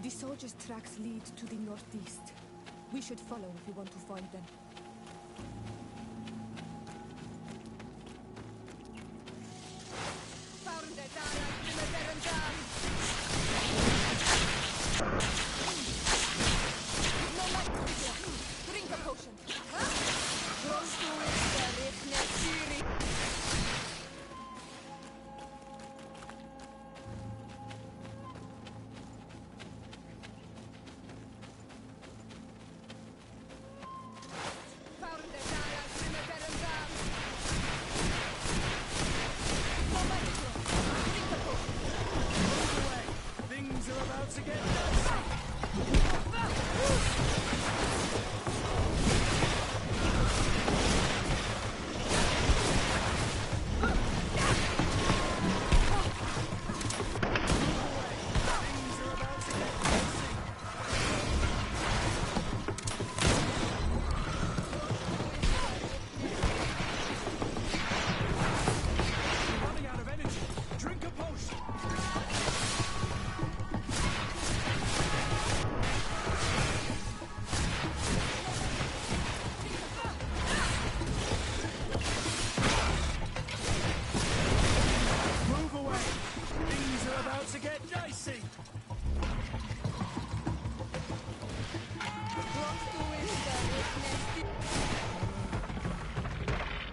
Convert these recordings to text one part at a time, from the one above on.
The soldiers' tracks lead to the northeast. We should follow if we want to find them. Drink a potion.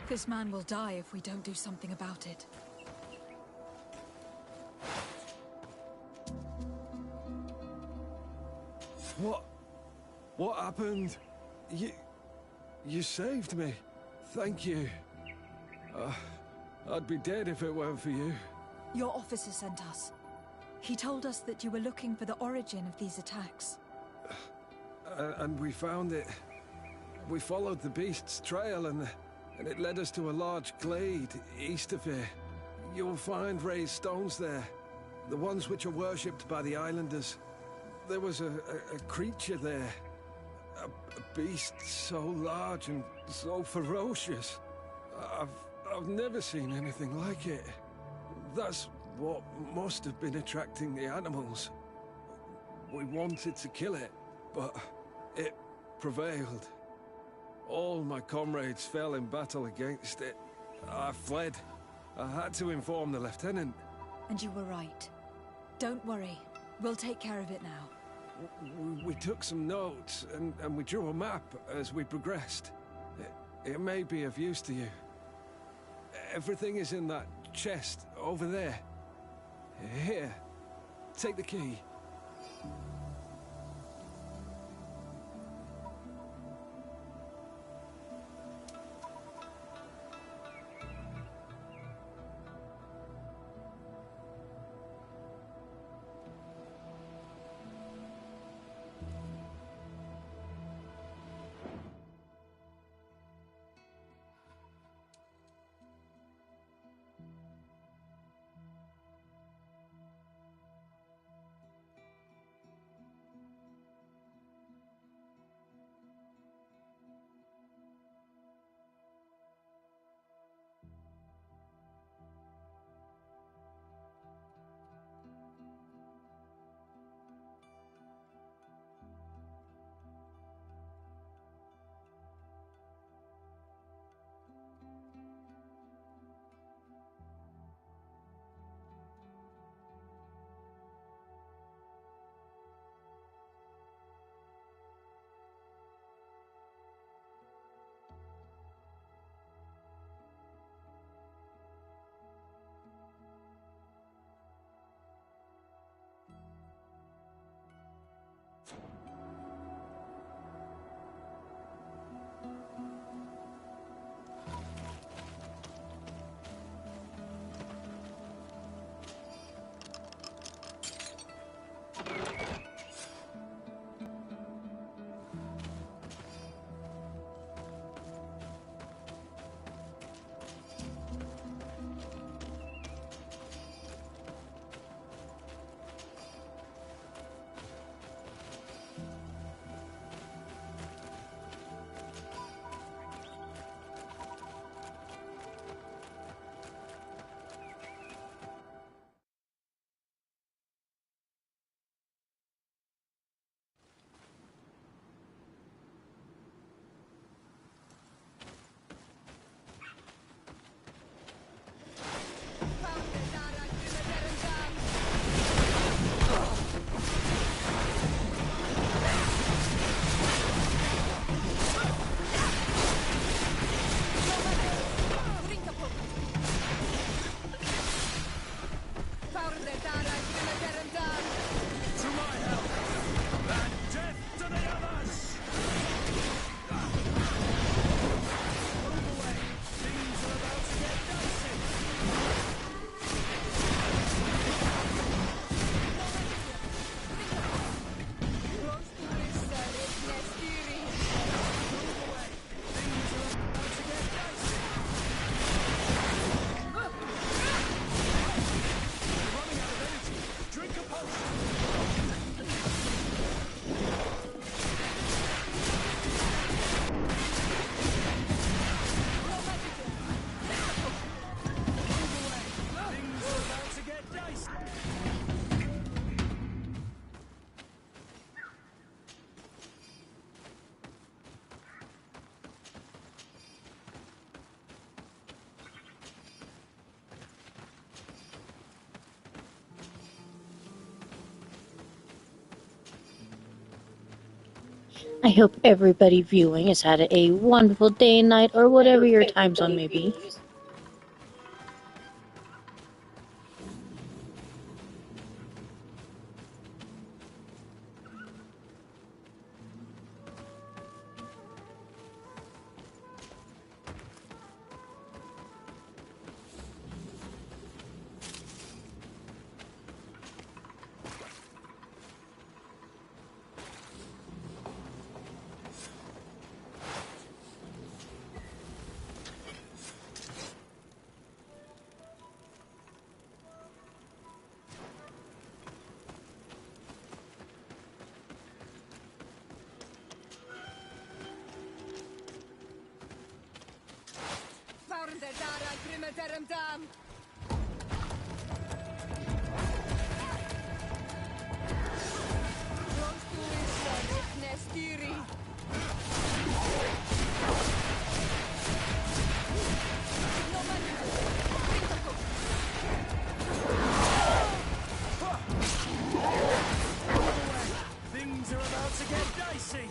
This man will die if we don't do something about it. What happened? You saved me. Thank you. I'd be dead if it weren't for you. Your officer sent us. He told us that you were looking for the origin of these attacks. And we found it. We followed the beast's trail and it led us to a large glade east of here. You'll find raised stones there. The ones which are worshipped by the islanders. There was a creature there. A beast so large and so ferocious. I've never seen anything like it. That's what must have been attracting the animals. We wanted to kill it, but it prevailed. All my comrades fell in battle against it. I fled. I had to inform the lieutenant. And you were right. Don't worry. We'll take care of it now. We took some notes and we drew a map as we progressed. It may be of use to you. Everything is in that chest over there. Here, take the key. I hope everybody viewing has had a wonderful day and night, or whatever your time zone may be. Things are about to get dicey.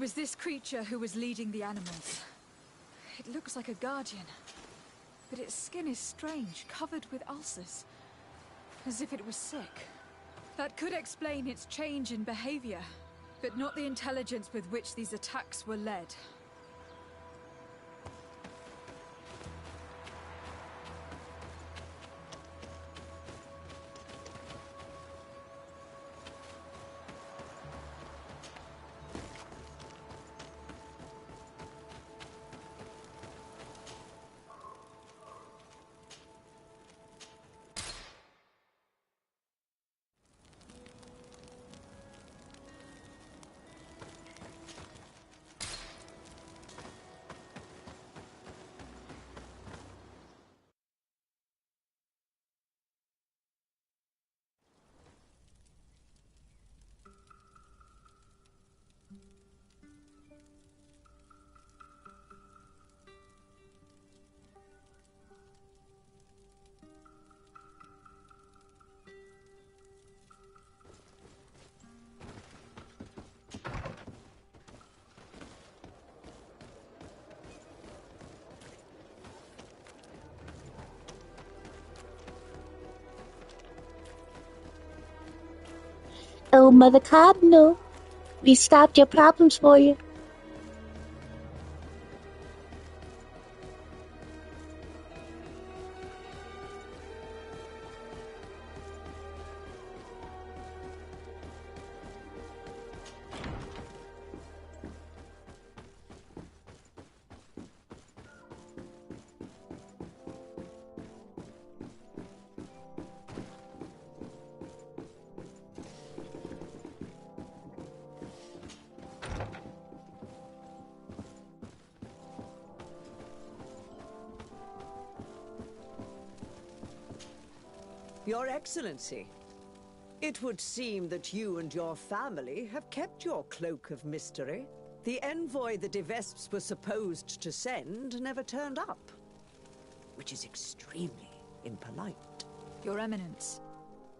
was this creature who was leading the animals. It looks like a guardian, but its skin is strange, covered with ulcers, as if it was sick. That could explain its change in behavior, but not the intelligence with which these attacks were led. Oh, Mother Cardinal, we stopped your problems for you. Your Excellency, it would seem that you and your family have kept your cloak of mystery. The envoy the De Vesps were supposed to send never turned up, which is extremely impolite. Your Eminence,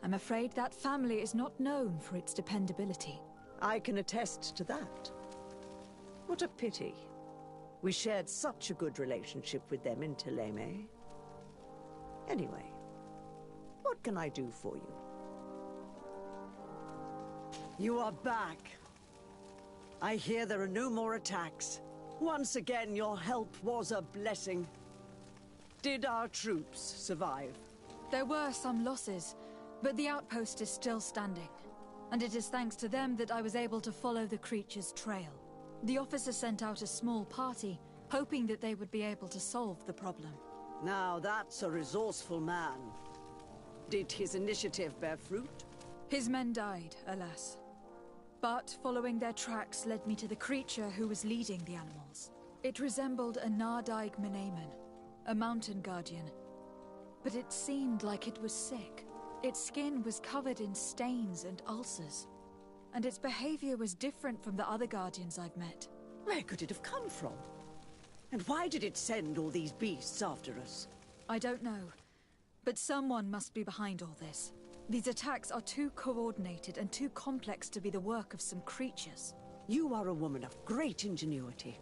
I'm afraid that family is not known for its dependability. I can attest to that. What a pity. We shared such a good relationship with them in Thélème. Anyway, what can I do for you? You are back. I hear there are no more attacks. Once again, your help was a blessing. Did our troops survive? There were some losses, but the outpost is still standing. And it is thanks to them that I was able to follow the creature's trail. The officer sent out a small party, hoping that they would be able to solve the problem. Now that's a resourceful man. Did his initiative bear fruit? His men died, alas. But following their tracks led me to the creature who was leading the animals. It resembled a Nardaig Menemen, a mountain guardian. But it seemed like it was sick. Its skin was covered in stains and ulcers. And its behavior was different from the other guardians I've met. Where could it have come from? And why did it send all these beasts after us? I don't know. But someone must be behind all this. These attacks are too coordinated and too complex to be the work of some creatures. You are a woman of great ingenuity.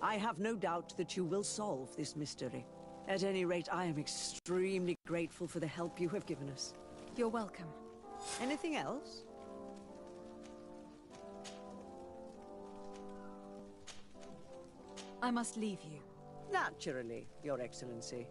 I have no doubt that you will solve this mystery. At any rate, I am extremely grateful for the help you have given us. You're welcome. Anything else? I must leave you. Naturally, Your Excellency.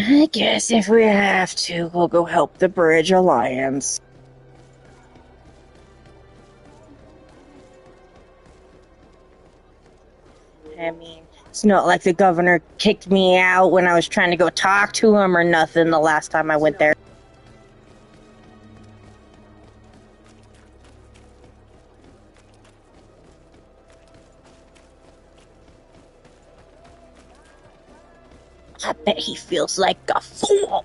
I guess if we have to, we'll go help the Bridge Alliance. I mean, it's not like the governor kicked me out when I was trying to go talk to him or nothing the last time I went there. I bet he feels like a fool.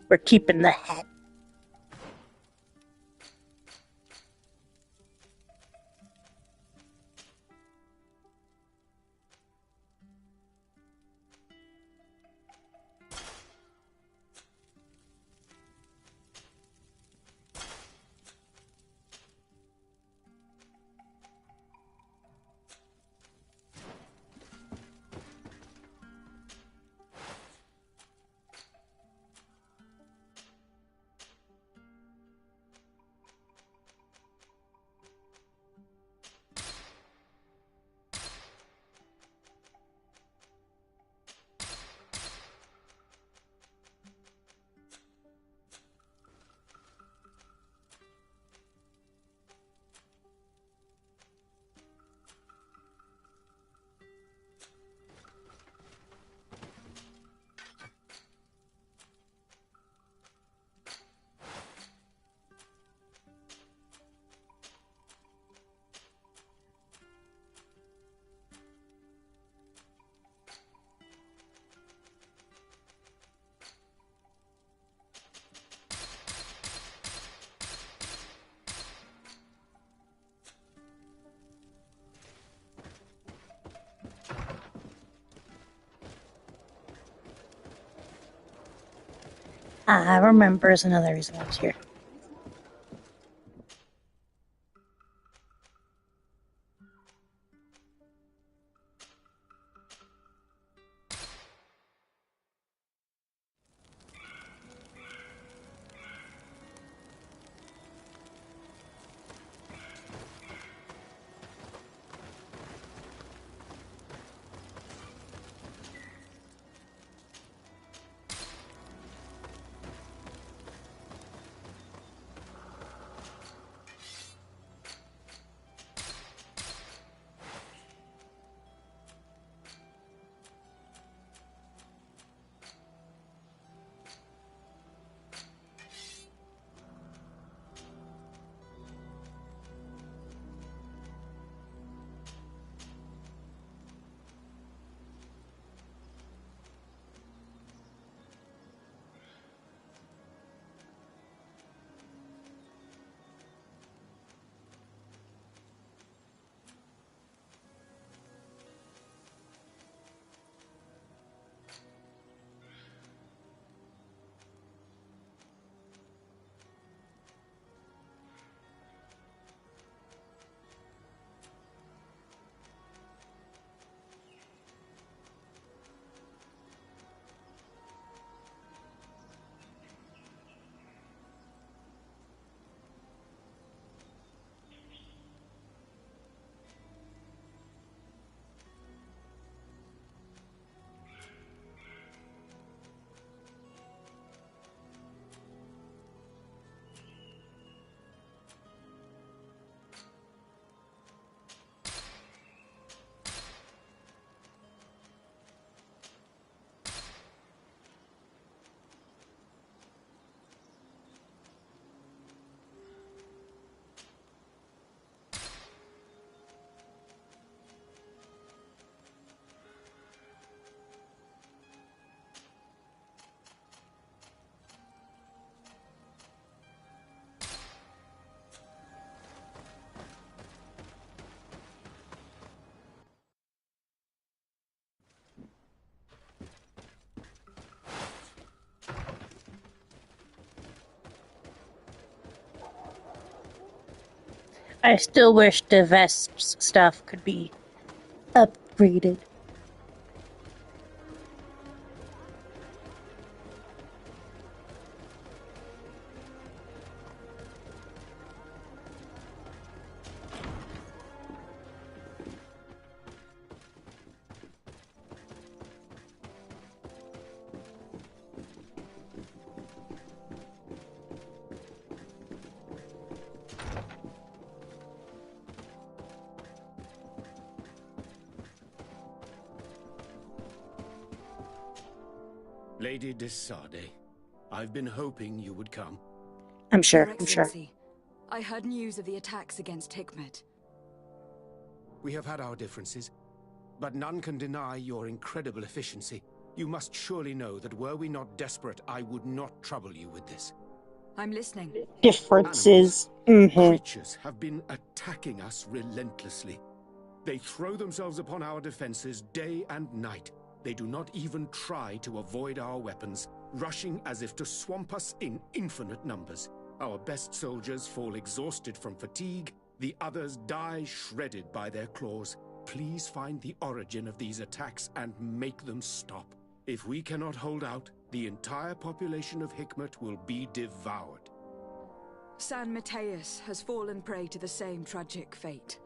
We're keeping the hat. I remember is another reason I was here. I still wish the Vesp's stuff could be upgraded. Lady de Sardet, I've been hoping you would come. I'm sure, Your I'm sure. Excellency, I heard news of the attacks against Hikmet. We have had our differences, but none can deny your incredible efficiency. You must surely know that were we not desperate, I would not trouble you with this. I'm listening. Differences. Creatures have been attacking us relentlessly. They throw themselves upon our defenses day and night. They do not even try to avoid our weapons, rushing as if to swamp us in infinite numbers. Our best soldiers fall exhausted from fatigue, the others die shredded by their claws. Please find the origin of these attacks and make them stop. If we cannot hold out, the entire population of Hikmet will be devoured. San Mateus has fallen prey to the same tragic fate.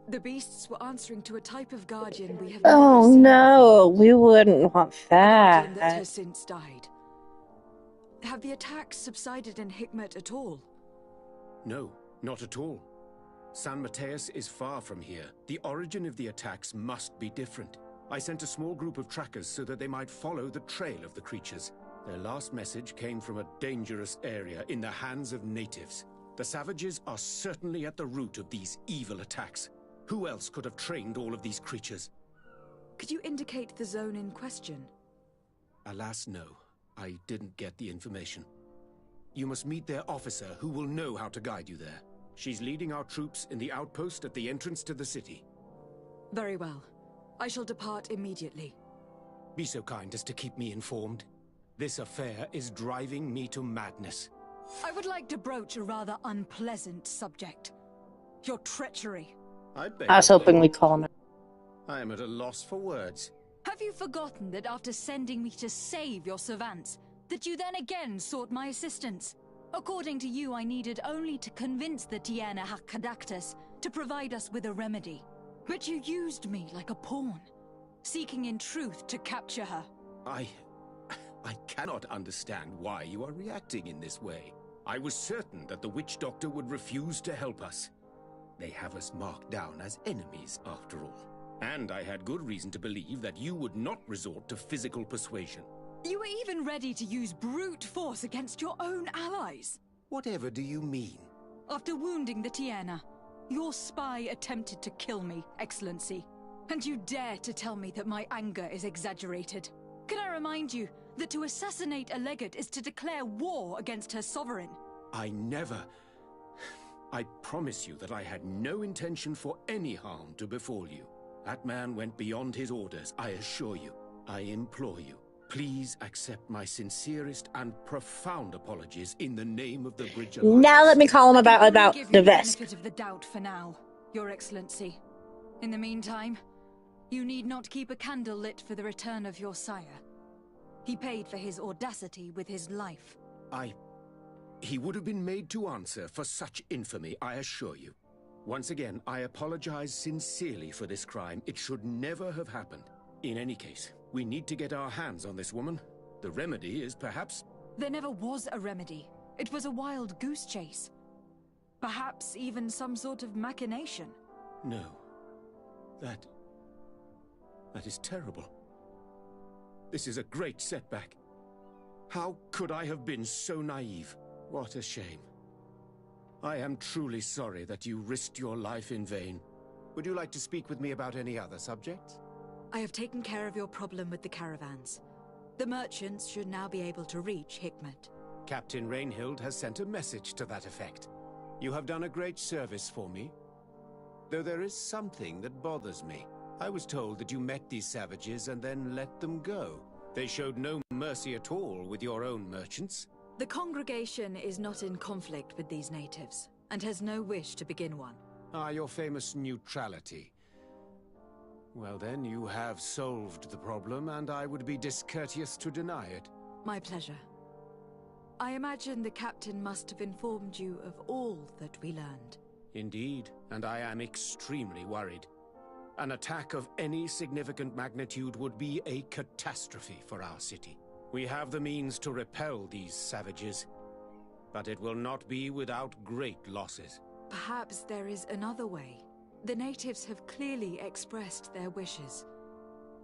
The beasts were answering to a type of guardian we have never Oh seen no, we wouldn't want before. A guardian that that. has since died. Have the attacks subsided in Hikmet at all? No, not at all. San Mateus is far from here. The origin of the attacks must be different. I sent a small group of trackers so that they might follow the trail of the creatures. Their last message came from a dangerous area in the hands of natives. The savages are certainly at the root of these evil attacks. Who else could have trained all of these creatures? Could you indicate the zone in question? Alas, no. I didn't get the information. You must meet their officer, who will know how to guide you there. She's leading our troops in the outpost at the entrance to the city. Very well. I shall depart immediately. Be so kind as to keep me informed. This affair is driving me to madness. I would like to broach a rather unpleasant subject. Your treachery. I beg I was your hoping pardon. we'd call him. I am at a loss for words. Have you forgotten that after sending me to save your servants, that you then again sought my assistance? According to you, I needed only to convince the Tiana Hakkadactus to provide us with a remedy. But you used me like a pawn, seeking in truth to capture her. I cannot understand why you are reacting in this way. I was certain that the witch doctor would refuse to help us. They have us marked down as enemies, after all. And I had good reason to believe that you would not resort to physical persuasion. You were even ready to use brute force against your own allies. Whatever do you mean? After wounding the Tiana, your spy attempted to kill me, Excellency. And you dare to tell me that my anger is exaggerated. Can I remind you that to assassinate a legate is to declare war against her sovereign? I never... I promise you that I had no intention for any harm to befall you. That man went beyond his orders, I assure you. I implore you, please accept my sincerest and profound apologies in the name of the Bridge Alliance. Now let me call him I can about only give the you Vesp. benefit of the doubt for now, Your Excellency. In the meantime, you need not keep a candle lit for the return of your sire. He paid for his audacity with his life. He would have been made to answer for such infamy, I assure you. Once again, I apologize sincerely for this crime. It should never have happened. In any case, we need to get our hands on this woman. The remedy is perhaps... There never was a remedy. It was a wild goose chase. Perhaps even some sort of machination. No. That is terrible. This is a great setback. How could I have been so naive? What a shame. I am truly sorry that you risked your life in vain. Would you like to speak with me about any other subjects? I have taken care of your problem with the caravans. The merchants should now be able to reach Hikmet. Captain Rainhild has sent a message to that effect. You have done a great service for me. Though there is something that bothers me. I was told that you met these savages and then let them go. They showed no mercy at all with your own merchants. The congregation is not in conflict with these natives. and has no wish to begin one. Ah, your famous neutrality. Well then, you have solved the problem, and I would be discourteous to deny it. My pleasure. I imagine the captain must have informed you of all that we learned. Indeed, and I am extremely worried. An attack of any significant magnitude would be a catastrophe for our city. We have the means to repel these savages, but it will not be without great losses. Perhaps there is another way. The natives have clearly expressed their wishes.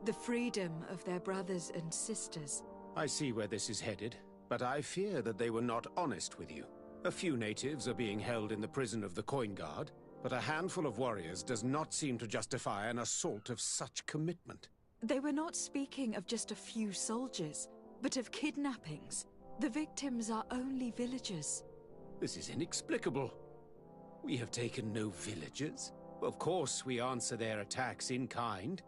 The freedom of their brothers and sisters. I see where this is headed, but I fear that they were not honest with you. A few natives are being held in the prison of the Coin Guard, but a handful of warriors does not seem to justify an assault of such commitment. They were not speaking of just a few soldiers, but of kidnappings. The victims are only villagers. This is inexplicable. We have taken no villagers. Of course, we answer their attacks in kind.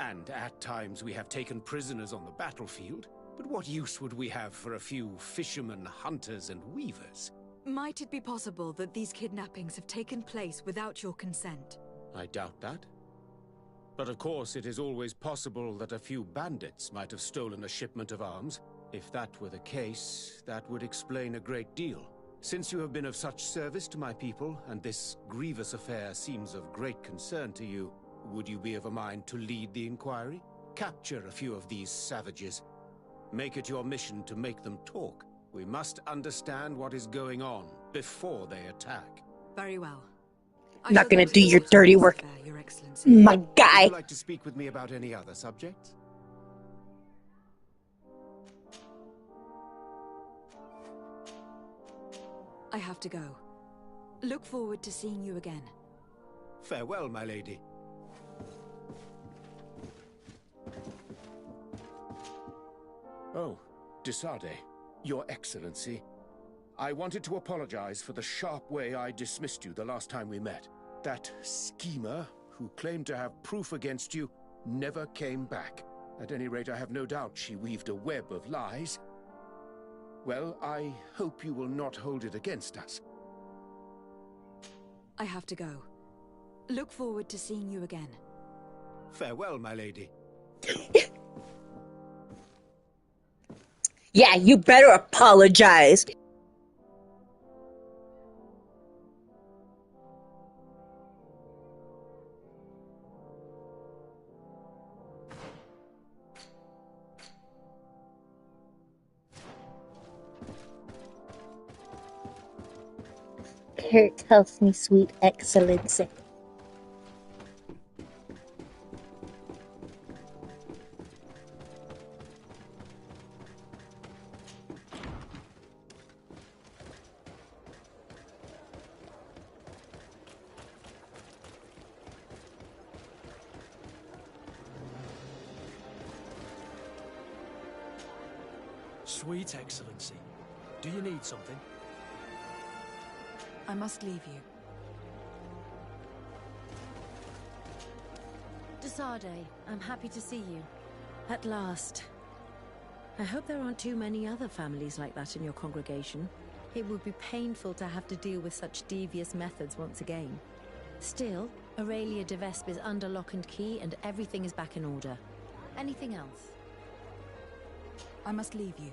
And at times we have taken prisoners on the battlefield. But what use would we have for a few fishermen, hunters, and weavers? Might it be possible that these kidnappings have taken place without your consent? I doubt that. But of course, it is always possible that a few bandits might have stolen a shipment of arms. If that were the case, that would explain a great deal. Since you have been of such service to my people, and this grievous affair seems of great concern to you, would you be of a mind to lead the inquiry? Capture a few of these savages. Make it your mission to make them talk. We must understand what is going on before they attack. Very well. I'm not gonna do your dirty work, Your Excellency. my guy. Would you like to speak with me about any other subjects? I have to go. Look forward to seeing you again. Farewell, my lady. Oh, Desade, Your Excellency. I wanted to apologize for the sharp way I dismissed you the last time we met. That schemer, who claimed to have proof against you, never came back. At any rate, I have no doubt she weaved a web of lies. Well, I hope you will not hold it against us. I have to go. Look forward to seeing you again. Farewell, my lady. Yeah, you better apologize. Kurt tells me, sweet excellency. Sweet Excellency, do you need something? I must leave you. Desade, I'm happy to see you. At last. I hope there aren't too many other families like that in your congregation. It would be painful to have to deal with such devious methods once again. Still, Aurelia de Vespe is under lock and key and everything is back in order. Anything else? I must leave you.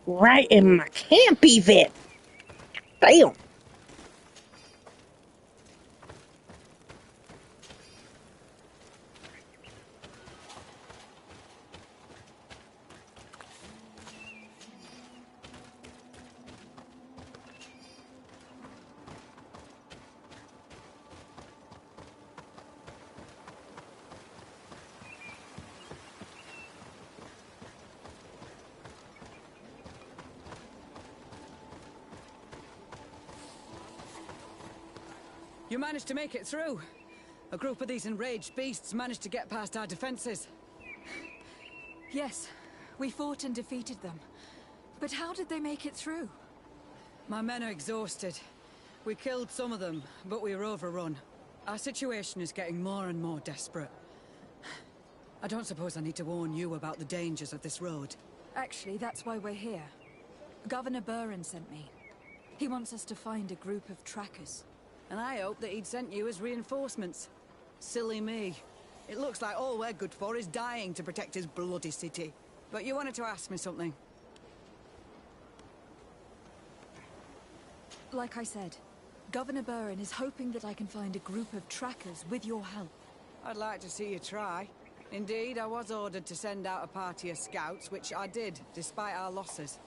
Right in my campy vit. Damn. You managed to make it through. A group of these enraged beasts managed to get past our defenses. Yes, we fought and defeated them. But how did they make it through? My men are exhausted. We killed some of them, but we were overrun. Our situation is getting more and more desperate. I don't suppose I need to warn you about the dangers of this road. Actually, that's why we're here. Governor Buren sent me. He wants us to find a group of trackers. And I hope that he'd sent you as reinforcements. Silly me. It looks like all we're good for is dying to protect his bloody city. But you wanted to ask me something. Like I said, Governor Buren is hoping that I can find a group of trackers with your help. I'd like to see you try. Indeed, I was ordered to send out a party of scouts, which I did, despite our losses.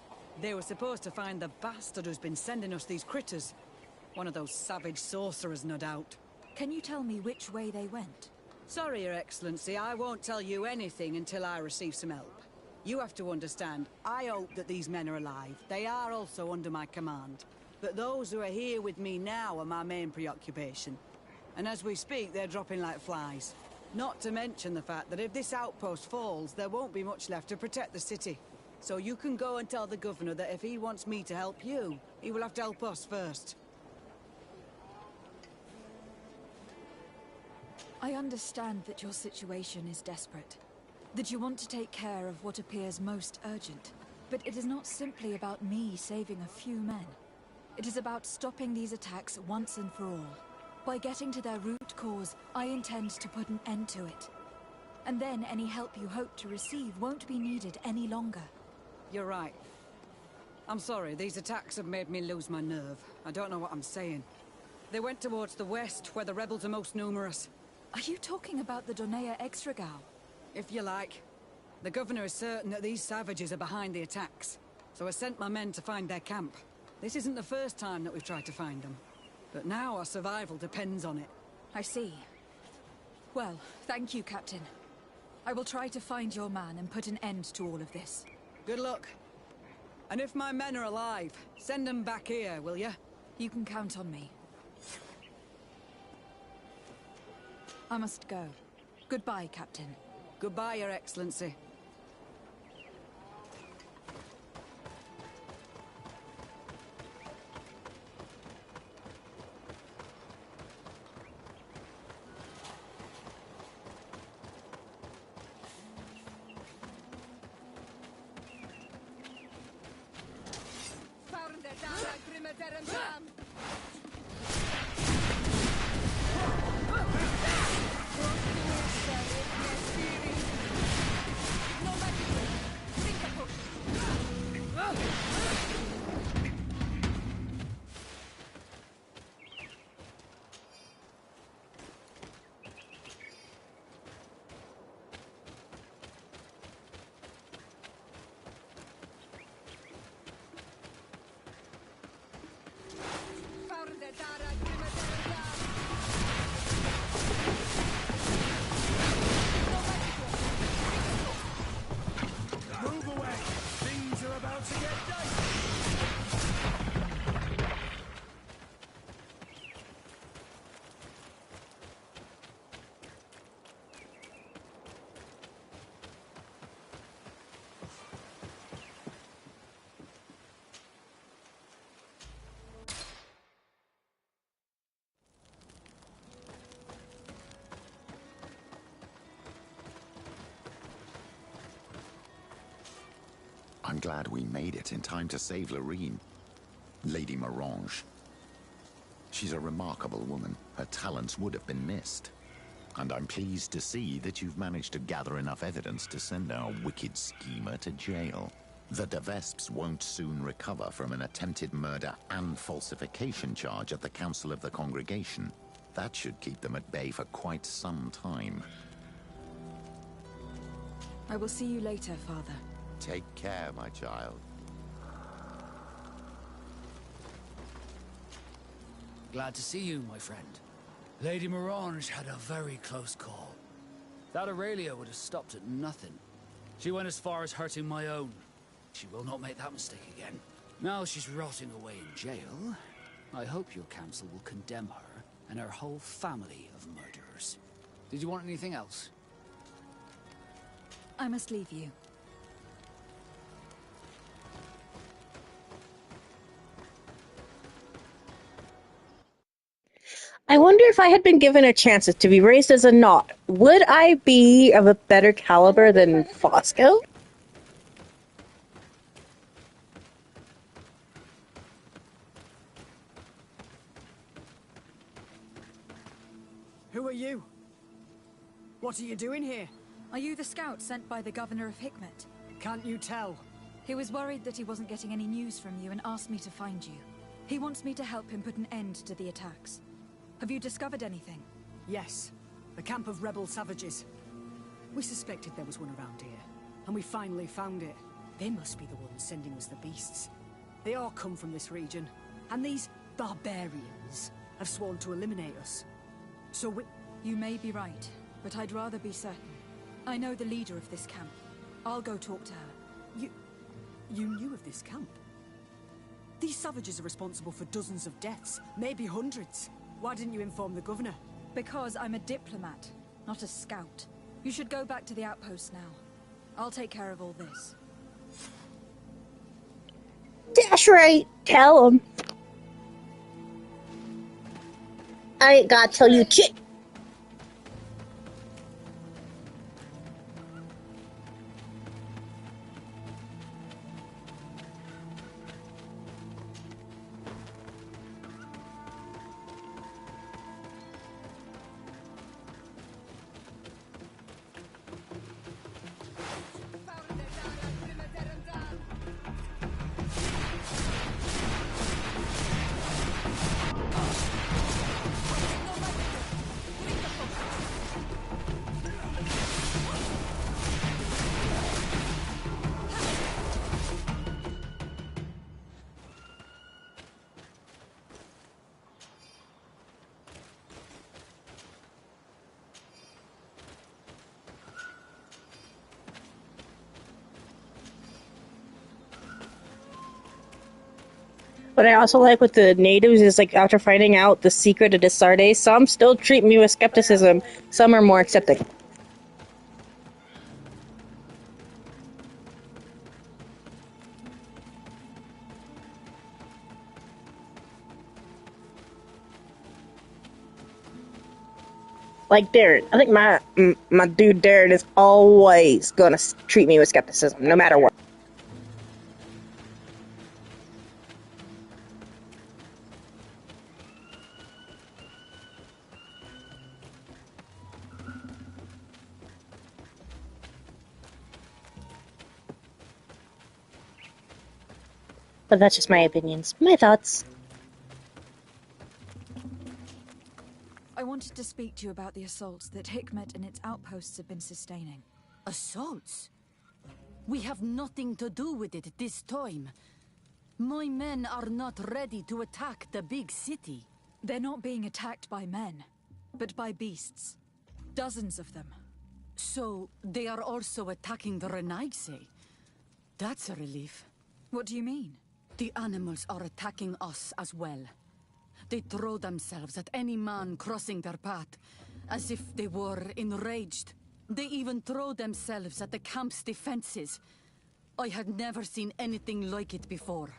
They were supposed to find the bastard who's been sending us these critters. One of those savage sorcerers, no doubt. Can you tell me which way they went? Sorry, Your Excellency, I won't tell you anything until I receive some help. You have to understand, I hope that these men are alive. They are also under my command. But those who are here with me now are my main preoccupation. And as we speak, they're dropping like flies. Not to mention the fact that if this outpost falls, there won't be much left to protect the city. So you can go and tell the governor that if he wants me to help you, he will have to help us first. I understand that your situation is desperate, that you want to take care of what appears most urgent. But it is not simply about me saving a few men. It is about stopping these attacks once and for all. By getting to their root cause, I intend to put an end to it. And then any help you hope to receive won't be needed any longer. You're right. I'm sorry, these attacks have made me lose my nerve. I don't know what I'm saying. They went towards the west, where the rebels are most numerous. Are you talking about the Donea Extragao? If you like. The governor is certain that these savages are behind the attacks, so I sent my men to find their camp. This isn't the first time that we've tried to find them, but now our survival depends on it. I see. Well, thank you, Captain. I will try to find your man and put an end to all of this. Good luck. And if my men are alive, send them back here, will you? You can count on me. I must go. Goodbye, Captain. Goodbye, Your Excellency. Move away! Things are about to get dicey! I'm glad we made it in time to save Lorene. Lady Morange. She's a remarkable woman. Her talents would have been missed. And I'm pleased to see that you've managed to gather enough evidence to send our wicked schemer to jail. The De Vesps won't soon recover from an attempted murder and falsification charge at the Council of the Congregation. That should keep them at bay for quite some time. I will see you later, Father. Take care, my child. Glad to see you, my friend. Lady Morange had a very close call. That Aurelia would have stopped at nothing. She went as far as hurting my own. She will not make that mistake again. Now she's rotting away in jail. I hope your council will condemn her and her whole family of murderers. Did you want anything else? I must leave you. I wonder if I had been given a chance to be raised as a Nott, would I be of a better caliber than Fosco? Who are you? What are you doing here? Are you the scout sent by the Governor of Hikmet? Can't you tell? He was worried that he wasn't getting any news from you and asked me to find you. He wants me to help him put an end to the attacks. Have you discovered anything? Yes. A camp of rebel savages. We suspected there was one around here, and we finally found it. They must be the ones sending us the beasts. They all come from this region, and these barbarians have sworn to eliminate us. So we... You may be right, but I'd rather be certain. I know the leader of this camp. I'll go talk to her. You knew of this camp? These savages are responsible for dozens of deaths, maybe hundreds. Why didn't you inform the governor? Because I'm a diplomat, not a scout. You should go back to the outpost now. I'll take care of all this. That's right. Tell him. I ain't gotta tell you shit. What I also like with the natives is, like, after finding out the secret of Desarde, some still treat me with skepticism, some are more accepting. Like Darren. I think my dude Darren is always gonna treat me with skepticism, no matter what. But that's just my opinions. My thoughts. I wanted to speak to you about the assaults that Hikmet and its outposts have been sustaining. Assaults? We have nothing to do with it this time. My men are not ready to attack the big city. They're not being attacked by men, but by beasts. Dozens of them. So, they are also attacking the Renaigse? That's a relief. What do you mean? The animals are attacking us as well. They throw themselves at any man crossing their path, as if they were enraged. They even throw themselves at the camp's defenses. I had never seen anything like it before.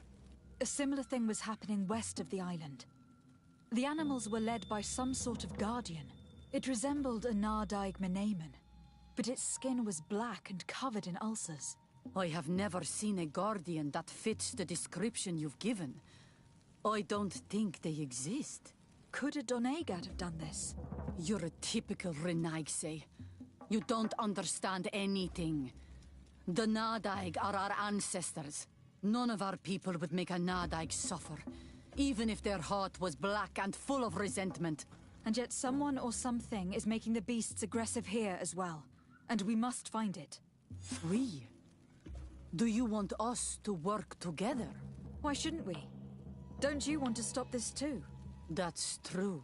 A similar thing was happening west of the island. The animals were led by some sort of guardian. It resembled a Nardaig Menaemon, but its skin was black and covered in ulcers. I have never seen a guardian that fits the description you've given. I don't think they exist. Could a Doneigad have done this? You're a typical Renaigse. You don't understand anything. The Nadaig are our ancestors. None of our people would make a Nadaig suffer, even if their heart was black and full of resentment. And yet someone or something is making the beasts aggressive here as well. And we must find it. We? Do you want us to work together? Why shouldn't we? Don't you want to stop this too? That's true.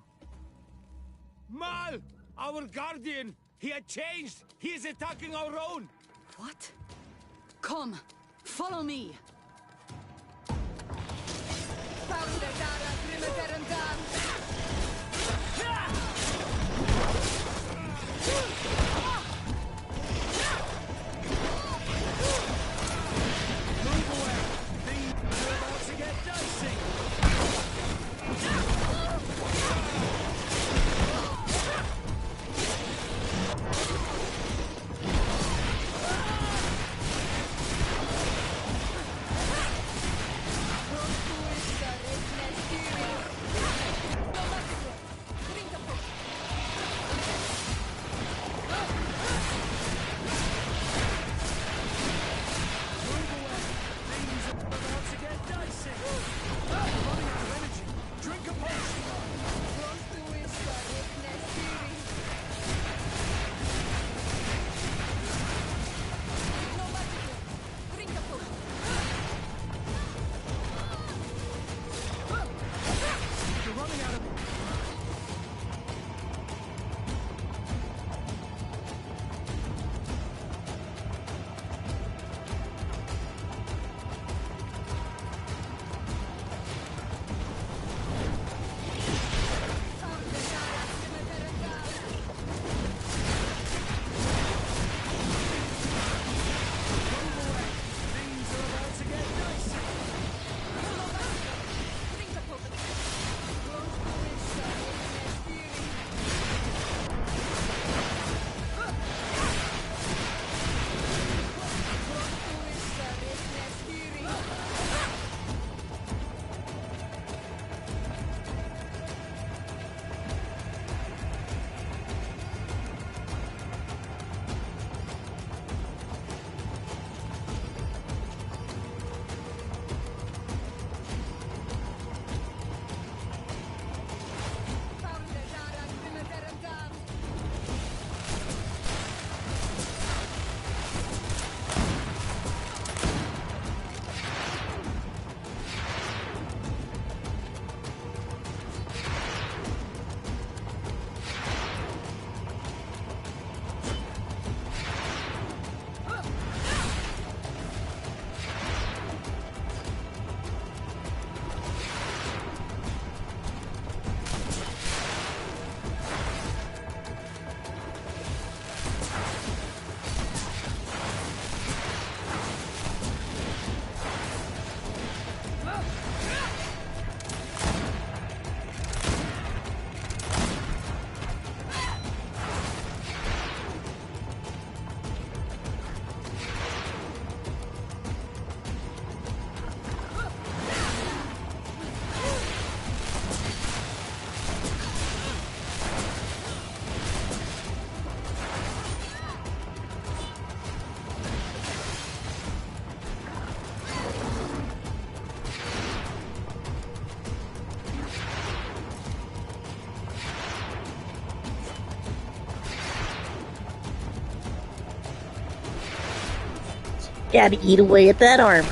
Mal! Our guardian! He had changed! He is attacking our own! What? Come, follow me! Move away! Things are about to get dicey! Gotta eat away at that arm.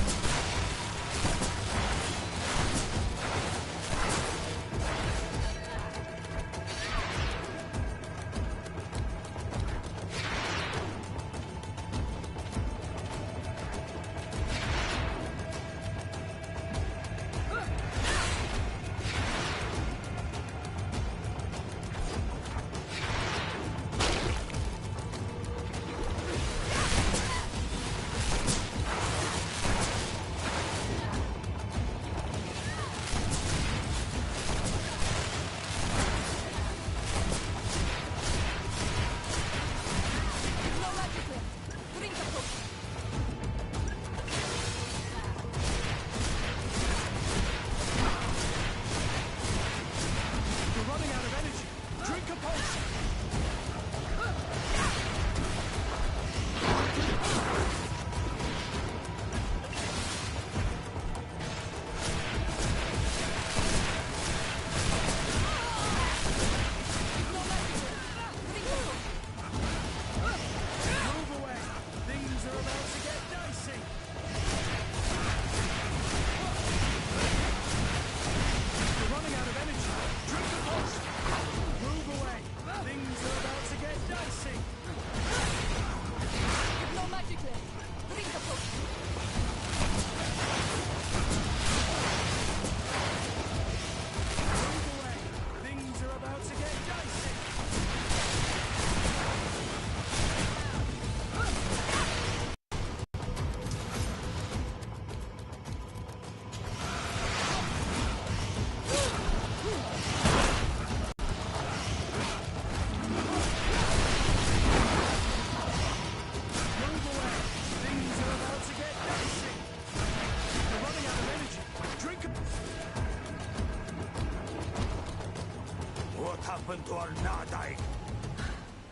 happened to our Nardai?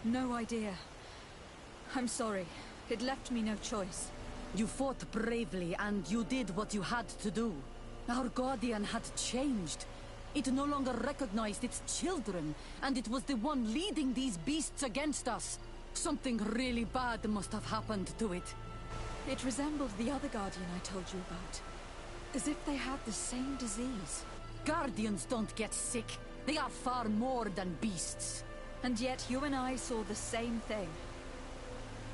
No idea. I'm sorry. It left me no choice. You fought bravely, and you did what you had to do. Our Guardian had changed. It no longer recognized its children, and it was the one leading these beasts against us. Something really bad must have happened to it. It resembled the other Guardian I told you about. As if they had the same disease. Guardians don't get sick. They are far more than beasts. And yet you and I saw the same thing.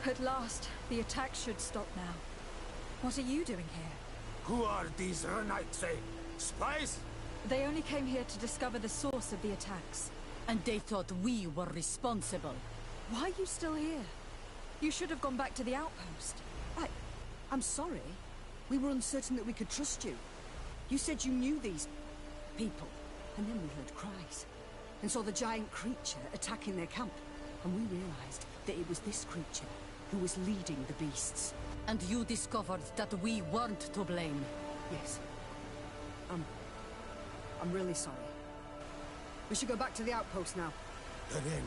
At last, the attack should stop now. What are you doing here? Who are these Renaitse? Spies? They only came here to discover the source of the attacks. And they thought we were responsible. Why are you still here? You should have gone back to the outpost. I'm sorry. We were uncertain that we could trust you. You said you knew these people, and then we heard cries, and saw the giant creature attacking their camp. And we realized that it was this creature who was leading the beasts. And you discovered that we weren't to blame. Yes. I'm really sorry. We should go back to the outpost now. Then,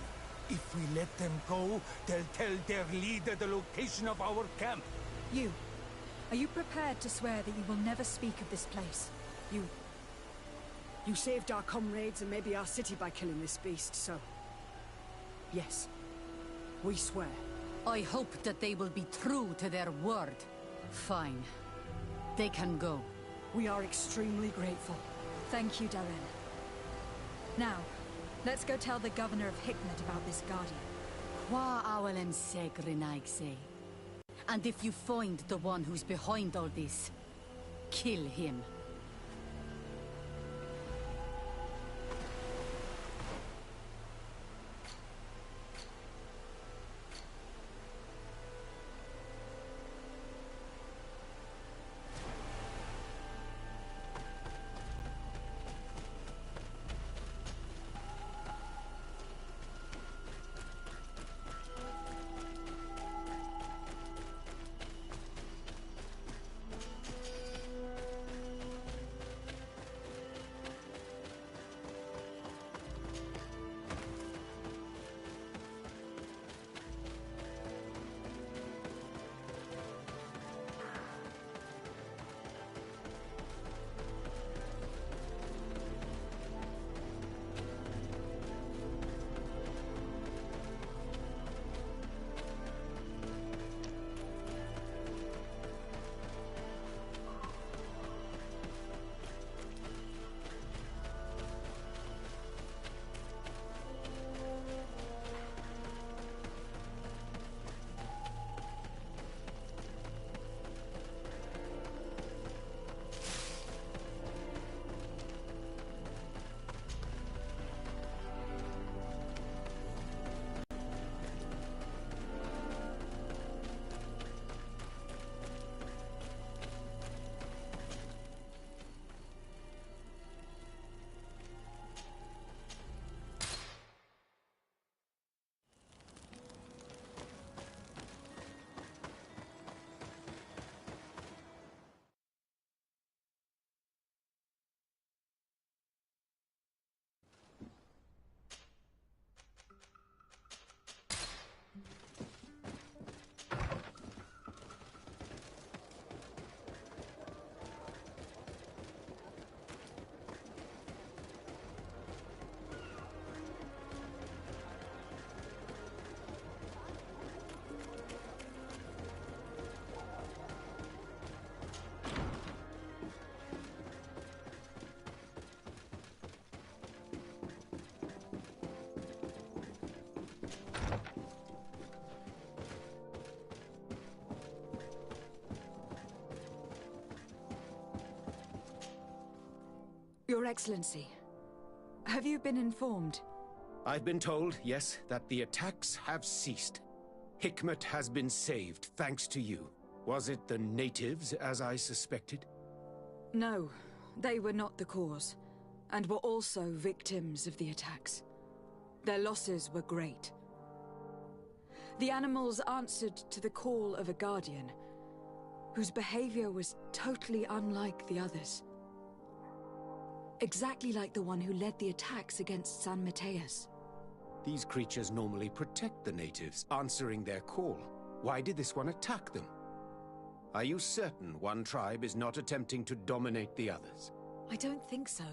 if we let them go, they'll tell their leader the location of our camp. Are you prepared to swear that you will never speak of this place? You saved our comrades and maybe our city by killing this beast, so... Yes. We swear. I hope that they will be true to their word. Fine. They can go. We are extremely grateful. Thank you, Darren. Now, let's go tell the governor of Hikmet about this Guardian. Qua awelen segrenaigse. And if you find the one who's behind all this, kill him. Your Excellency, have you been informed? I've been told, yes, that the attacks have ceased. Hikmet has been saved, thanks to you. Was it the natives, as I suspected? No, they were not the cause, and were also victims of the attacks. Their losses were great. The animals answered to the call of a guardian, whose behavior was totally unlike the others. Exactly like the one who led the attacks against San Mateus. These creatures normally protect the natives, answering their call. Why did this one attack them? Are you certain one tribe is not attempting to dominate the others? I don't think so.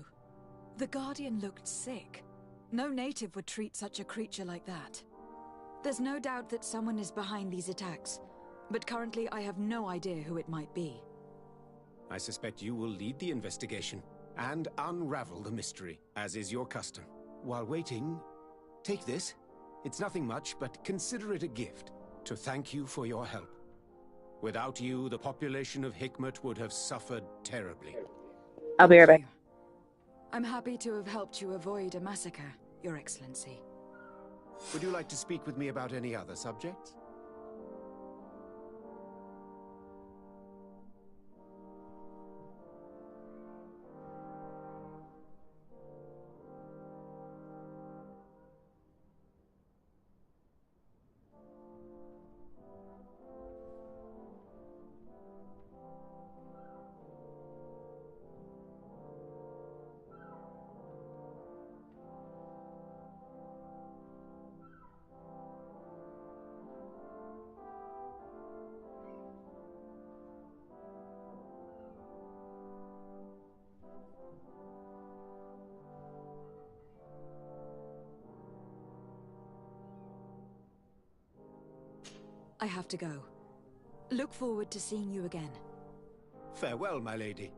The Guardian looked sick. No native would treat such a creature like that. There's no doubt that someone is behind these attacks, but currently I have no idea who it might be. I suspect you will lead the investigation and unravel the mystery, as is your custom. While waiting, take this. It's nothing much, but consider it a gift to thank you for your help. Without you, the population of Hikmet would have suffered terribly. I'll be right back. I'm happy to have helped you avoid a massacre, Your Excellency. Would you like to speak with me about any other subjects? I have to go. Look forward to seeing you again. Farewell, my lady.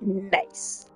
Nice.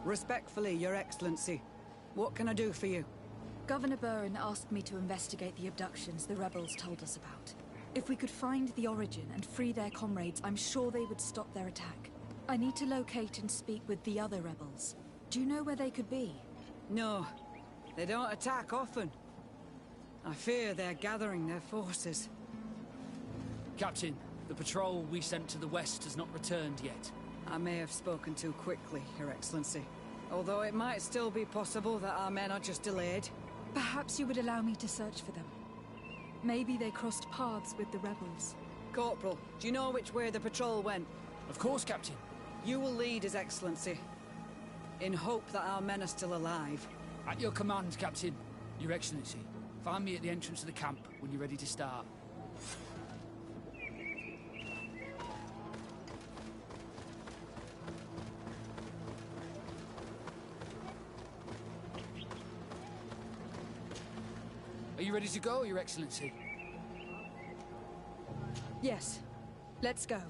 Respectfully, Your Excellency. What can I do for you? Governor Burren asked me to investigate the abductions the rebels told us about. If we could find the origin and free their comrades, I'm sure they would stop their attack. I need to locate and speak with the other rebels. Do you know where they could be? No, they don't attack often. I fear they're gathering their forces. Captain, the patrol we sent to the west has not returned yet. I may have spoken too quickly, Your Excellency. Although it might still be possible that our men are just delayed. Perhaps you would allow me to search for them. Maybe they crossed paths with the rebels. Corporal, do you know which way the patrol went? Of course, Captain. You will lead, His Excellency, in hope that our men are still alive. At your command, Captain. Your Excellency, find me at the entrance of the camp when you're ready to start. Are you ready to go, Your Excellency? Yes. Let's go.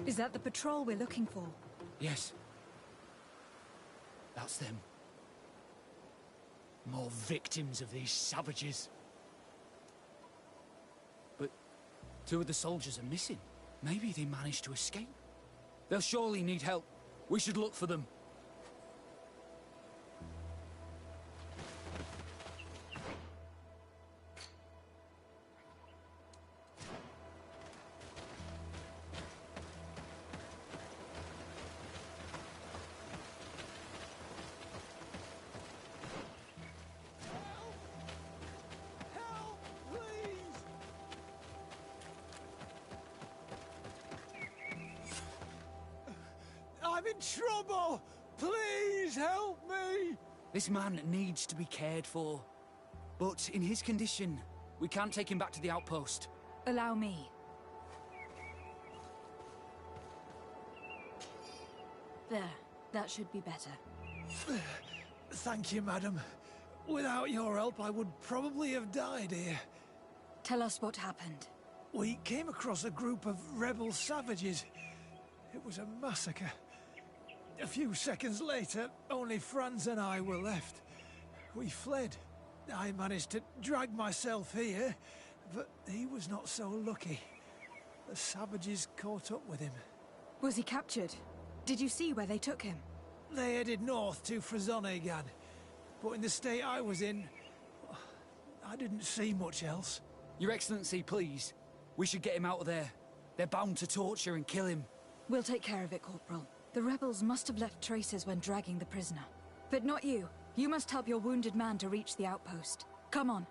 Is that the patrol we're looking for? Yes. That's them. More victims of these savages. But 2 of the soldiers are missing. Maybe they managed to escape. They'll surely need help. We should look for them. I'm in trouble! Please help me! This man needs to be cared for. But in his condition, we can't take him back to the outpost. Allow me. There. That should be better. Thank you, madam. Without your help, I would probably have died here. Tell us what happened. We came across a group of rebel savages. It was a massacre. A few seconds later, only Franz and I were left. We fled. I managed to drag myself here, but he was not so lucky. The savages caught up with him. Was he captured? Did you see where they took him? They headed north to Frazonegan, but in the state I was in, I didn't see much else. Your Excellency, please. We should get him out of there. They're bound to torture and kill him. We'll take care of it, Corporal. The rebels must have left traces when dragging the prisoner. But not you. You must help your wounded man to reach the outpost. Come on.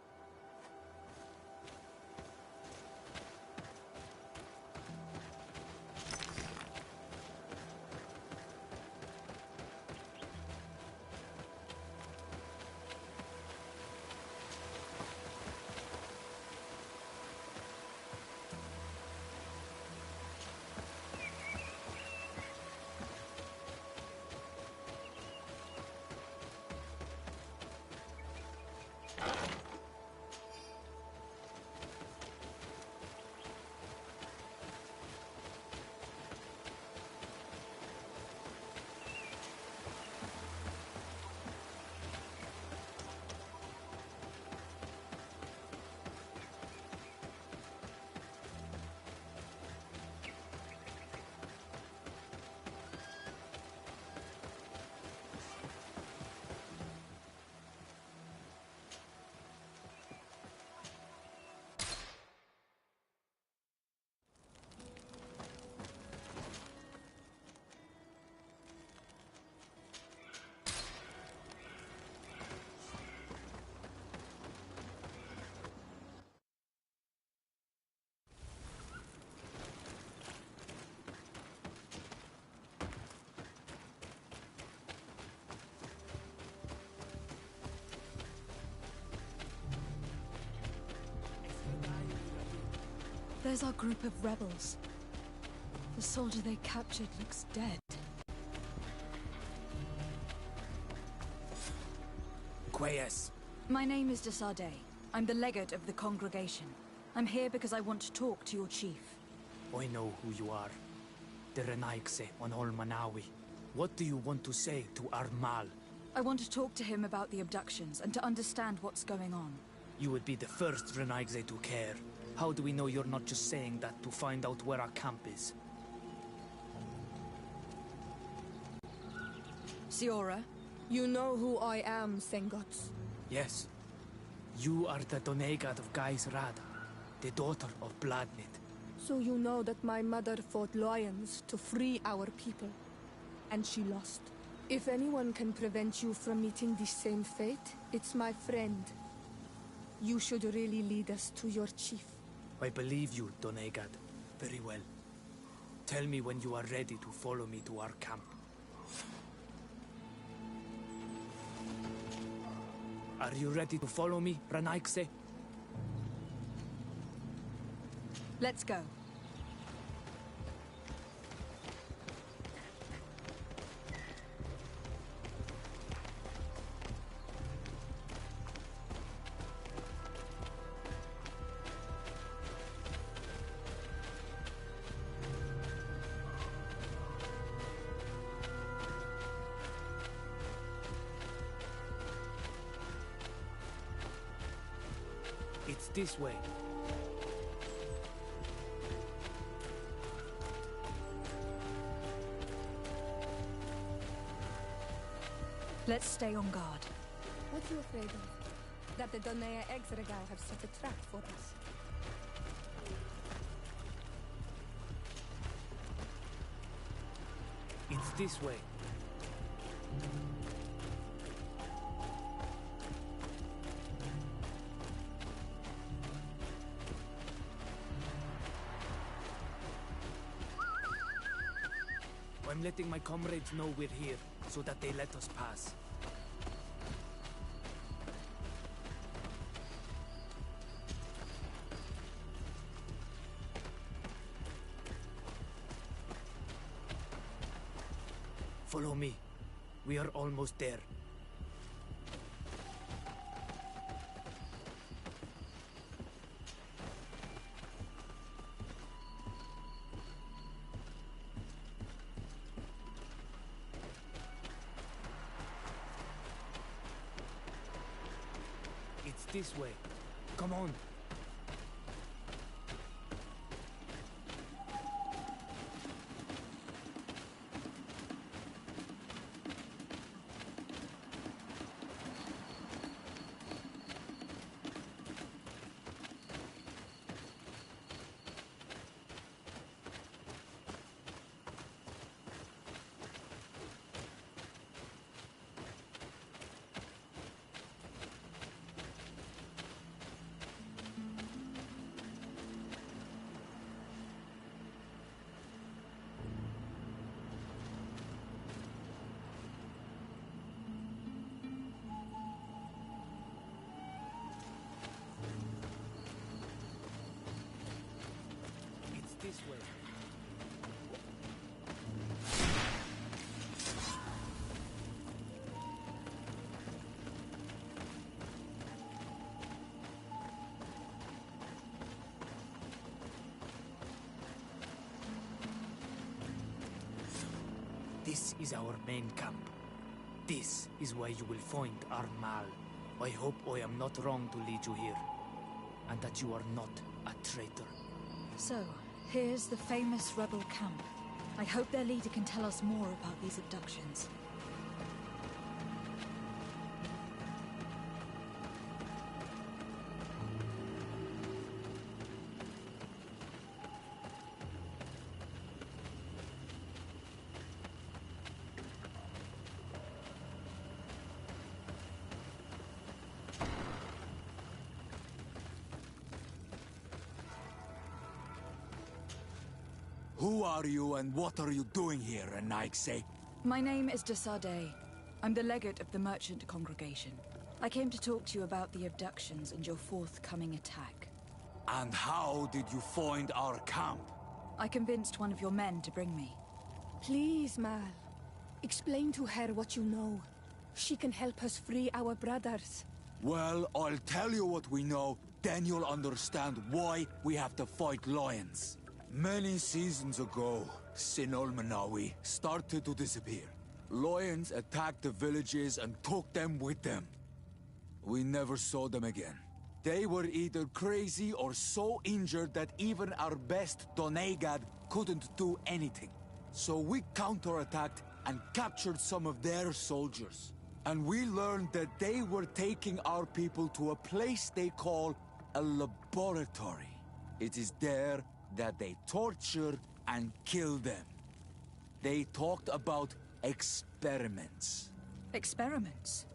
There's our group of rebels. The soldier they captured looks dead. Quayes. My name is Desarde. I'm the legate of the congregation. I'm here because I want to talk to your chief. I know who you are. The Renaigse on Olmanawi. What do you want to say to Armal? I want to talk to him about the abductions and to understand what's going on. You would be the first Renaigse to care. How do we know you're not just saying that to find out where our camp is? Siora? You know who I am, Sengots. Yes. You are the Doneigad of Gais Rada, the daughter of Bladnid. So you know that my mother fought lions to free our people. And she lost. If anyone can prevent you from meeting the same fate, it's my friend. You should really lead us to your chief. I believe you, Doneigad. Very well. Tell me when you are ready to follow me to our camp. Are you ready to follow me, Renaigse? Let's go. this way. Let's stay on guard. What are you afraid of? That the Donea Exregal have set a trap for us? It's this way. I'm letting my comrades know we're here, so that they let us pass. Follow me. We are almost there. It's this way. Come on. This way. This is our main camp. This is where you will find our Mal. I hope I am not wrong to lead you here, and that you are not a traitor. So, here's the famous rebel camp. I hope their leader can tell us more about these abductions. Who are you and what are you doing here, Renaigse? My name is Desade. I'm the legate of the merchant congregation. I came to talk to you about the abductions and your forthcoming attack. And how did you find our camp? I convinced one of your men to bring me. Please, Mal. Explain to her what you know. She can help us free our brothers. Well, I'll tell you what we know, then you'll understand why we have to fight lions. Many seasons ago, Sinol Manawi started to disappear. Lions attacked the villages and took them with them. We never saw them again. They were either crazy or so injured that even our best Doneigad couldn't do anything. So we counterattacked and captured some of their soldiers. And we learned that they were taking our people to a place they call a laboratory. It is there that they torture and kill them. They talked about experiments. Experiments?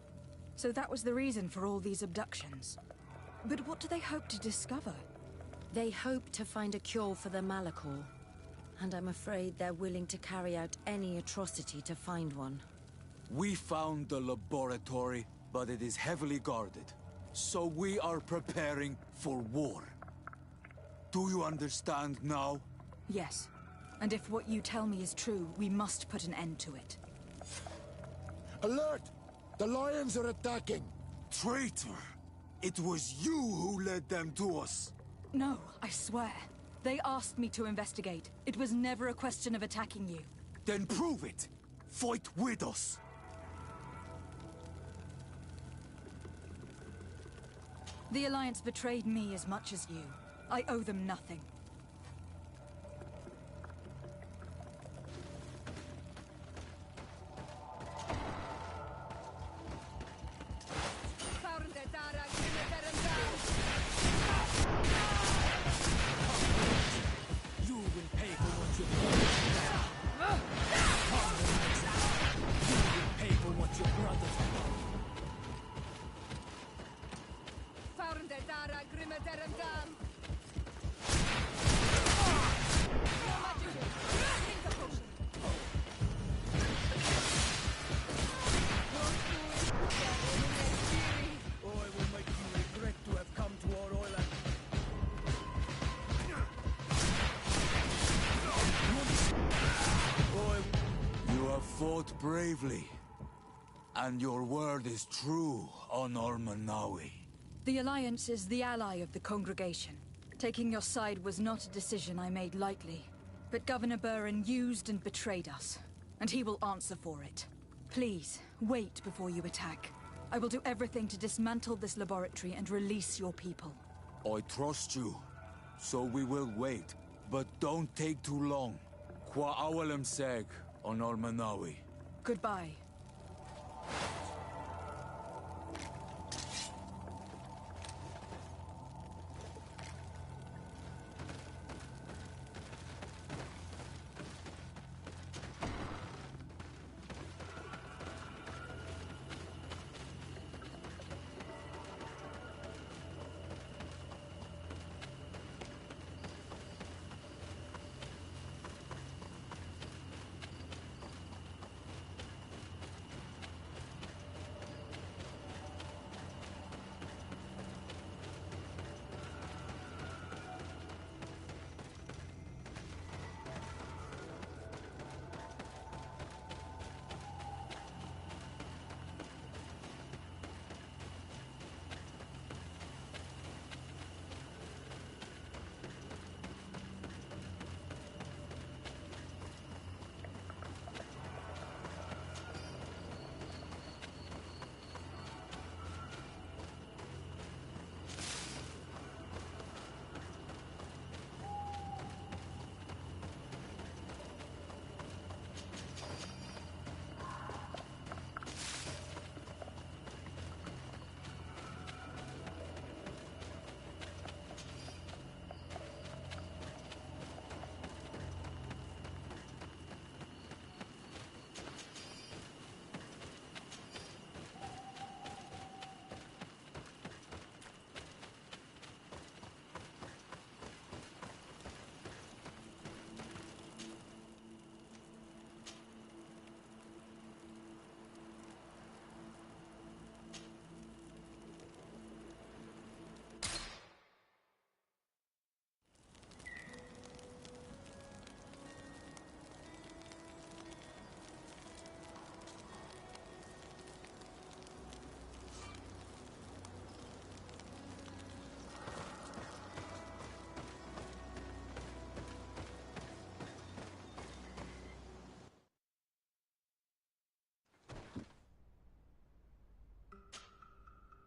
So that was the reason for all these abductions. But what do they hope to discover? They hope to find a cure for the Malachor. And I'm afraid they're willing to carry out any atrocity to find one. We found the laboratory, but it is heavily guarded. So we are preparing for war. Do you understand now? Yes. And if what you tell me is true, we must put an end to it. Alert! The lions are attacking! Traitor! It was you who led them to us! No, I swear. They asked me to investigate. It was never a question of attacking you. Then prove it! Fight with us! The Alliance betrayed me as much as you. I owe them nothing. You will pay for what you've done. You will pay for what your brothers have done. Oh, it will make you regret to have come to our island. You have fought bravely, and your word is true on Ormanawi. The Alliance is the ally of the Congregation. Taking your side was not a decision I made lightly. But Governor Burren used and betrayed us, and he will answer for it. Please, wait before you attack. I will do everything to dismantle this laboratory and release your people. I trust you, so we will wait. But don't take too long. Qua awalem seg on Ormanawi. Goodbye.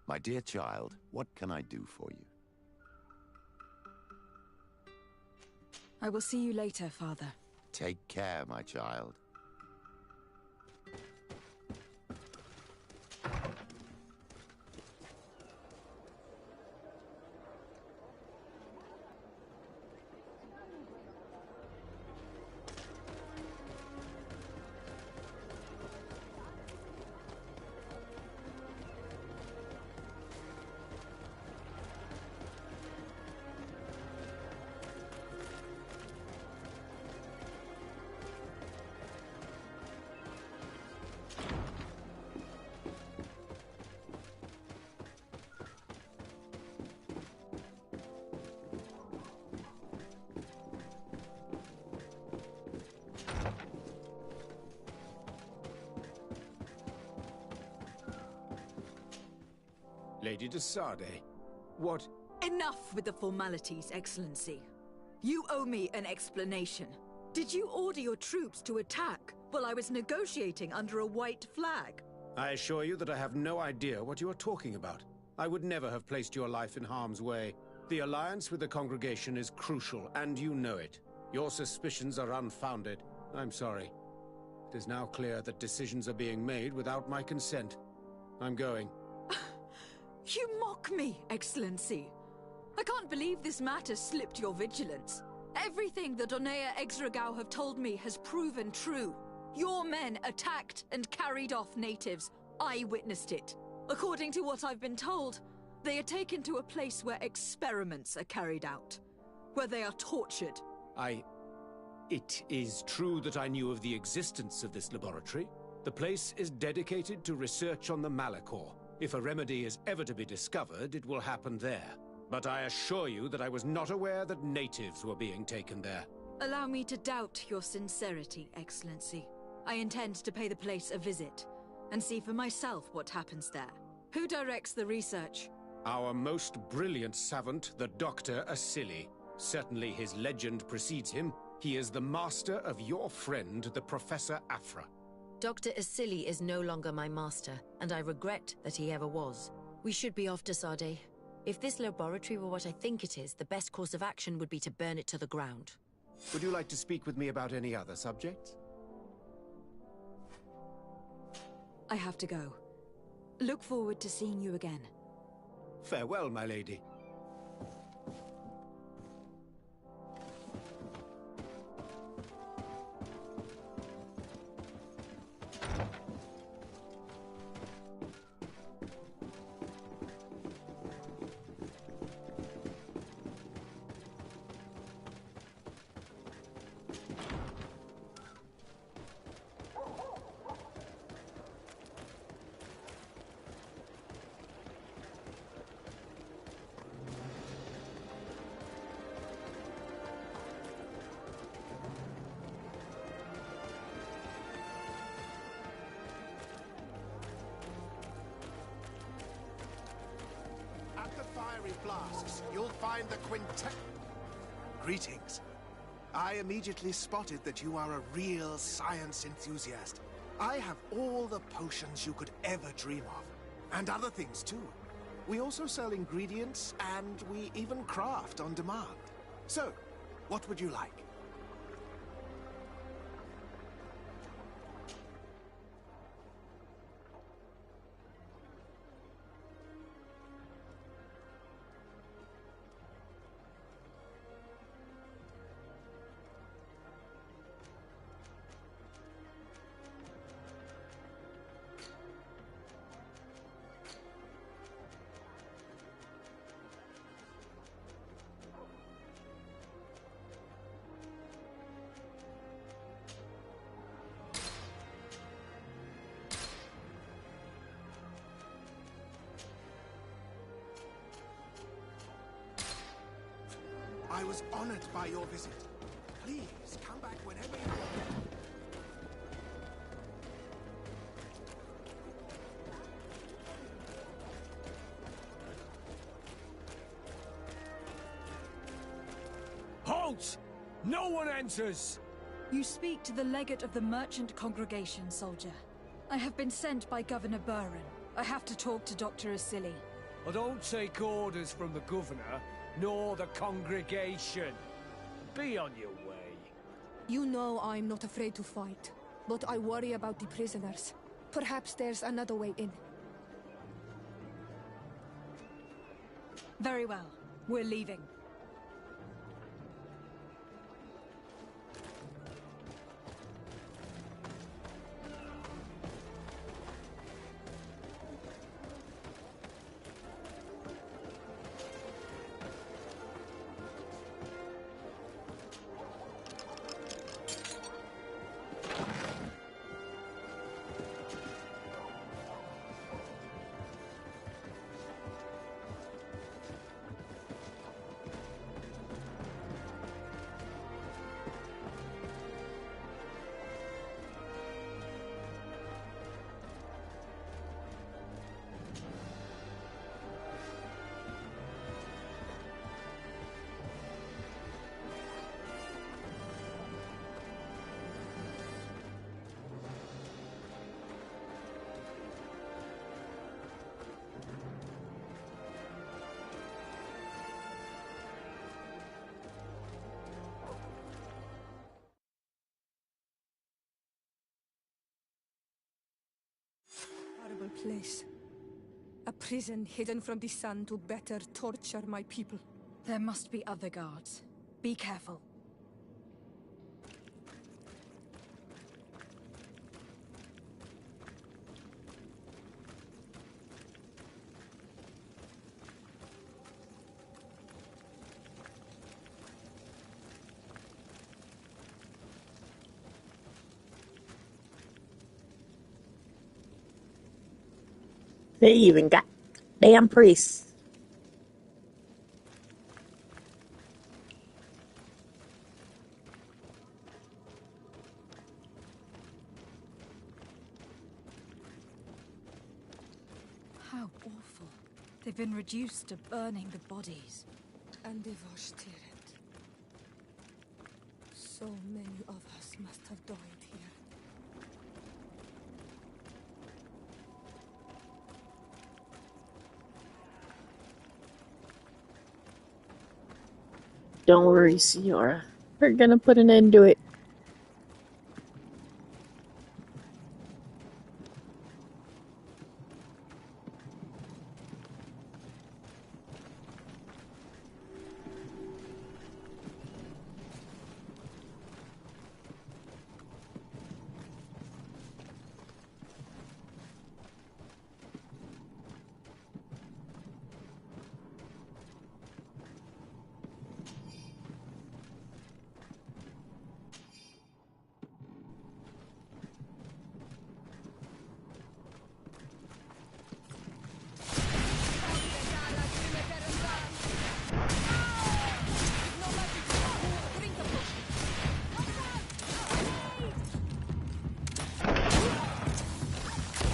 My dear child, what can I do for you? I will see you later, Father. Take care, my child. Lady de Sardet, what... Enough with the formalities, Excellency. You owe me an explanation. Did you order your troops to attack while I was negotiating under a white flag? I assure you that I have no idea what you are talking about. I would never have placed your life in harm's way. The alliance with the congregation is crucial, and you know it. Your suspicions are unfounded. I'm sorry. It is now clear that decisions are being made without my consent. I'm going. You mock me, Excellency. I can't believe this matter slipped your vigilance. Everything the Donea Exregao have told me has proven true. Your men attacked and carried off natives. I witnessed it. According to what I've been told, they are taken to a place where experiments are carried out, where they are tortured. It is true that I knew of the existence of this laboratory. The place is dedicated to research on the Malachor. If a remedy is ever to be discovered, it will happen there. But I assure you that I was not aware that natives were being taken there. Allow me to doubt your sincerity, Excellency. I intend to pay the place a visit, and see for myself what happens there. Who directs the research? Our most brilliant savant, the Dr. Asili. Certainly his legend precedes him. He is the master of your friend, the Professor Afra. Dr. Asili is no longer my master, and I regret that he ever was. We should be off to Sade. If this laboratory were what I think it is, the best course of action would be to burn it to the ground. Would you like to speak with me about any other subjects? I have to go. Look forward to seeing you again. Farewell, my lady. Flasks, you'll find the quintet. Greetings. I immediately spotted that you are a real science enthusiast. I have all the potions you could ever dream of. And other things too. We also sell ingredients, and we even craft on demand. So, what would you like? I was honored by your visit. Please, come back whenever you want. Halt! No one enters! You speak to the legate of the merchant congregation, soldier. I have been sent by Governor Burren. I have to talk to Dr. Asili. I don't take orders from the governor, nor the congregation. Be on your way. You know I'm not afraid to fight, but I worry about the prisoners. Perhaps there's another way in. Very well. We're leaving. horrible place. A prison hidden from the sun to better torture my people. There must be other guards. Be careful. They even got damn priests. How awful. They've been reduced to burning the bodies. And the Voshtiret. So many of us must have died here. Don't worry, Siora. We're gonna put an end to it.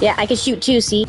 Yeah, I can shoot too, see?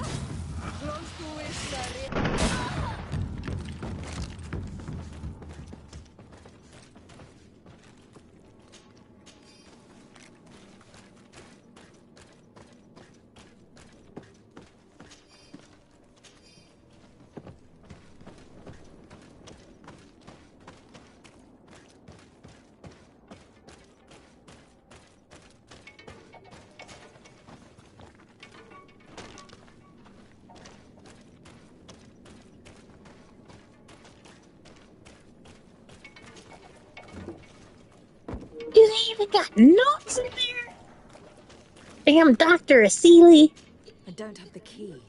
Do they even got notes in there? Damn Dr. Asili. I don't have the key.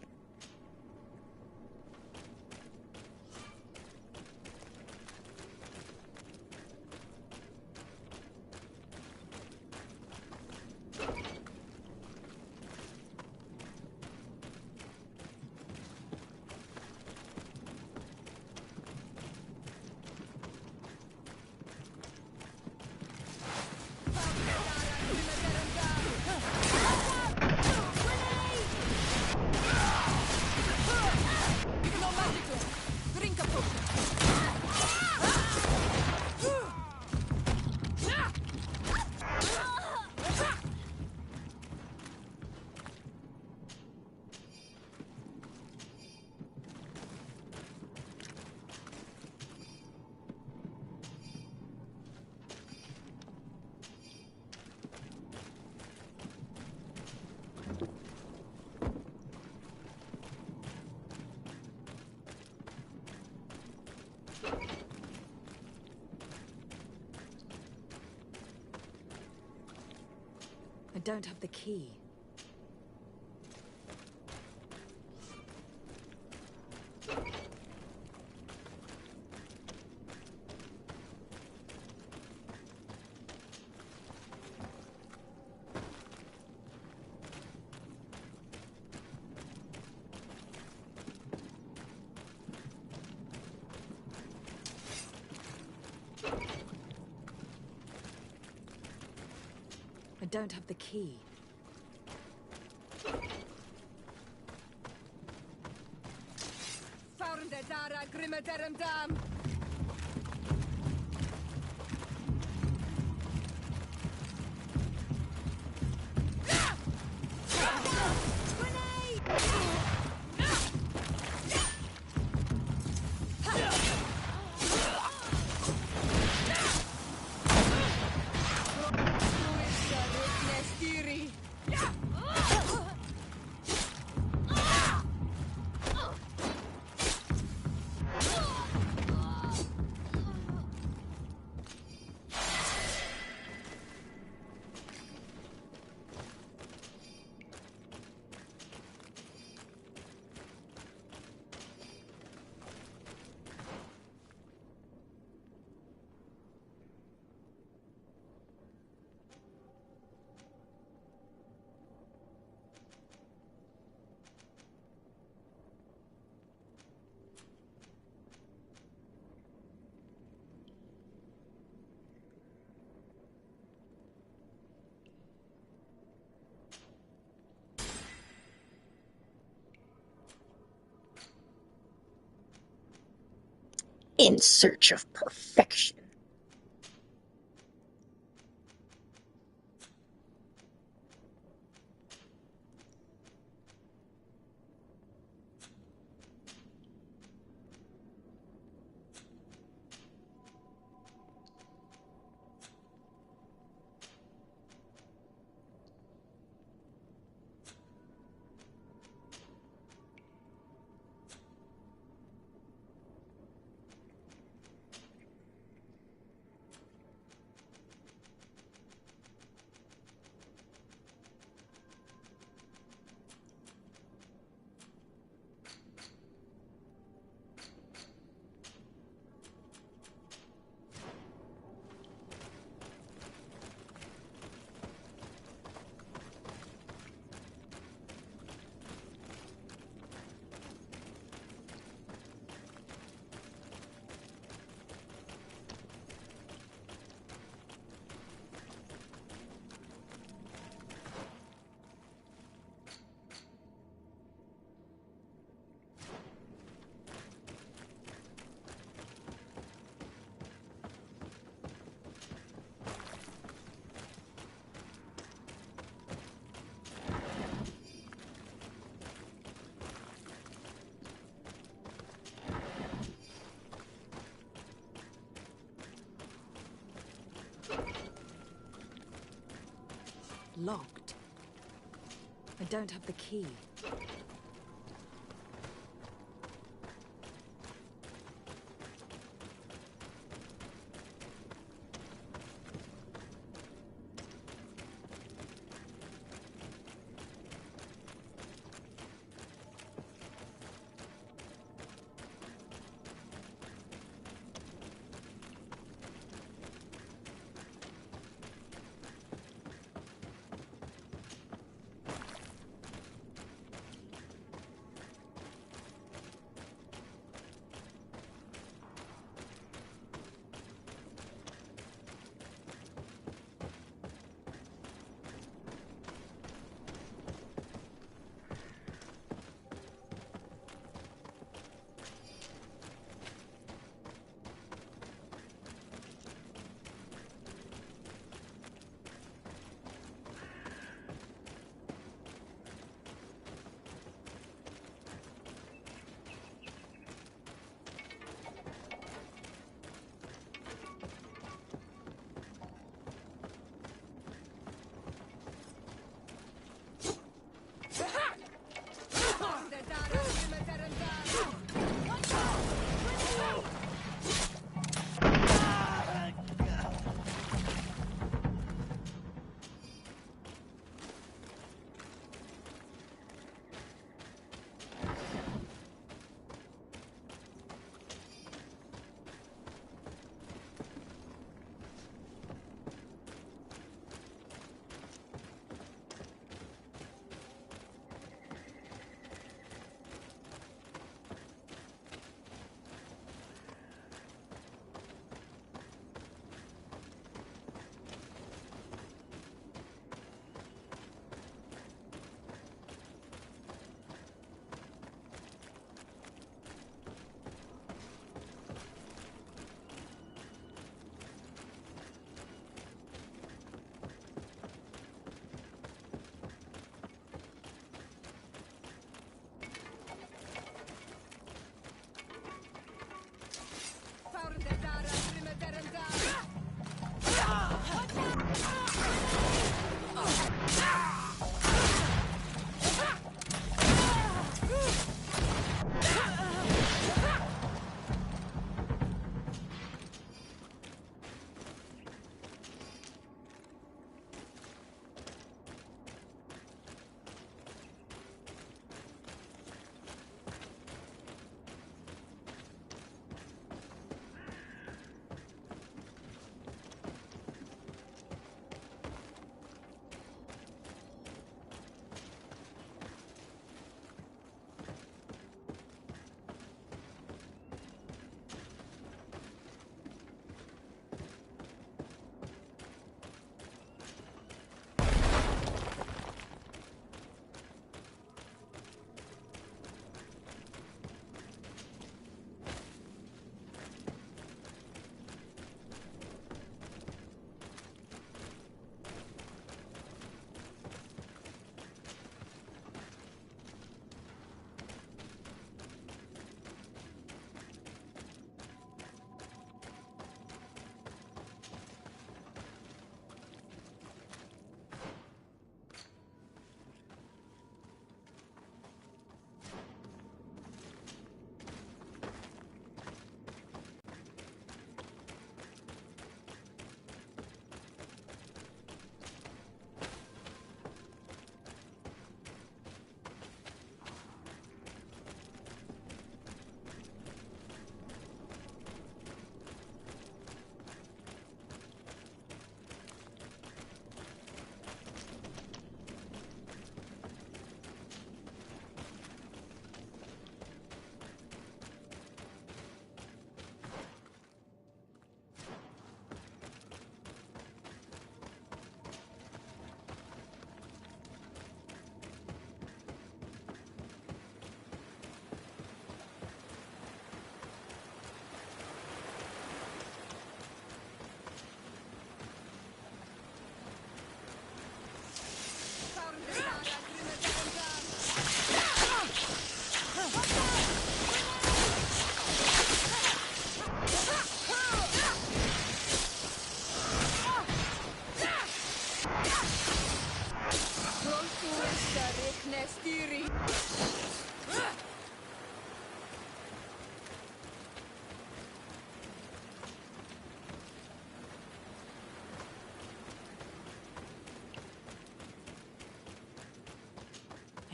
I don't have the key. I don't have the key. In search of perfection. Locked. I don't have the key.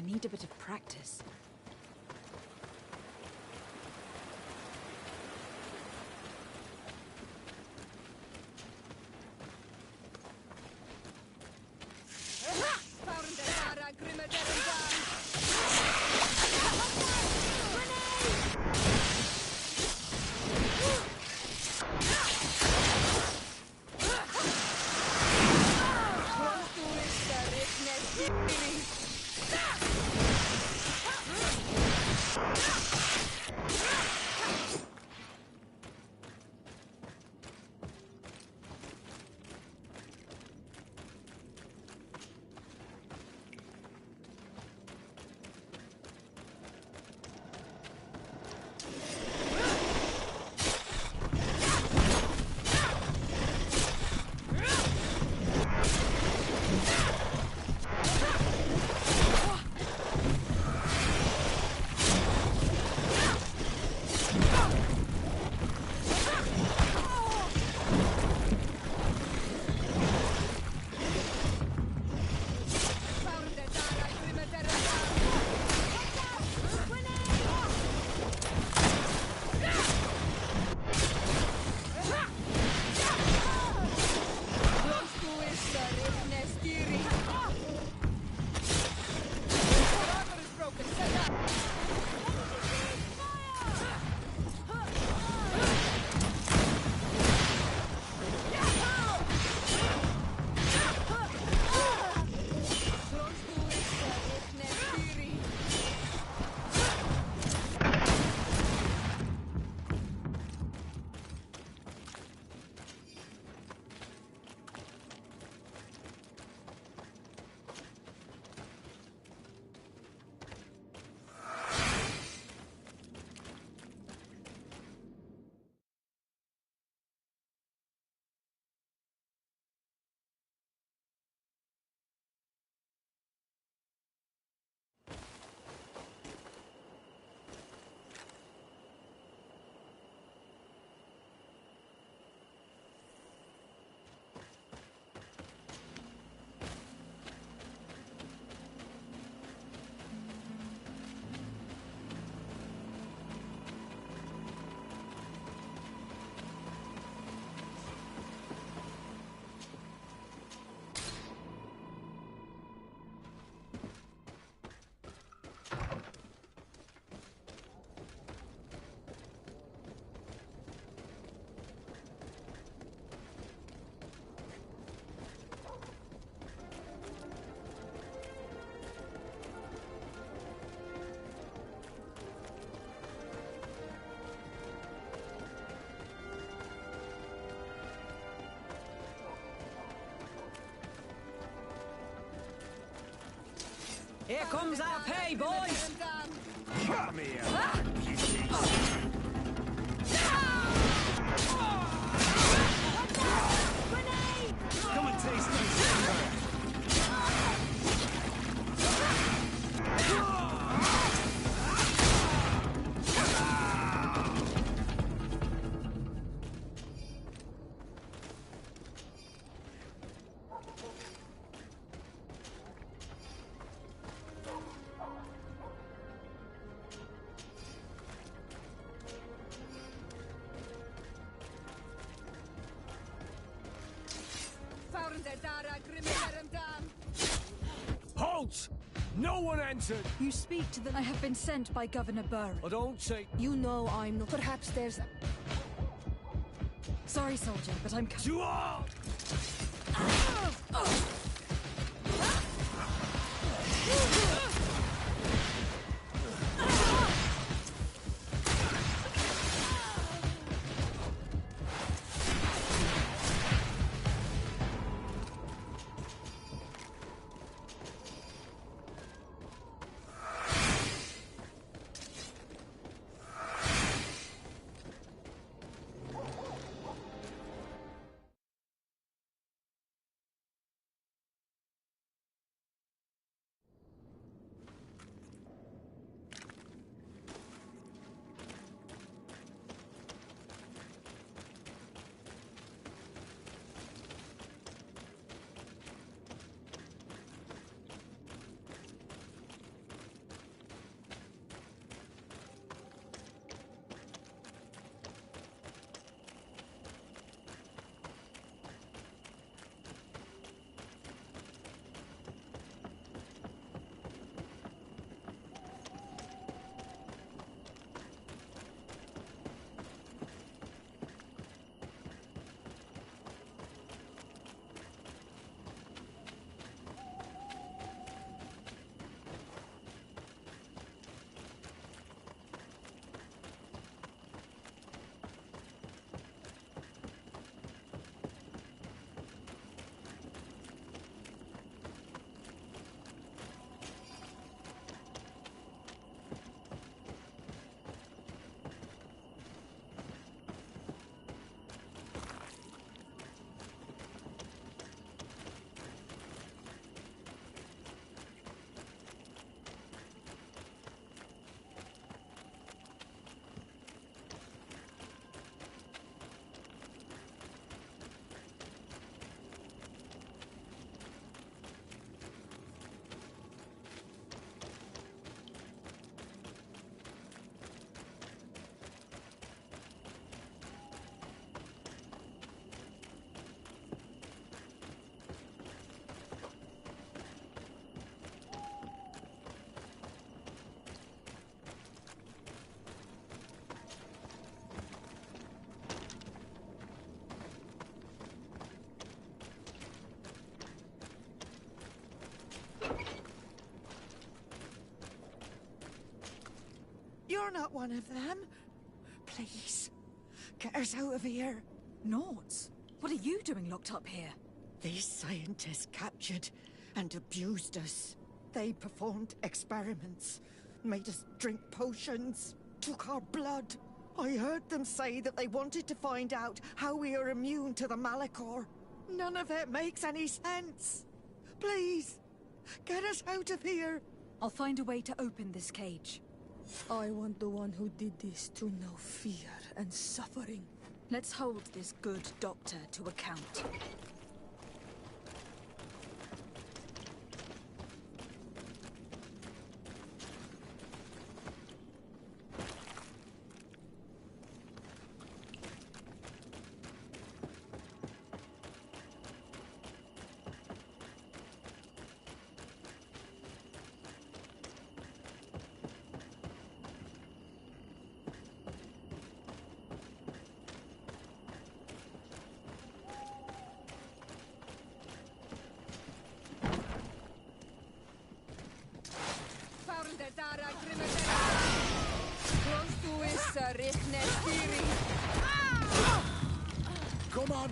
need a bit of practice. Here comes our pay, boys! Come here, Come and taste this! Halt! No one entered! You speak to them. I have been sent by Governor Burr. I don't say... You know I'm not. Perhaps there's... Sorry, soldier, but I'm... To all! not one of them. Please, get us out of here. Nords, what are you doing locked up here? These scientists captured and abused us. They performed experiments, made us drink potions, took our blood. I heard them say that they wanted to find out how we are immune to the Malachor. None of it makes any sense. Please, get us out of here. I'll find a way to open this cage. I want the one who did this to know fear and suffering. Let's hold this good doctor to account. Come on!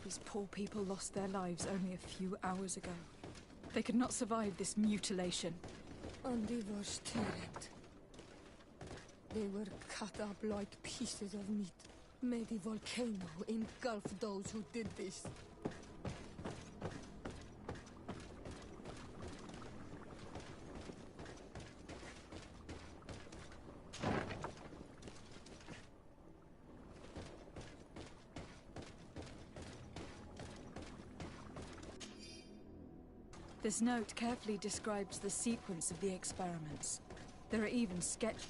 These poor people lost their lives only a few hours ago. They could not survive this mutilation. And they were stirred. They were cut up like pieces of meat. May the volcano engulf those who did this. This note carefully describes the sequence of the experiments. There are even sketches.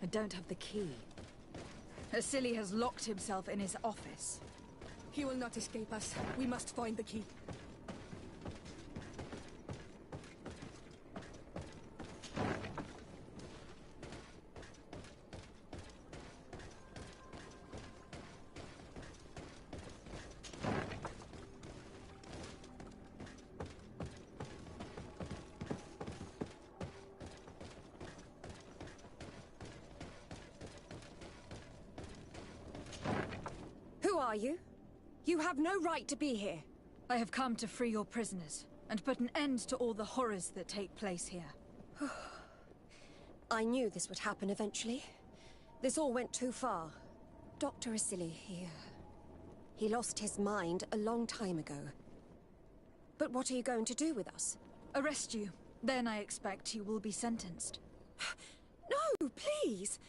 I don't have the key. Asili has locked himself in his office. He will not escape us. We must find the key. Who are you? You have no right to be here. I have come to free your prisoners, and put an end to all the horrors that take place here. I knew this would happen eventually. This all went too far. Dr. Asili, he lost his mind a long time ago. But what are you going to do with us? Arrest you. Then I expect you will be sentenced. No, please!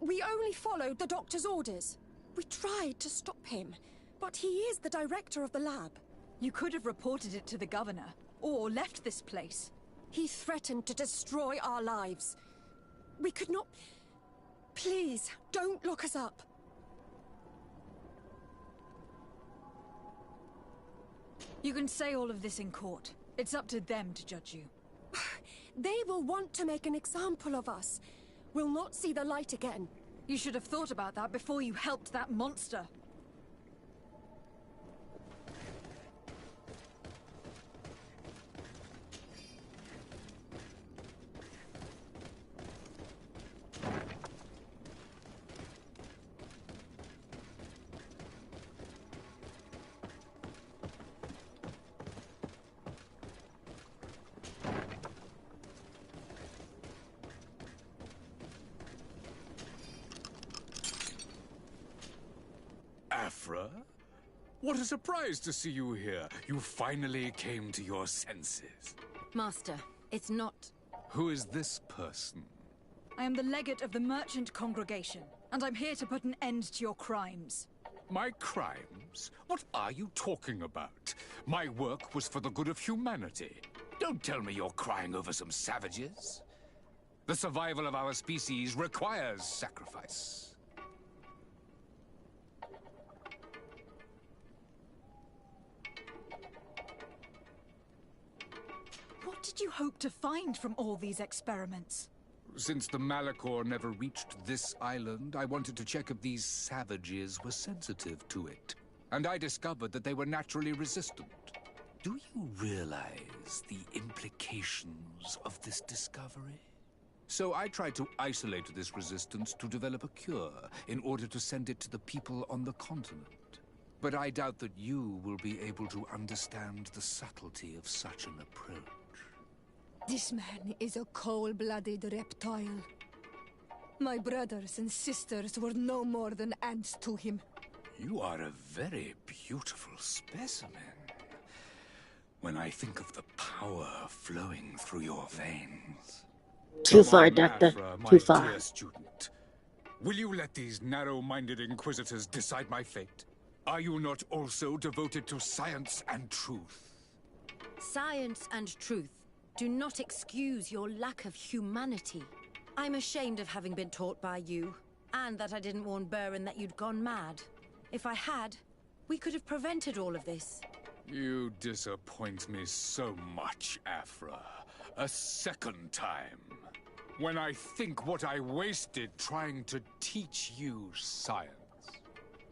We only followed the doctor's orders. We tried to stop him, but he is the director of the lab. You could have reported it to the governor, or left this place. He threatened to destroy our lives. We could not... Please, don't look us up. You can say all of this in court. It's up to them to judge you. They will want to make an example of us. We'll not see the light again. You should have thought about that before you helped that monster. Afra? What a surprise to see you here. You finally came to your senses. Master, it's not... Who is this person? I am the legate of the merchant congregation, and I'm here to put an end to your crimes. My crimes? victims. What are you talking about? My work was for the good of humanity. Don't tell me you're crying over some savages. The survival of our species requires sacrifice. What did you hope to find from all these experiments? Since the Malachor never reached this island, I wanted to check if these savages were sensitive to it. And I discovered that they were naturally resistant. Do you realize the implications of this discovery? So I tried to isolate this resistance to develop a cure in order to send it to the people on the continent. But I doubt that you will be able to understand the subtlety of such an approach. This man is a cold-blooded reptile. My brothers and sisters were no more than ants to him. You are a very beautiful specimen. When I think of the power flowing through your veins. Too far, Come on, Doctor. Afra, my Too far. dear student. Will you let these narrow-minded inquisitors decide my fate? Are you not also devoted to science and truth? Science and truth do not excuse your lack of humanity. I'm ashamed of having been taught by you, and that I didn't warn Burin that you'd gone mad. If I had, we could have prevented all of this. You disappoint me so much, Afra. A second time. When I think what I wasted trying to teach you science.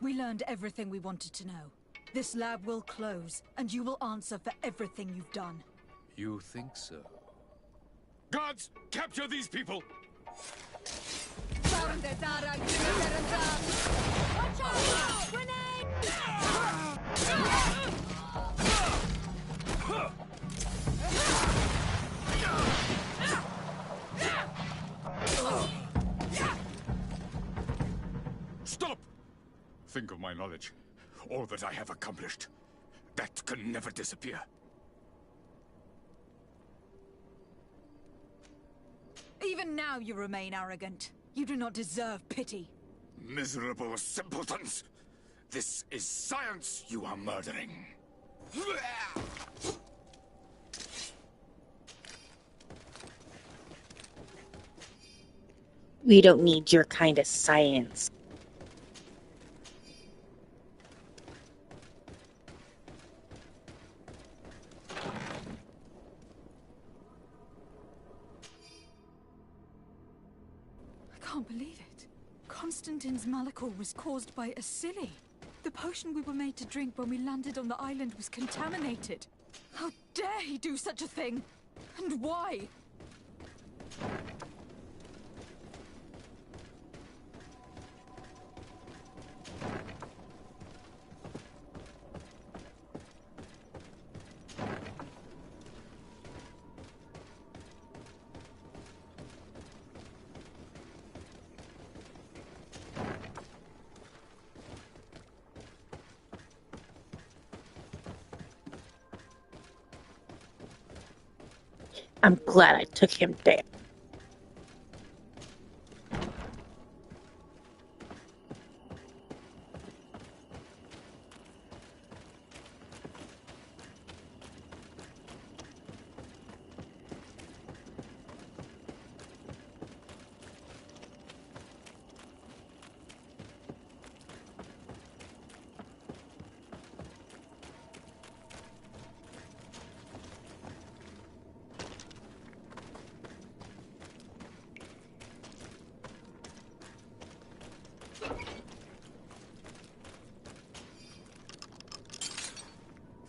We learned everything we wanted to know. This lab will close, and you will answer for everything you've done. You think so? Guards, capture these people! Stop! Think of my knowledge. All that I have accomplished. That can never disappear. Even now you remain arrogant. You do not deserve pity. Miserable simpletons! This is science you are murdering. We don't need your kind of science. I can't believe it. Constantine's Malachor was caused by a silly. The potion we were made to drink when we landed on the island was contaminated. How dare he do such a thing? And why? I'm glad I took him down.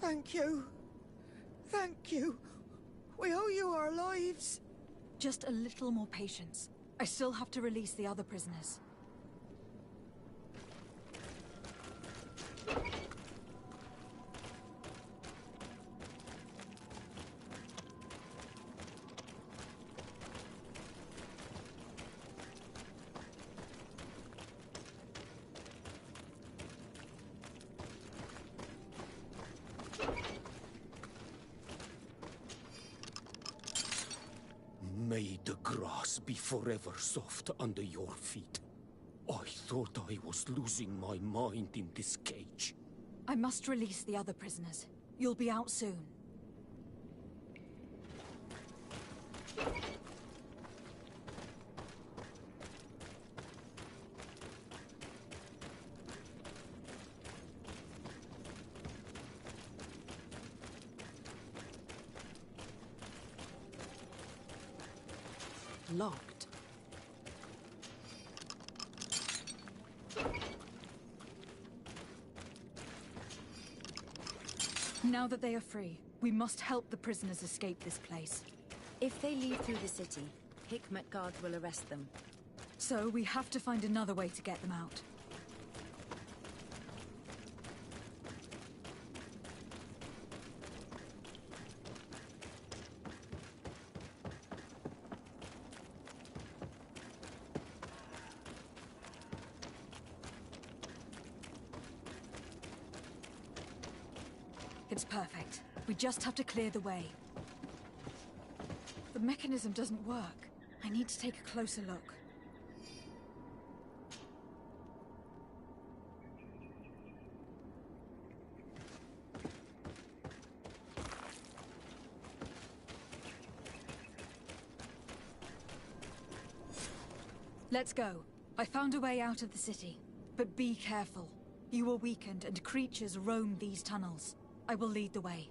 Thank you. Thank you. We owe you our lives. Just a little more patience. I still have to release the other prisoners. May the grass be forever soft under your feet. I thought I was losing my mind in this cage. I must release the other prisoners. You'll be out soon. Locked. Now that they are free, we must help the prisoners escape this place. If they leave through the city, Hikmet guards will arrest them. So we have to find another way to get them out. It's perfect. We just have to clear the way. The mechanism doesn't work. I need to take a closer look. Let's go. I found a way out of the city. But be careful. You are weakened and creatures roam these tunnels. I will lead the way.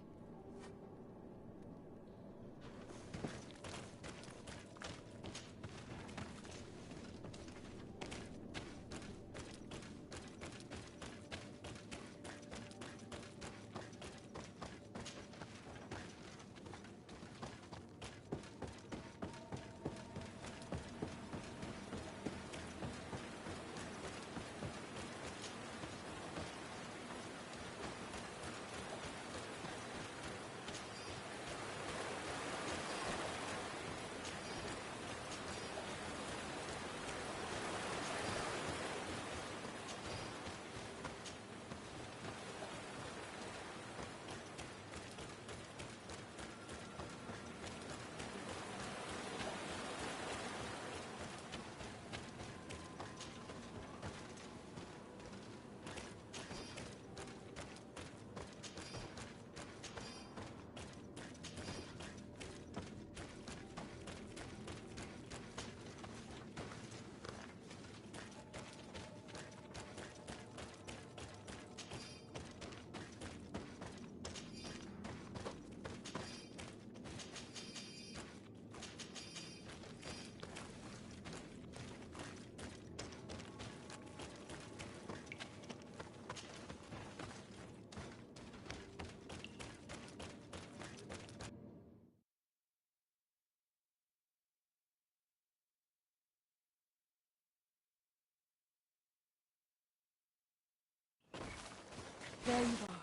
There you are.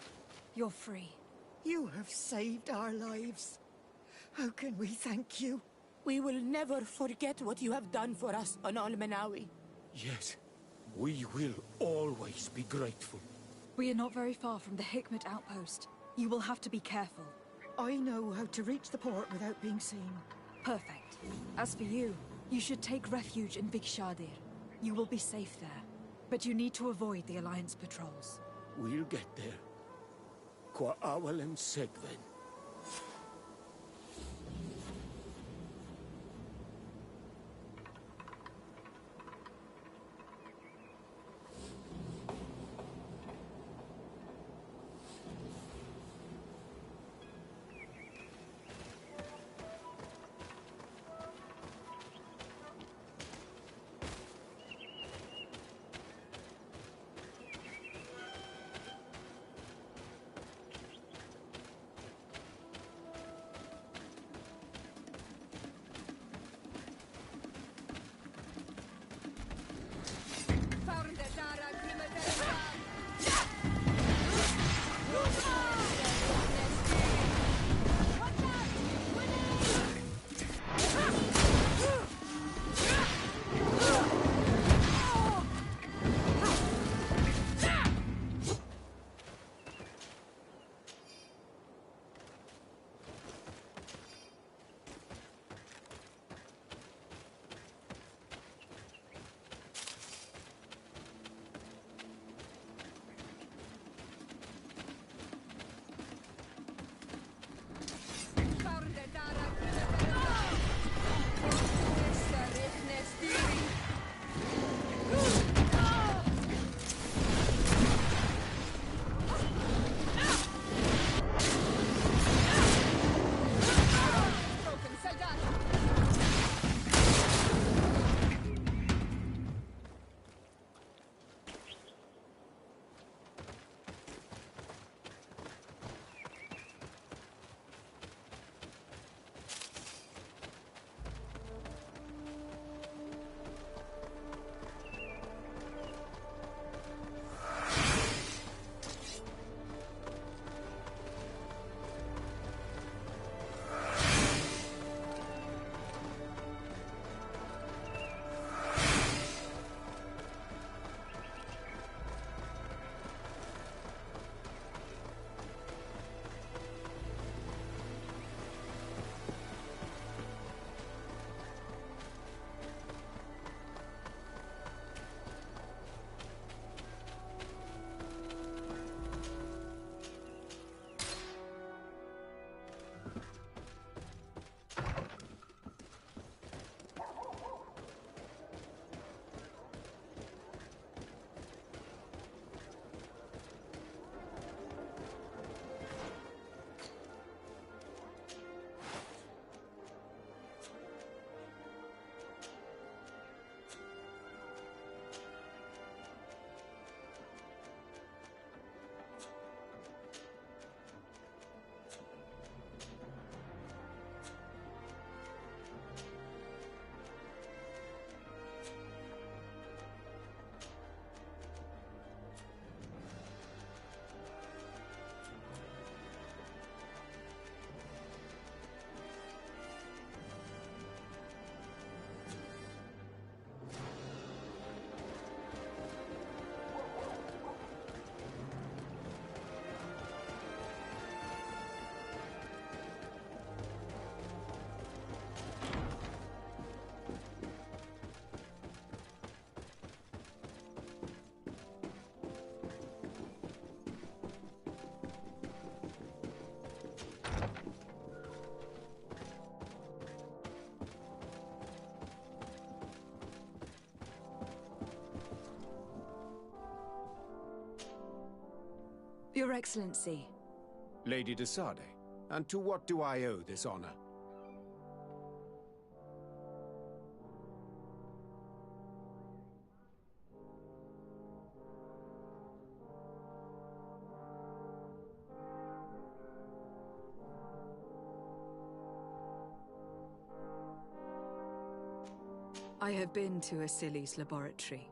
You're free. You have saved our lives. How can we thank you? We will never forget what you have done for us on Al-Manawi. Yes, we will always be grateful. We are not very far from the Hikmet outpost. You will have to be careful. I know how to reach the port without being seen. Perfect. As for you, you should take refuge in Big Shadir. You will be safe there. But you need to avoid the Alliance patrols. We'll get there. Qua awalem segven. Your Excellency. Lady de Sardet, and to what do I owe this honor? I have been to Asili's laboratory,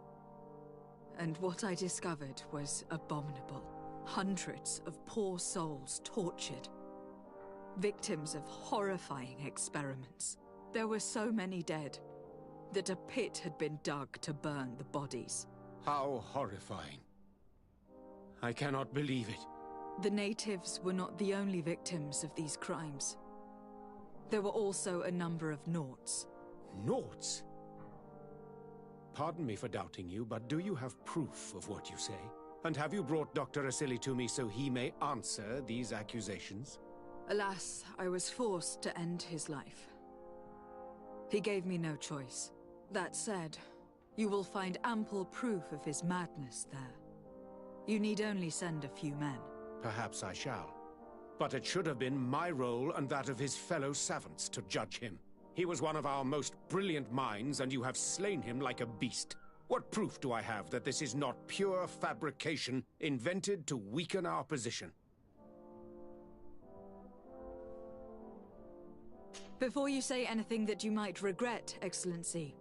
and what I discovered was abominable. Hundreds of poor souls tortured, victims of horrifying experiments. There were so many dead that a pit had been dug to burn the bodies. How horrifying. I cannot believe it. The natives were not the only victims of these crimes. There were also a number of Nauts. Nauts? Pardon me for doubting you, but do you have proof of what you say? And have you brought Dr. Asili to me so he may answer these accusations? Alas, I was forced to end his life. He gave me no choice. That said, you will find ample proof of his madness there. You need only send a few men. Perhaps I shall. But it should have been my role and that of his fellow savants to judge him. He was one of our most brilliant minds, and you have slain him like a beast. What proof do I have that this is not pure fabrication invented to weaken our position? Before you say anything that you might regret, Excellency,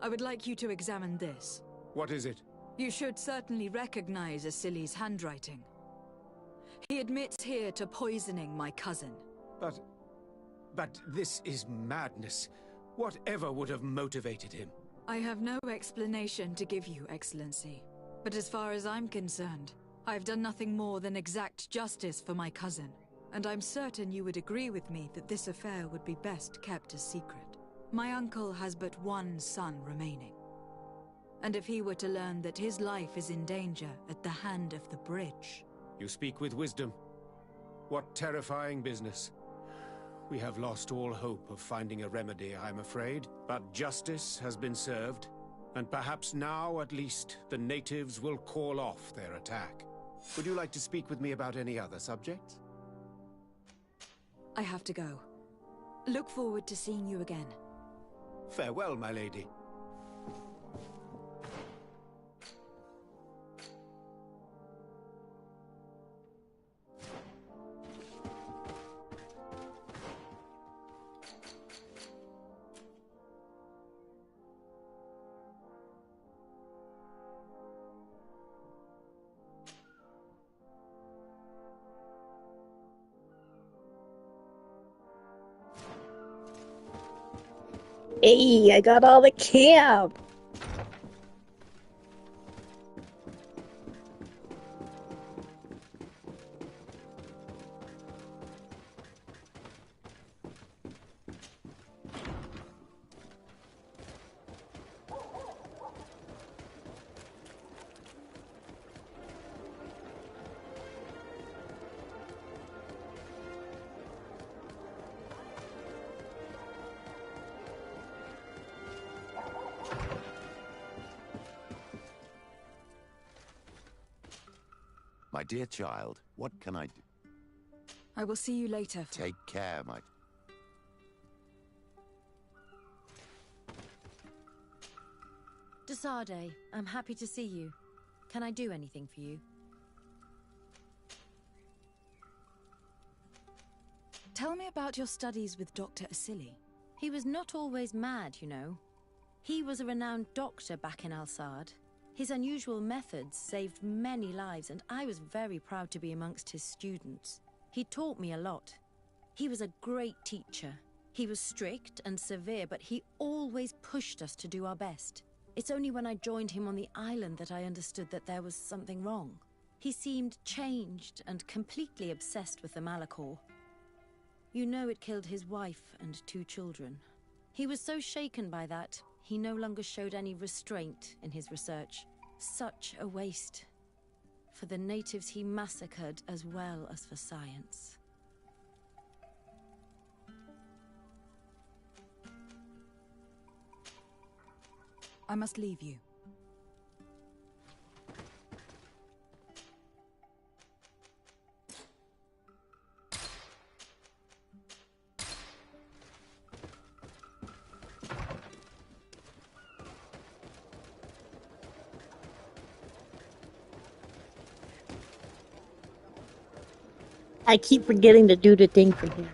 I would like you to examine this. What is it? You should certainly recognize Asili's handwriting. He admits here to poisoning my cousin. But this is madness. Whatever would have motivated him? I have no explanation to give you, Excellency. But as far as I'm concerned, I've done nothing more than exact justice for my cousin. And I'm certain you would agree with me that this affair would be best kept a secret. My uncle has but one son remaining. And if he were to learn that his life is in danger at the hand of the bridge... You speak with wisdom. What terrifying business. We have lost all hope of finding a remedy, I'm afraid. But justice has been served, and perhaps now, at least, the natives will call off their attack. Would you like to speak with me about any other subjects? I have to go. Look forward to seeing you again. Farewell, my lady. Hey, I got all the camp! My dear child, what can I do? I will see you later. Take care, my... de Sardet, I'm happy to see you. Can I do anything for you? Tell me about your studies with Dr. Asili. He was not always mad, you know. He was a renowned doctor back in Alsard. His unusual methods saved many lives, and I was very proud to be amongst his students. He taught me a lot. He was a great teacher. He was strict and severe, but he always pushed us to do our best. It's only when I joined him on the island that I understood that there was something wrong. He seemed changed and completely obsessed with the Malachor. You know it killed his wife and 2 children. He was so shaken by that, he no longer showed any restraint in his research. Such a waste. For the natives he massacred as well as for science. I must leave you. I keep forgetting to do the thing from here.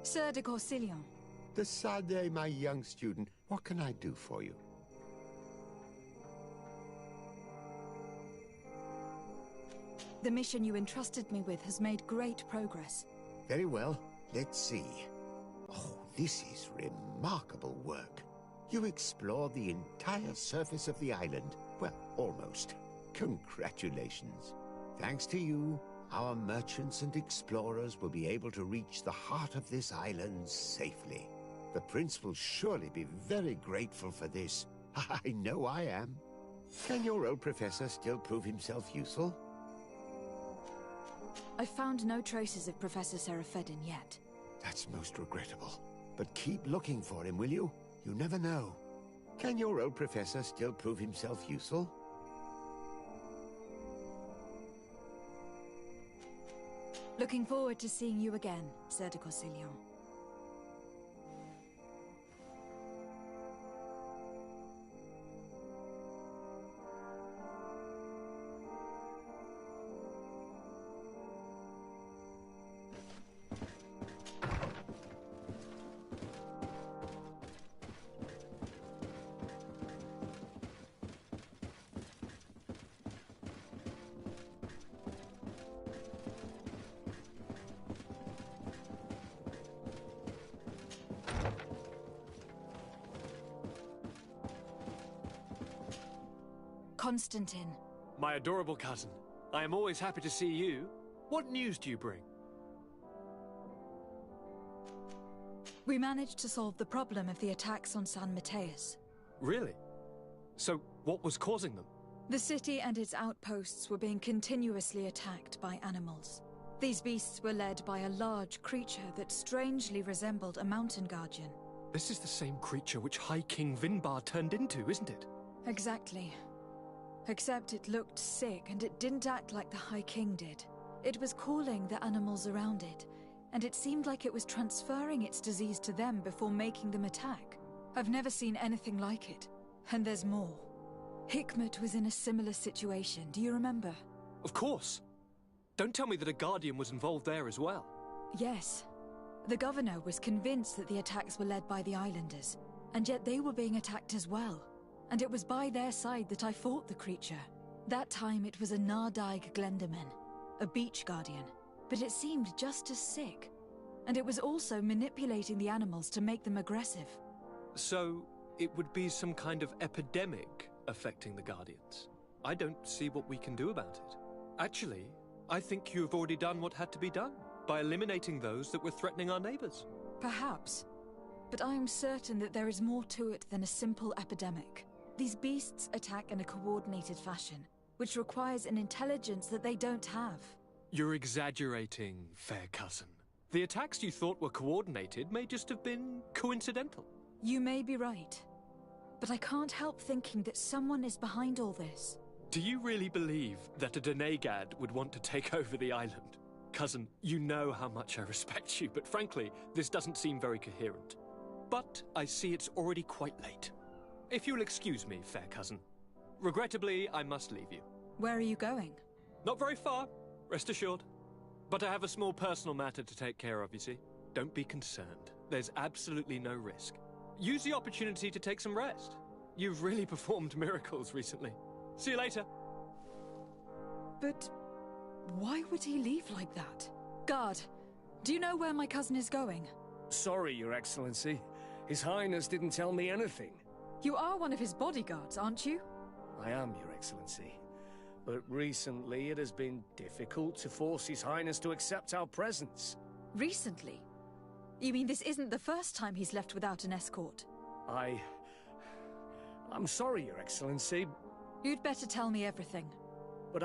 Sir de Corsilion. De Sade, my young student, what can I do for you? The mission you entrusted me with has made great progress. Very well. Let's see. Oh, this is remarkable work. You explored the entire surface of the island. Well, almost. Congratulations. Thanks to you, our merchants and explorers will be able to reach the heart of this island safely. The prince will surely be very grateful for this. I know I am. Can your old professor still prove himself useful? I found no traces of Professor Seraphedin yet. That's most regrettable. But keep looking for him, will you? You never know. Can your old professor still prove himself useful? Looking forward to seeing you again, Sir de Corsilion. Constantine. My adorable cousin. I am always happy to see you. What news do you bring? We managed to solve the problem of the attacks on San Mateus. Really? So, what was causing them? The city and its outposts were being continuously attacked by animals. These beasts were led by a large creature that strangely resembled a mountain guardian. This is the same creature which High King Vinbar turned into, isn't it? Exactly. Except it looked sick and it didn't act like the High King did. It was calling the animals around it, and it seemed like it was transferring its disease to them before making them attack. I've never seen anything like it. And there's more. Hikmet was in a similar situation, do you remember? Of course. Don't tell me that a Guardian was involved there as well. Yes. The governor was convinced that the attacks were led by the islanders, and yet they were being attacked as well. And it was by their side that I fought the creature. That time it was a Nardaig Glenderman, a beach guardian, but it seemed just as sick. And it was also manipulating the animals to make them aggressive. So, it would be some kind of epidemic affecting the Guardians. I don't see what we can do about it. Actually, I think you've already done what had to be done, by eliminating those that were threatening our neighbors. Perhaps. But I am certain that there is more to it than a simple epidemic. These beasts attack in a coordinated fashion, which requires an intelligence that they don't have. You're exaggerating, fair cousin. The attacks you thought were coordinated may just have been coincidental. You may be right, but I can't help thinking that someone is behind all this. Do you really believe that a Denegad would want to take over the island? Cousin, you know how much I respect you, but frankly, this doesn't seem very coherent. But I see it's already quite late. If you'll excuse me, fair cousin. Regrettably, I must leave you. Where are you going? Not very far, rest assured. But I have a small personal matter to take care of, you see. Don't be concerned. There's absolutely no risk. Use the opportunity to take some rest. You've really performed miracles recently. See you later. But why would he leave like that? Guard, do you know where my cousin is going? Sorry, Your Excellency. His Highness didn't tell me anything. You are one of his bodyguards, aren't you? I am, Your Excellency. But recently it has been difficult to force His Highness to accept our presence. Recently? You mean this isn't the first time he's left without an escort? I'm sorry, Your Excellency. You'd better tell me everything. But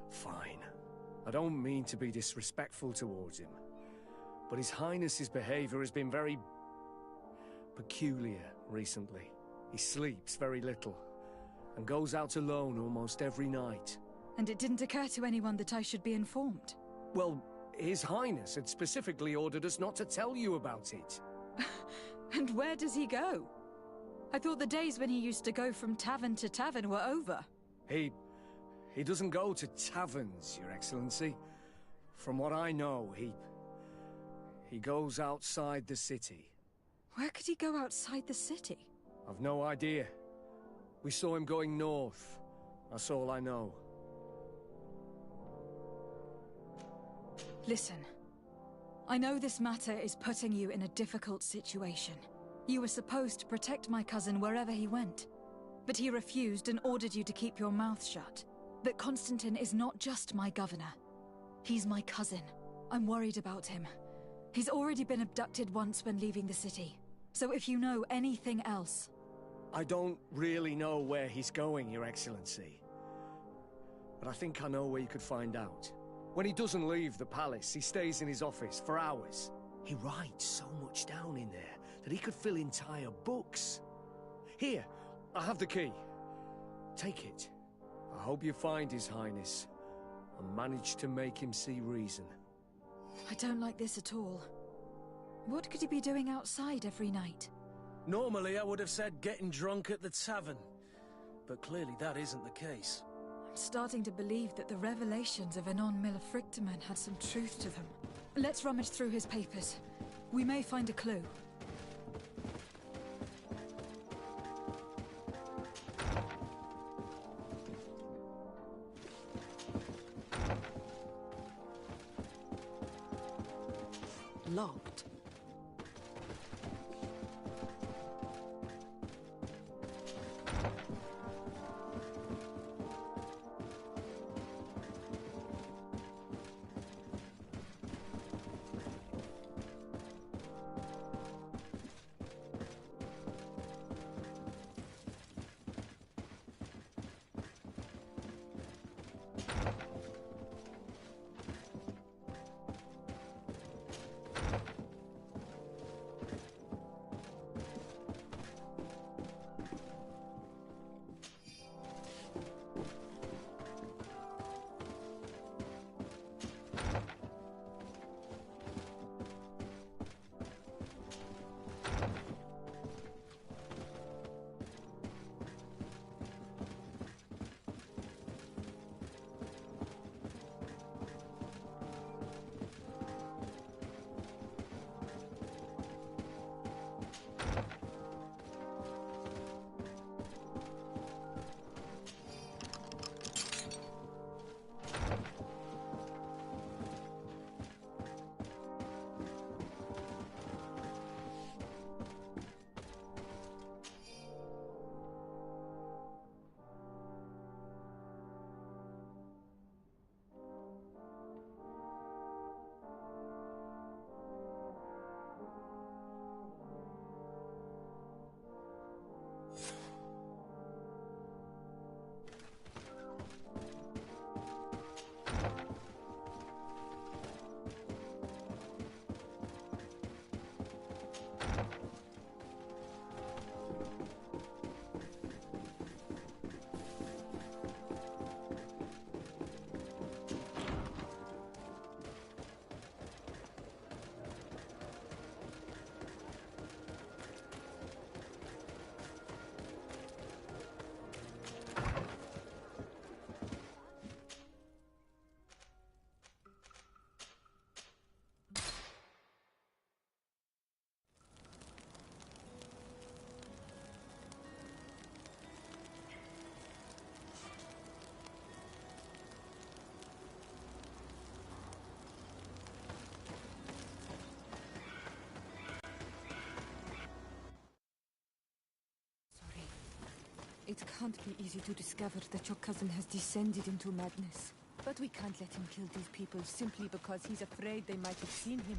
Fine. I don't mean to be disrespectful towards him. But His Highness's behavior has been very peculiar recently. He sleeps very little, and goes out alone almost every night. And it didn't occur to anyone that I should be informed? Well, His Highness had specifically ordered us not to tell you about it. And where does he go? I thought the days when he used to go from tavern to tavern were over. He doesn't go to taverns, Your Excellency. From what I know, he goes outside the city. Where could he go outside the city? I've no idea. We saw him going north. That's all I know. Listen. I know this matter is putting you in a difficult situation. You were supposed to protect my cousin wherever he went. But he refused and ordered you to keep your mouth shut. But Constantine is not just my governor. He's my cousin. I'm worried about him. He's already been abducted once when leaving the city. So if you know anything else... I don't really know where he's going, Your Excellency. But I think I know where you could find out. When he doesn't leave the palace, he stays in his office for hours. He writes so much down in there that he could fill entire books. Here, I have the key. Take it. I hope you find His Highness and manage to make him see reason. I don't like this at all. What could he be doing outside every night? Normally I would have said getting drunk at the tavern, but clearly that isn't the case. I'm starting to believe that the revelations of Anon Millefrictamen had some truth to them. Let's rummage through his papers. We may find a clue. Locked. It can't be easy to discover that your cousin has descended into madness. But we can't let him kill these people simply because he's afraid they might have seen him.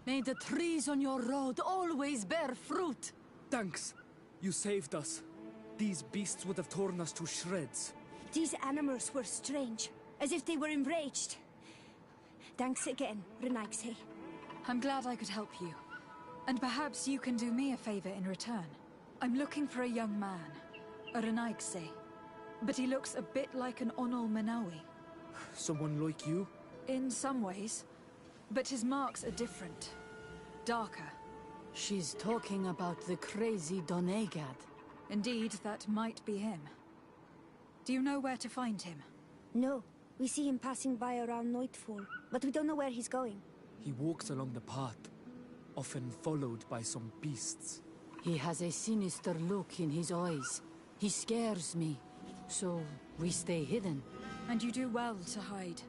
May the trees on your road always bear fruit. Thanks. You saved us. These beasts would have torn us to shreds. These animals were strange, as if they were enraged. Thanks again, Renaigse. I'm glad I could help you. And perhaps you can do me a favor in return. I'm looking for a young man, a Renaigse. But he looks a bit like an Onol Manawi. Someone like you? In some ways. But his marks are different. Darker. She's talking about the crazy Doneigad. Indeed, that might be him. Do you know where to find him? No. We see him passing by around nightfall, but we don't know where he's going. He walks along the path, often followed by some beasts. He has a sinister look in his eyes. He scares me. So, we stay hidden. And you do well to hide.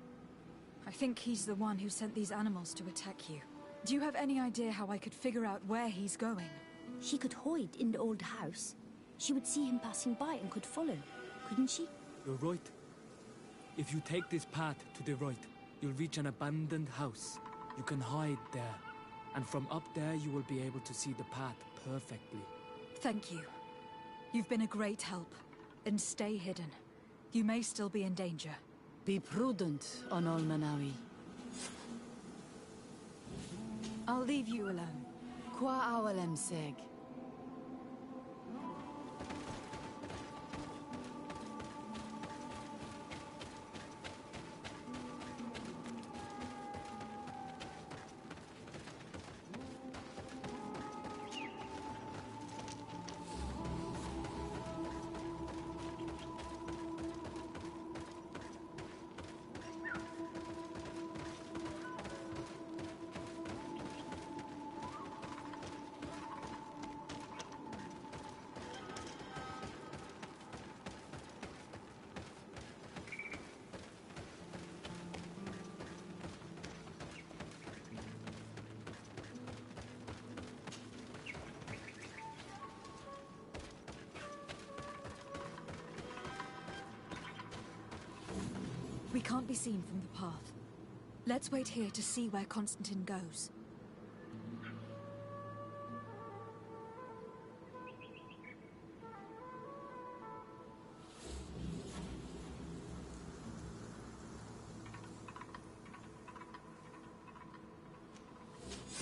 I think he's the one who sent these animals to attack you. Do you have any idea how I could figure out where he's going? She could hide in the old house. She would see him passing by and could follow, couldn't she? You're right. If you take this path to the right, you'll reach an abandoned house. You can hide there. And from up there, you will be able to see the path perfectly. Thank you. You've been a great help. And stay hidden. You may still be in danger. Be prudent, Onol Manawi. I'll leave you alone. Qua awalem seg. We can't be seen from the path. Let's wait here to see where Constantine goes.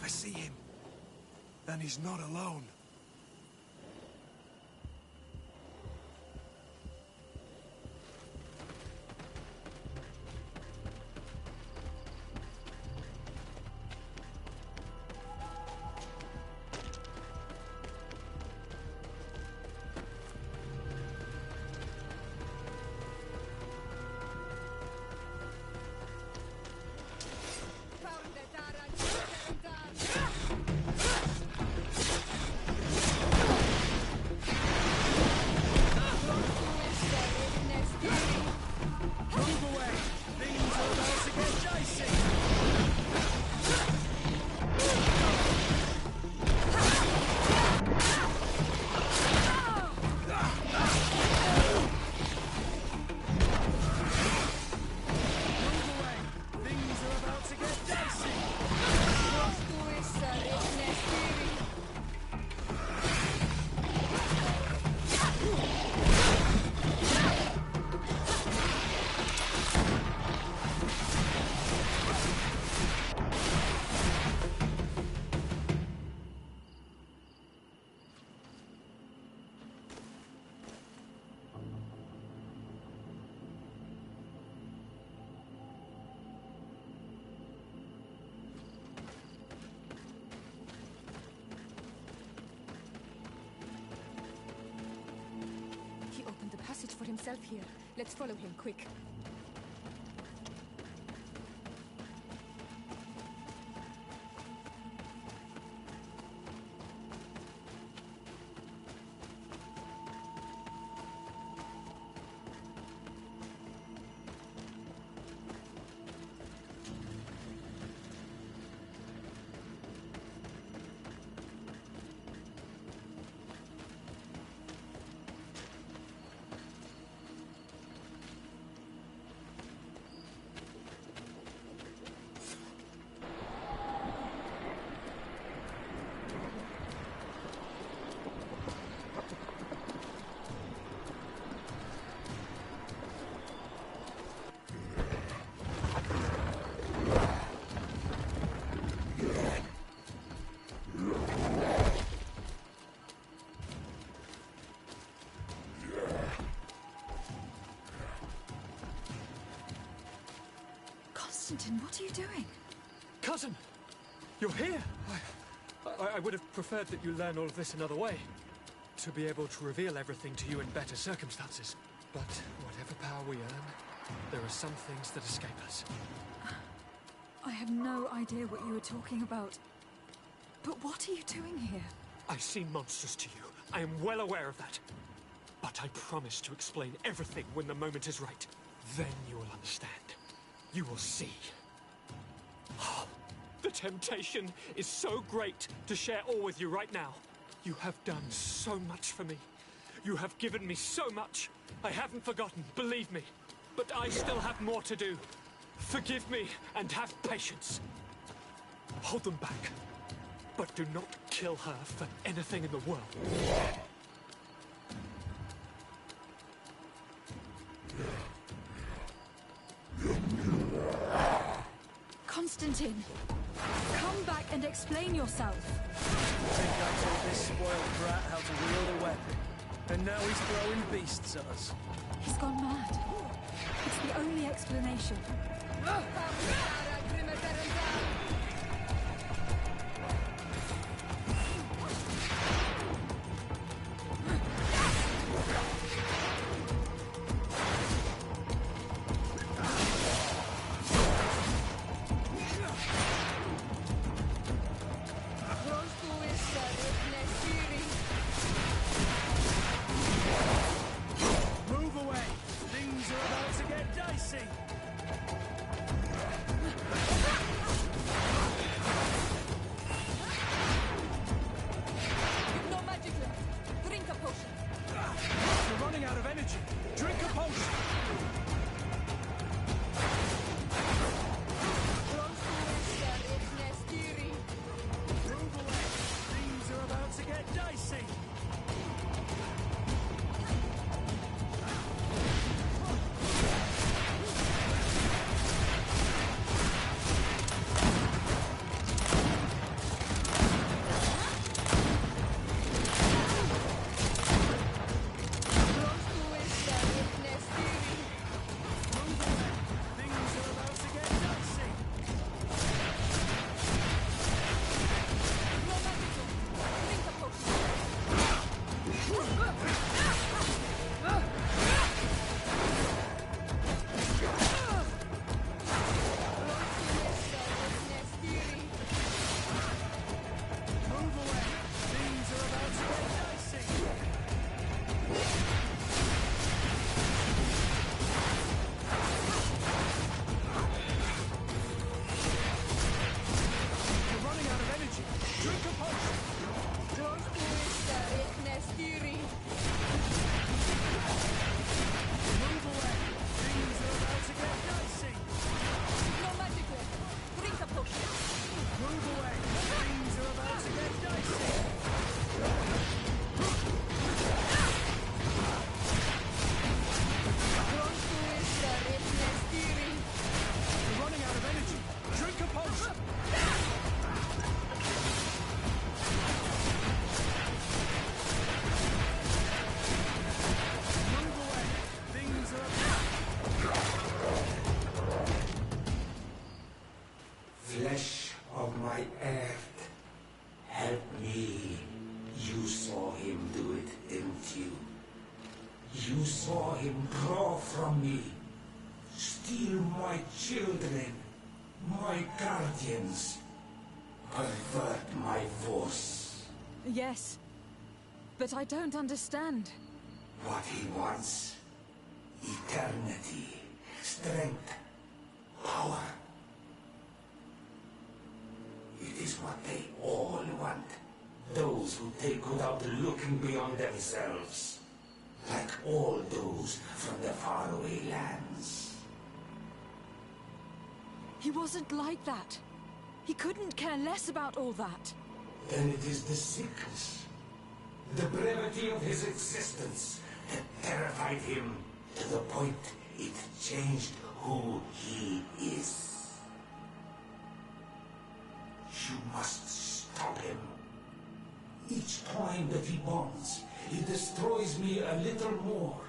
I see him. And he's not alone. himself here. Let's follow him, quick. Constantine, what are you doing? Cousin! You're here! I would have preferred that you learn all of this another way. To be able to reveal everything to you in better circumstances. But whatever power we earn, there are some things that escape us. I have no idea what you were talking about. But what are you doing here? I seem monstrous to you. I am well aware of that. But I promise to explain everything when the moment is right. Then you will understand. You will see. Oh, the temptation is so great to share all with you right now. You have done so much for me. You have given me so much. I haven't forgotten, believe me. But I still have more to do. Forgive me and have patience. Hold them back. But do not kill her for anything in the world. Constantine, come back and explain yourself. I think I taught this spoiled brat how to wield a weapon. And now he's throwing beasts at us. He's gone mad. It's the only explanation. Move away! Things are about to get dicey! No magic left. Drink a potion. You're running out of energy. Drink a potion! Move away! Things are about to get dicey! Flesh of my earth, help me. You saw him do it, didn't you? You saw him draw from me, steal my children, my guardians, pervert my force. Yes, but I don't understand. What he wants: eternity, strength, power. It is what they all want. Those who take without looking beyond themselves. Like all those from the faraway lands. He wasn't like that. He couldn't care less about all that. Then it is the sickness, the brevity of his existence that terrified him to the point it changed who he is. You must stop him. Each time that he bonds, he destroys me a little more.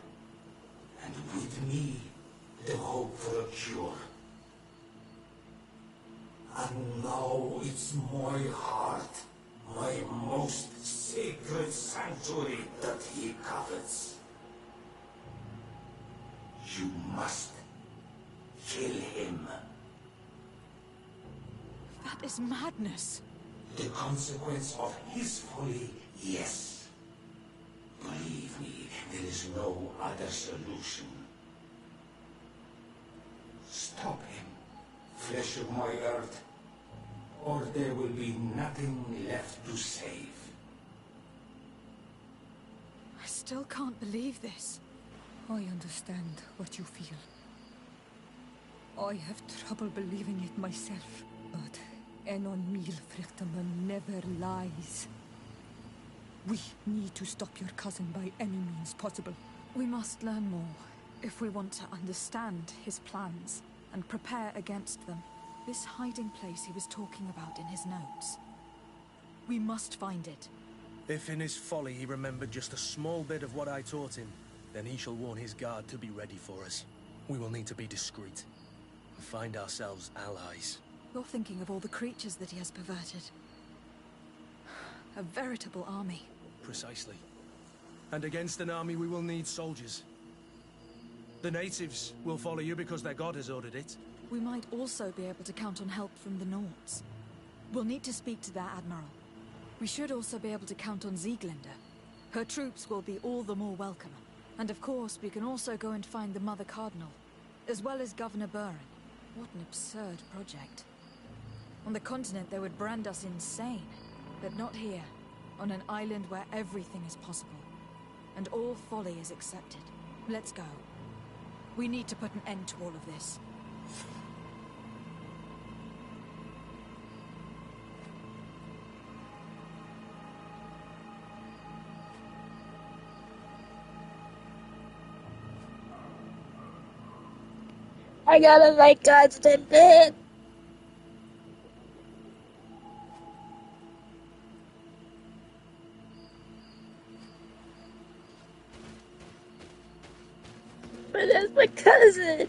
And with me, the hope for a cure. And now it's my heart, my most sacred sanctuary that he covets. You must kill him. That is madness. The consequence of his folly, yes. Believe me, there is no other solution. Stop him, flesh of my earth, or there will be nothing left to save. I still can't believe this. I understand what you feel. I have trouble believing it myself, but Enon Milfrichtaman never lies. We need to stop your cousin by any means possible. We must learn more if we want to understand his plans and prepare against them. This hiding place he was talking about in his notes. We must find it. If in his folly he remembered just a small bit of what I taught him, then he shall warn his guard to be ready for us. We will need to be discreet and find ourselves allies. You're thinking of all the creatures that he has perverted. A veritable army. Precisely. And against an army we will need soldiers. The natives will follow you because their god has ordered it. We might also be able to count on help from the Nords. We'll need to speak to their admiral. We should also be able to count on Sieglinde. Her troops will be all the more welcome. And of course, we can also go and find the Mother Cardinal, as well as Governor Buren. What an absurd project. On the continent, they would brand us insane. But not here, on an island where everything is possible. And all folly is accepted. Let's go. We need to put an end to all of this. I gotta make constant bit. But that's my cousin.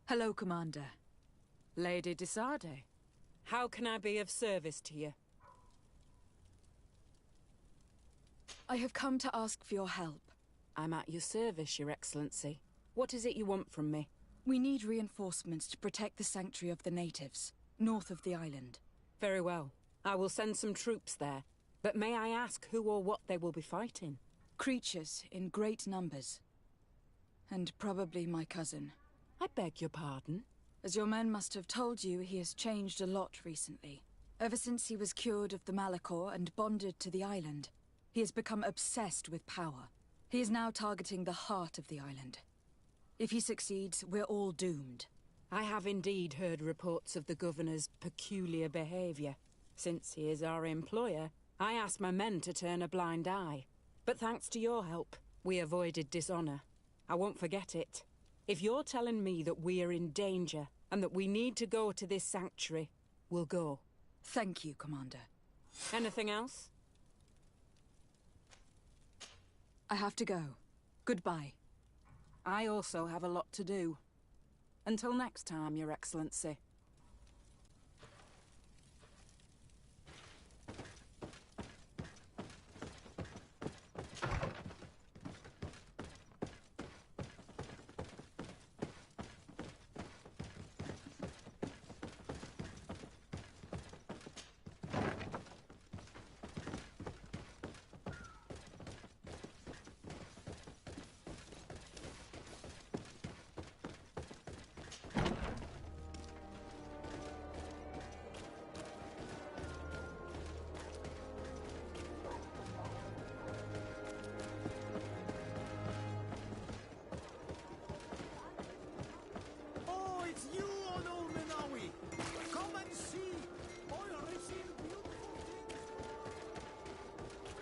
Hello, Commander. Lady de Sardet, how can I be of service to you? I have come to ask for your help. I'm at your service, Your Excellency. What is it you want from me? We need reinforcements to protect the sanctuary of the natives, north of the island. Very well. I will send some troops there. But may I ask who or what they will be fighting? Creatures in great numbers. And probably my cousin. I beg your pardon? As your men must have told you, he has changed a lot recently. Ever since he was cured of the Malachor and bonded to the island, he has become obsessed with power. He is now targeting the heart of the island. If he succeeds, we're all doomed. I have indeed heard reports of the Governor's peculiar behavior. Since he is our employer, I asked my men to turn a blind eye. But thanks to your help, we avoided dishonor. I won't forget it. If you're telling me that we are in danger, and that we need to go to this sanctuary, we'll go. Thank you, Commander. Anything else? I have to go. Goodbye. I also have a lot to do. Until next time, Your Excellency.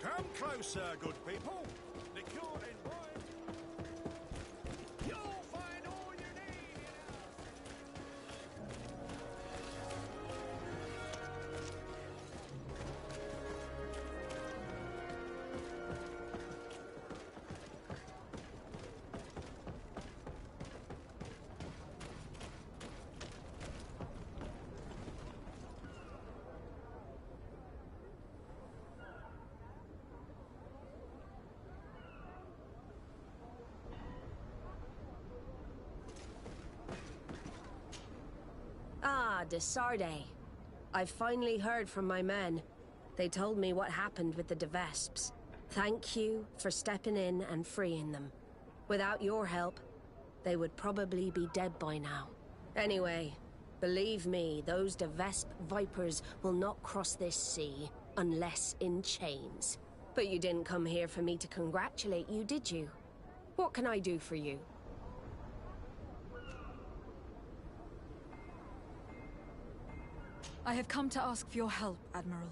Come closer, good people. The court in wine. You'll find all you need in Ah, de Sardet. I've finally heard from my men. They told me what happened with the de Vesps. Thank you for stepping in and freeing them. Without your help, they would probably be dead by now. Anyway, believe me, those de Vesp vipers will not cross this sea unless in chains. But you didn't come here for me to congratulate you, did you? What can I do for you? I have come to ask for your help, Admiral.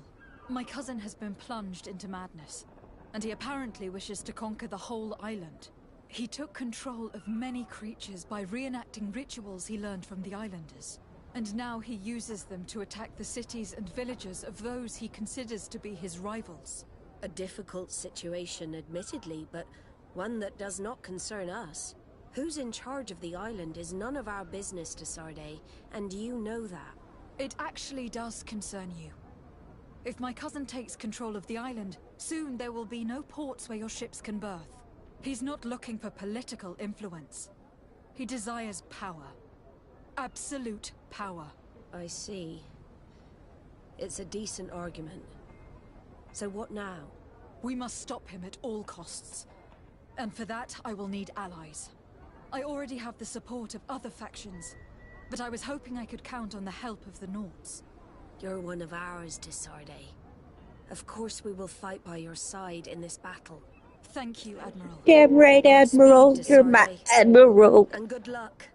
My cousin has been plunged into madness, and he apparently wishes to conquer the whole island. He took control of many creatures by reenacting rituals he learned from the islanders, and now he uses them to attack the cities and villages of those he considers to be his rivals. A difficult situation, admittedly, but one that does not concern us. Who's in charge of the island is none of our business, de Sardet, and you know that. It actually does concern you. If my cousin takes control of the island, soon there will be no ports where your ships can berth. He's not looking for political influence. He desires power. Absolute power. I see. It's a decent argument. So what now? We must stop him at all costs. And for that, I will need allies. I already have the support of other factions, but I was hoping I could count on the help of the Nords. You're one of ours, de Sardet. Of course we will fight by your side in this battle. Thank you, Admiral. Damn right, Admiral. You're my Admiral. And good luck.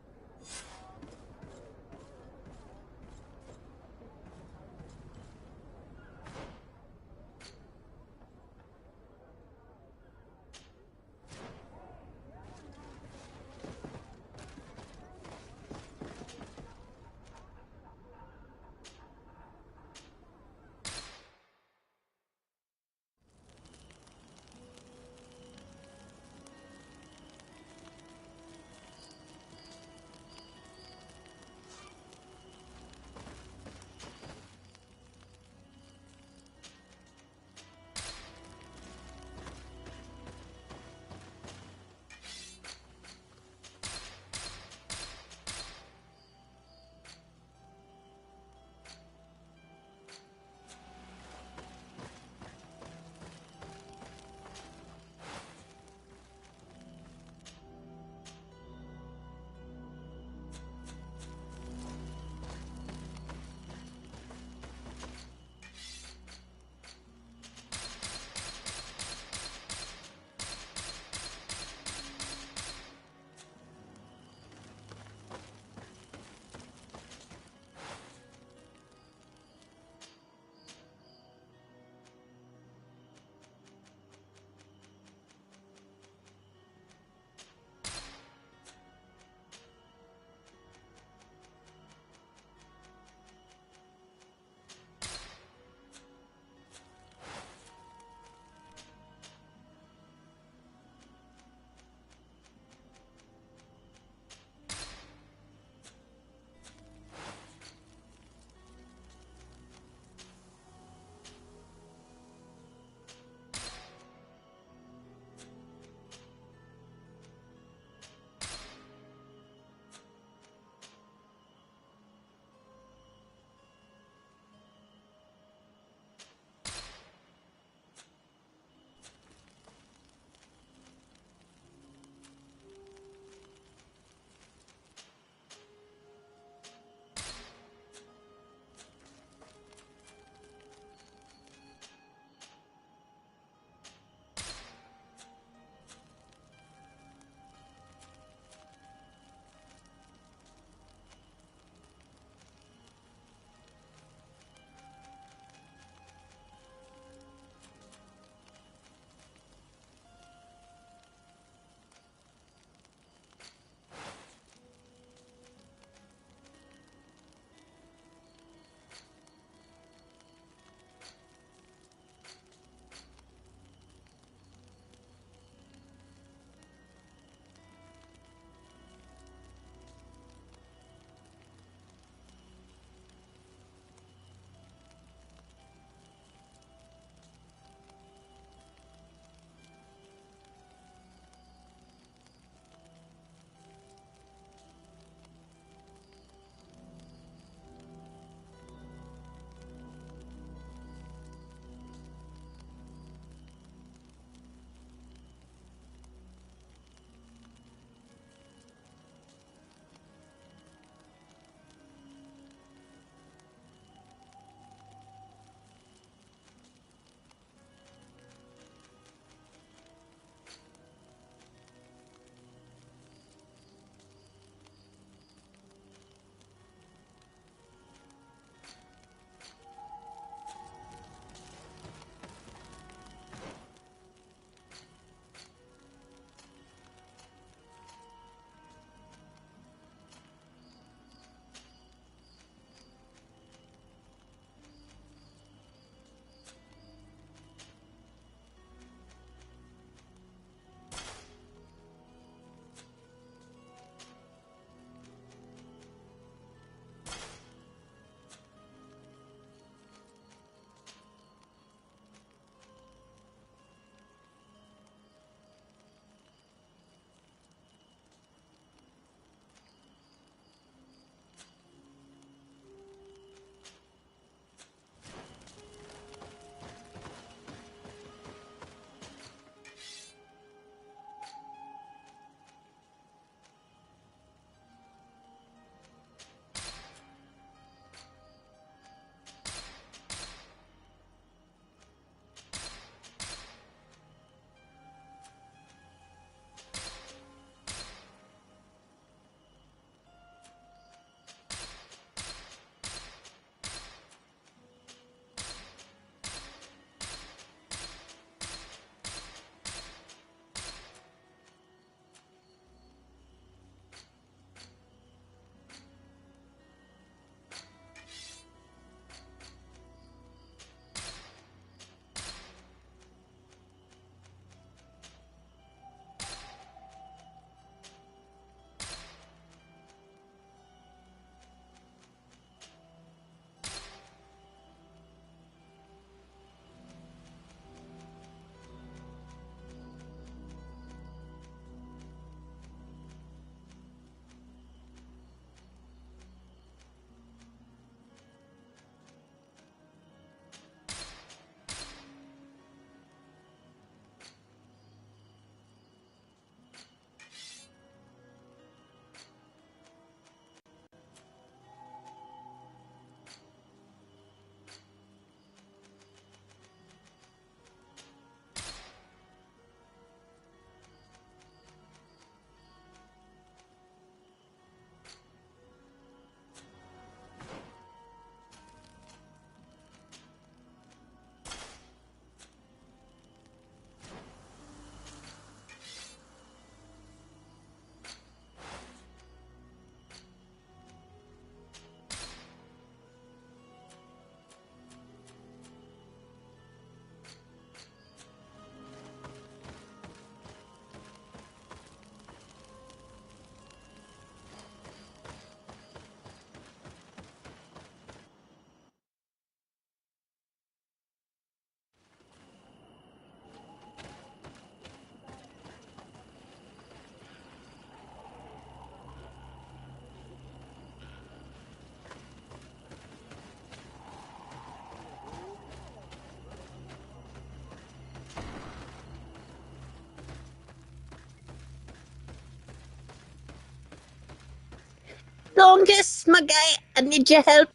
Longus, my guy, I need your help.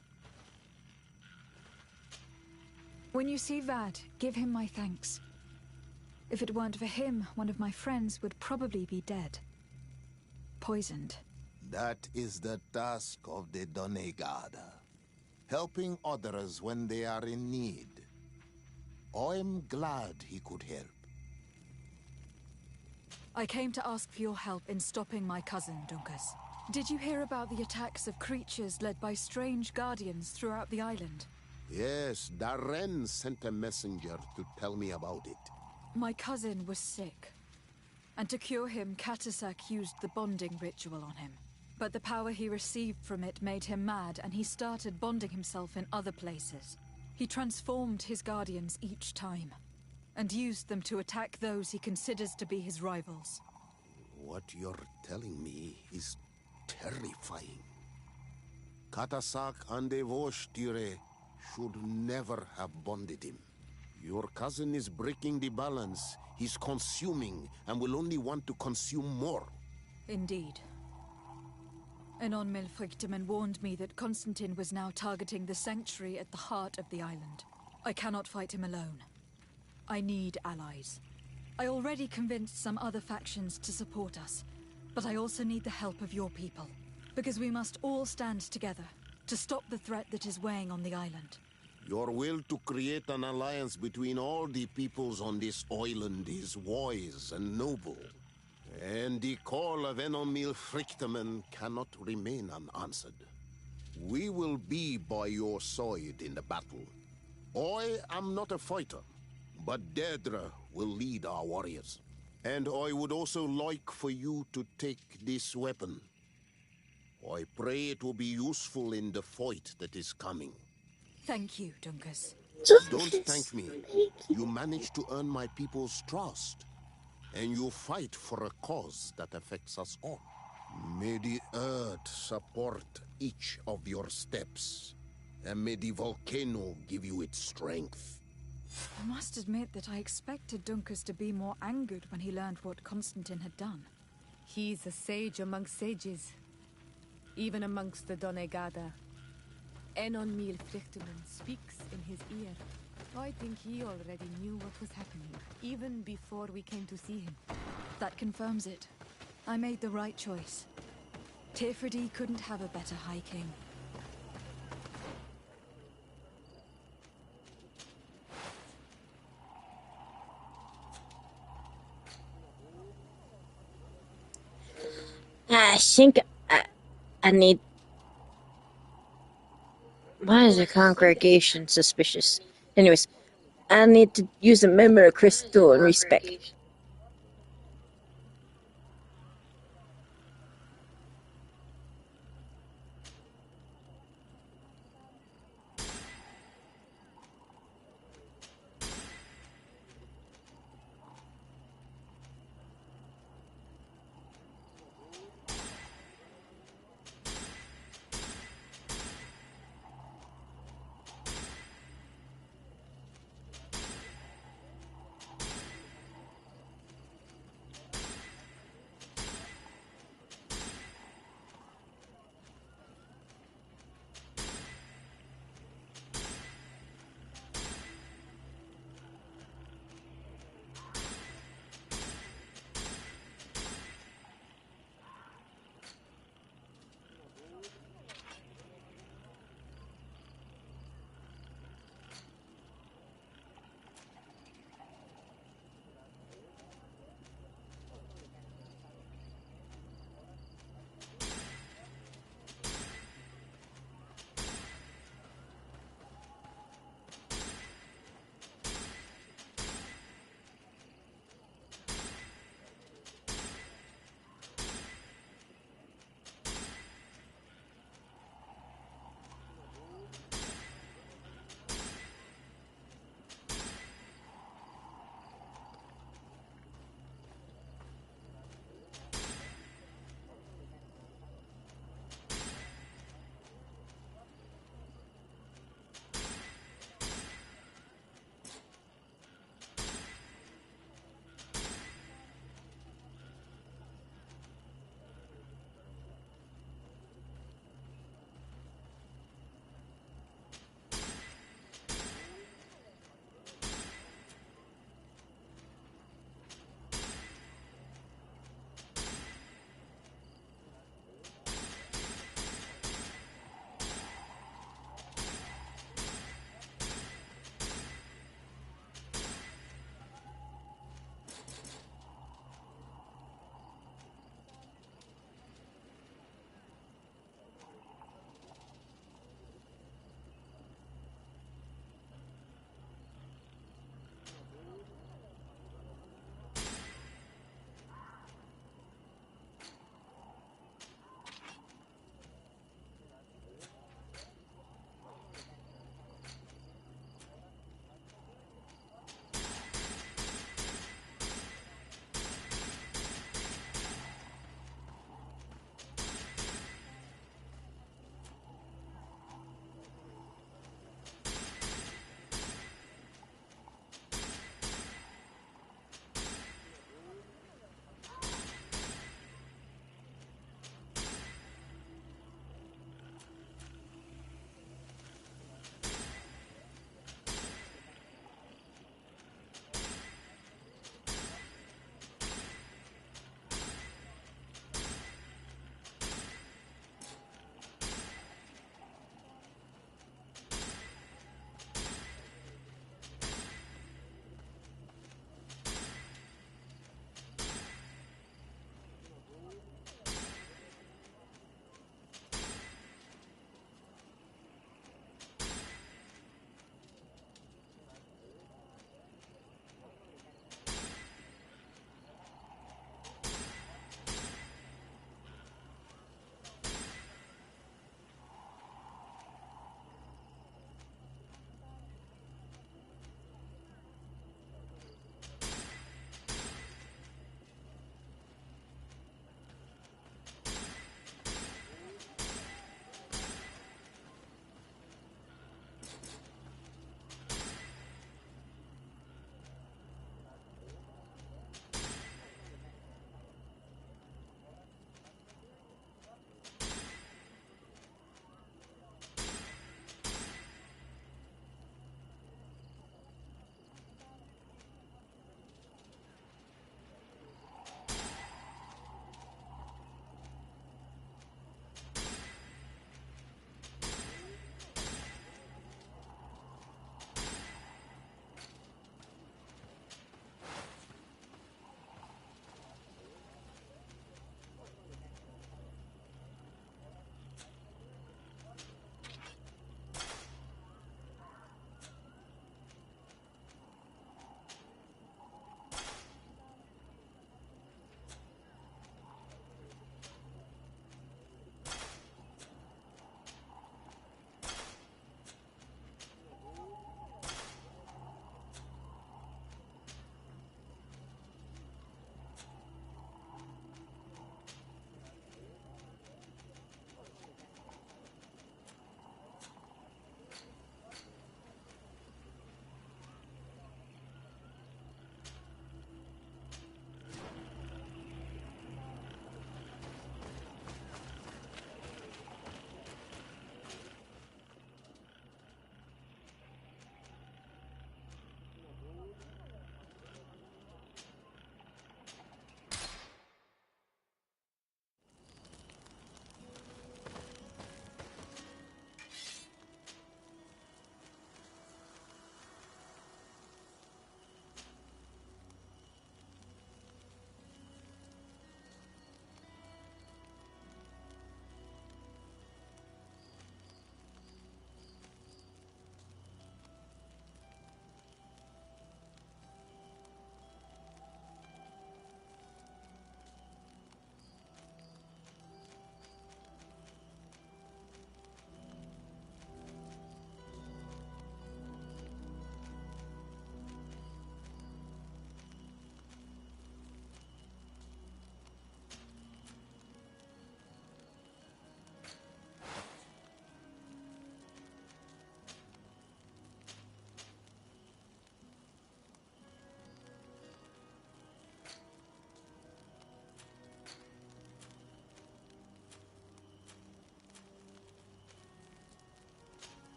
When you see Vad, give him my thanks. If it weren't for him, one of my friends would probably be dead. Poisoned. That is the task of the Donegada. Helping others when they are in need. I'm glad he could help. I came to ask for your help in stopping my cousin, Dunkus. Did you hear about the attacks of creatures led by strange guardians throughout the island? Yes, Darren sent a messenger to tell me about it. My cousin was sick. And to cure him, Katasak used the bonding ritual on him. But the power he received from it made him mad, and he started bonding himself in other places. He transformed his guardians each time, and used them to attack those he considers to be his rivals. What you're telling me is terrifying. Katasak and Devosh'Tire should never have bonded him. Your cousin is breaking the balance. He's consuming, and will only want to consume more. Indeed. Anon Milfrictiman warned me that Constantine was now targeting the sanctuary at the heart of the island. I cannot fight him alone. I need allies. I already convinced some other factions to support us, but I also need the help of your people. Because we must all stand together to stop the threat that is weighing on the island. Your will to create an alliance between all the peoples on this island is wise and noble. And the call of Enomil Frichteman cannot remain unanswered. We will be by your side in the battle. I am not a fighter, but Daedra will lead our warriors. And I would also like for you to take this weapon. I pray it will be useful in the fight that is coming. Thank you, Dunkus. Don't thank me. You managed to earn my people's trust. And you fight for a cause that affects us all. May the earth support each of your steps. And may the volcano give you its strength. I must admit that I expected Dunkus to be more angered when he learned what Constantine had done. He's a sage amongst sages. Even amongst the Donegada. Enon Milfrichteman speaks in his ear. I think he already knew what was happening, even before we came to see him. That confirms it. I made the right choice. Tifredi couldn't have a better High King. I think I need... Why is the congregation suspicious? Anyways, I need to use a memory crystal and respect.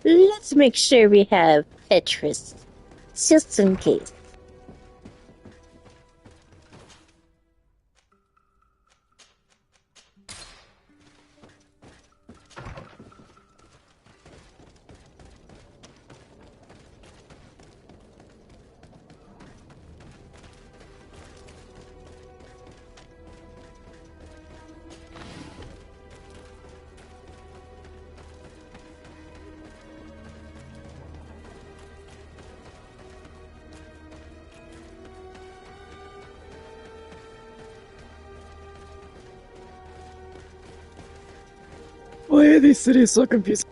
Let's make sure we have Petrus, just in case. Why are these cities so confusing?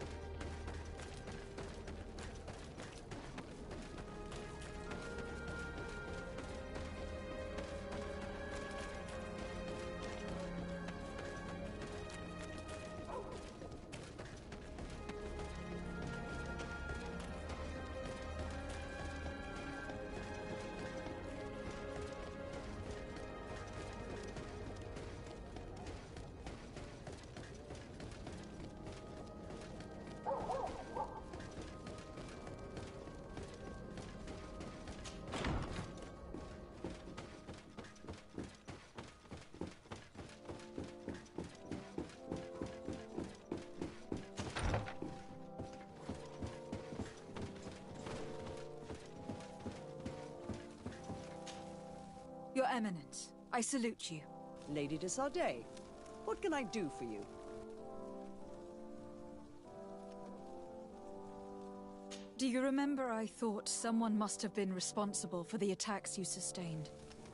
Your Eminence, I salute you. Lady de Sardet, what can I do for you? Do you remember I thought someone must have been responsible for the attacks you sustained?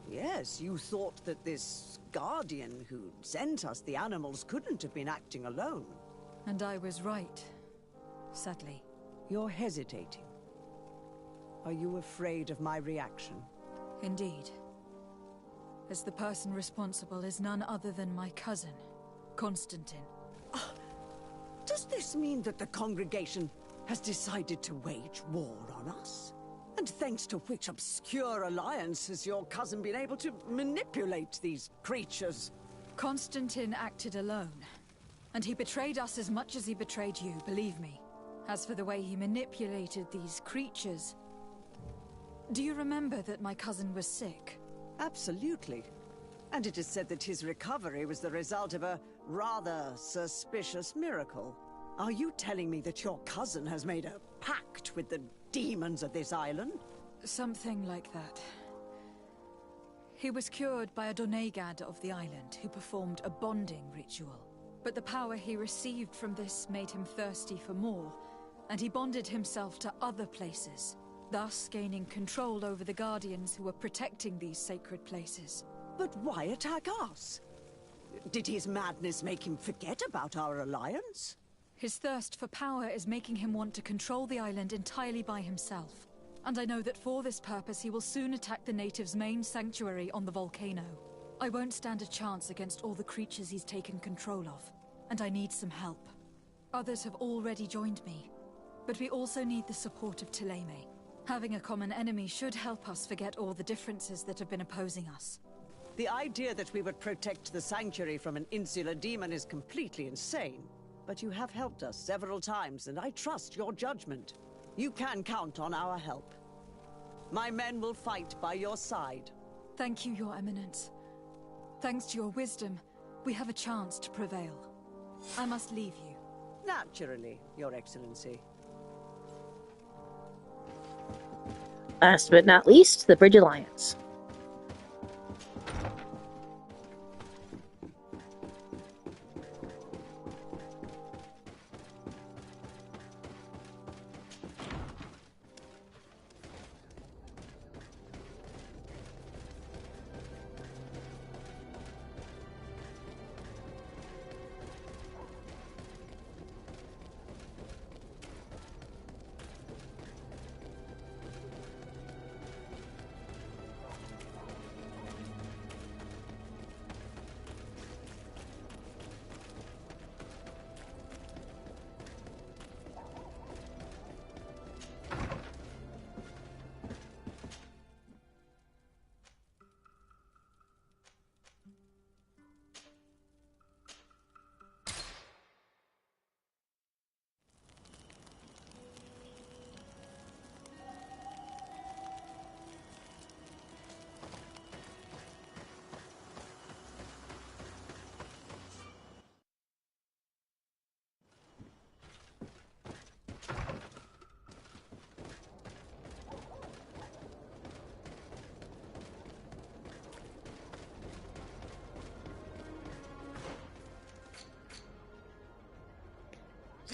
Yes, you thought that this guardian who sent us the animals couldn't have been acting alone. And I was right, sadly. You're hesitating. Are you afraid of my reaction? Indeed. As the person responsible is none other than my cousin, Constantine. Does this mean that the congregation has decided to wage war on us? And thanks to which obscure alliance has your cousin been able to manipulate these creatures? Constantine acted alone, and he betrayed us as much as he betrayed you, believe me. As for the way he manipulated these creatures... Do you remember that my cousin was sick? Absolutely. And it is said that his recovery was the result of a rather suspicious miracle. Are you telling me that your cousin has made a pact with the demons of this island? Something like that. He was cured by a Donegad of the island who performed a bonding ritual. But the power he received from this made him thirsty for more, and he bonded himself to other places, thus gaining control over the Guardians who were protecting these sacred places. But why attack us? Did his madness make him forget about our alliance? His thirst for power is making him want to control the island entirely by himself. And I know that for this purpose he will soon attack the natives' main sanctuary on the volcano. I won't stand a chance against all the creatures he's taken control of, and I need some help. Others have already joined me, but we also need the support of Thélème. Having a common enemy should help us forget all the differences that have been opposing us. The idea that we would protect the sanctuary from an insular demon is completely insane. But you have helped us several times, and I trust your judgment. You can count on our help. My men will fight by your side. Thank you, Your Eminence. Thanks to your wisdom, we have a chance to prevail. I must leave you. Naturally, Your Excellency. Last but not least, the Bridge Alliance.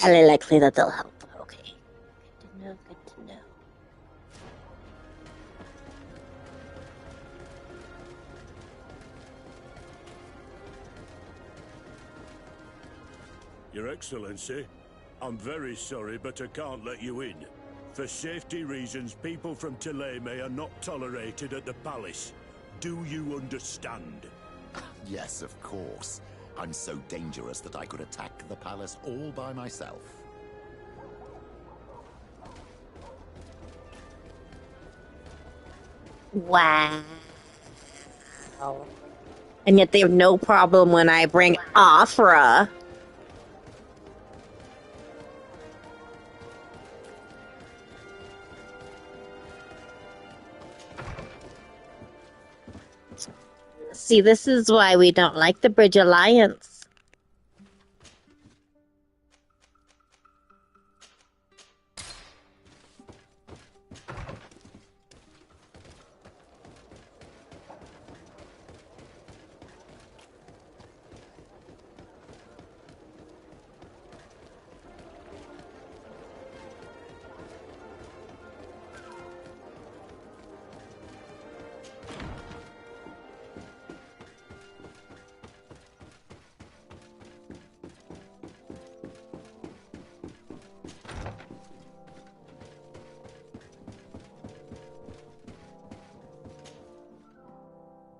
highly likely that they'll help. Okay. Good to know, good to know. Your Excellency, I'm very sorry, but I can't let you in. For safety reasons, people from Thélème are not tolerated at the palace. Do you understand? Yes, of course. I'm so dangerous that I could attack the palace all by myself. Wow. And yet they have no problem when I bring Afra. See, this is why we don't like the Bridge Alliance.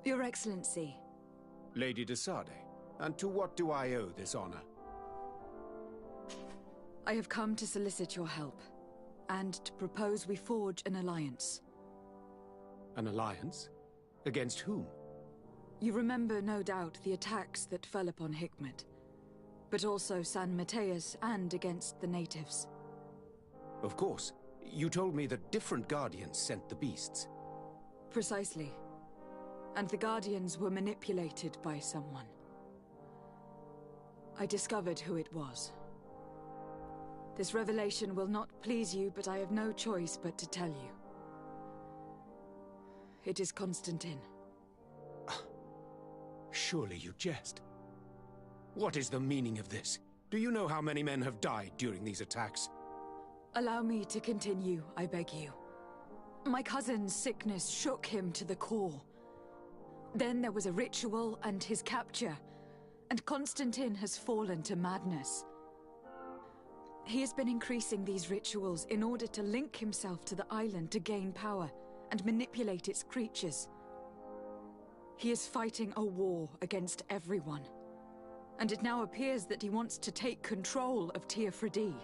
Your Excellency. Lady de Sardet, and to what do I owe this honor? I have come to solicit your help, and to propose we forge an alliance. An alliance? Against whom? You remember, no doubt, the attacks that fell upon Hikmet, but also San Mateus and against the natives. Of course. You told me that different Guardians sent the beasts. Precisely. And the Guardians were manipulated by someone. I discovered who it was. This revelation will not please you, but I have no choice but to tell you. It is Constantine. Surely you jest. What is the meaning of this? Do you know how many men have died during these attacks? Allow me to continue, I beg you. My cousin's sickness shook him to the core. Then there was a ritual and his capture, and Constantine has fallen to madness. He has been increasing these rituals in order to link himself to the island to gain power and manipulate its creatures. He is fighting a war against everyone, and it now appears that he wants to take control of Teofredi.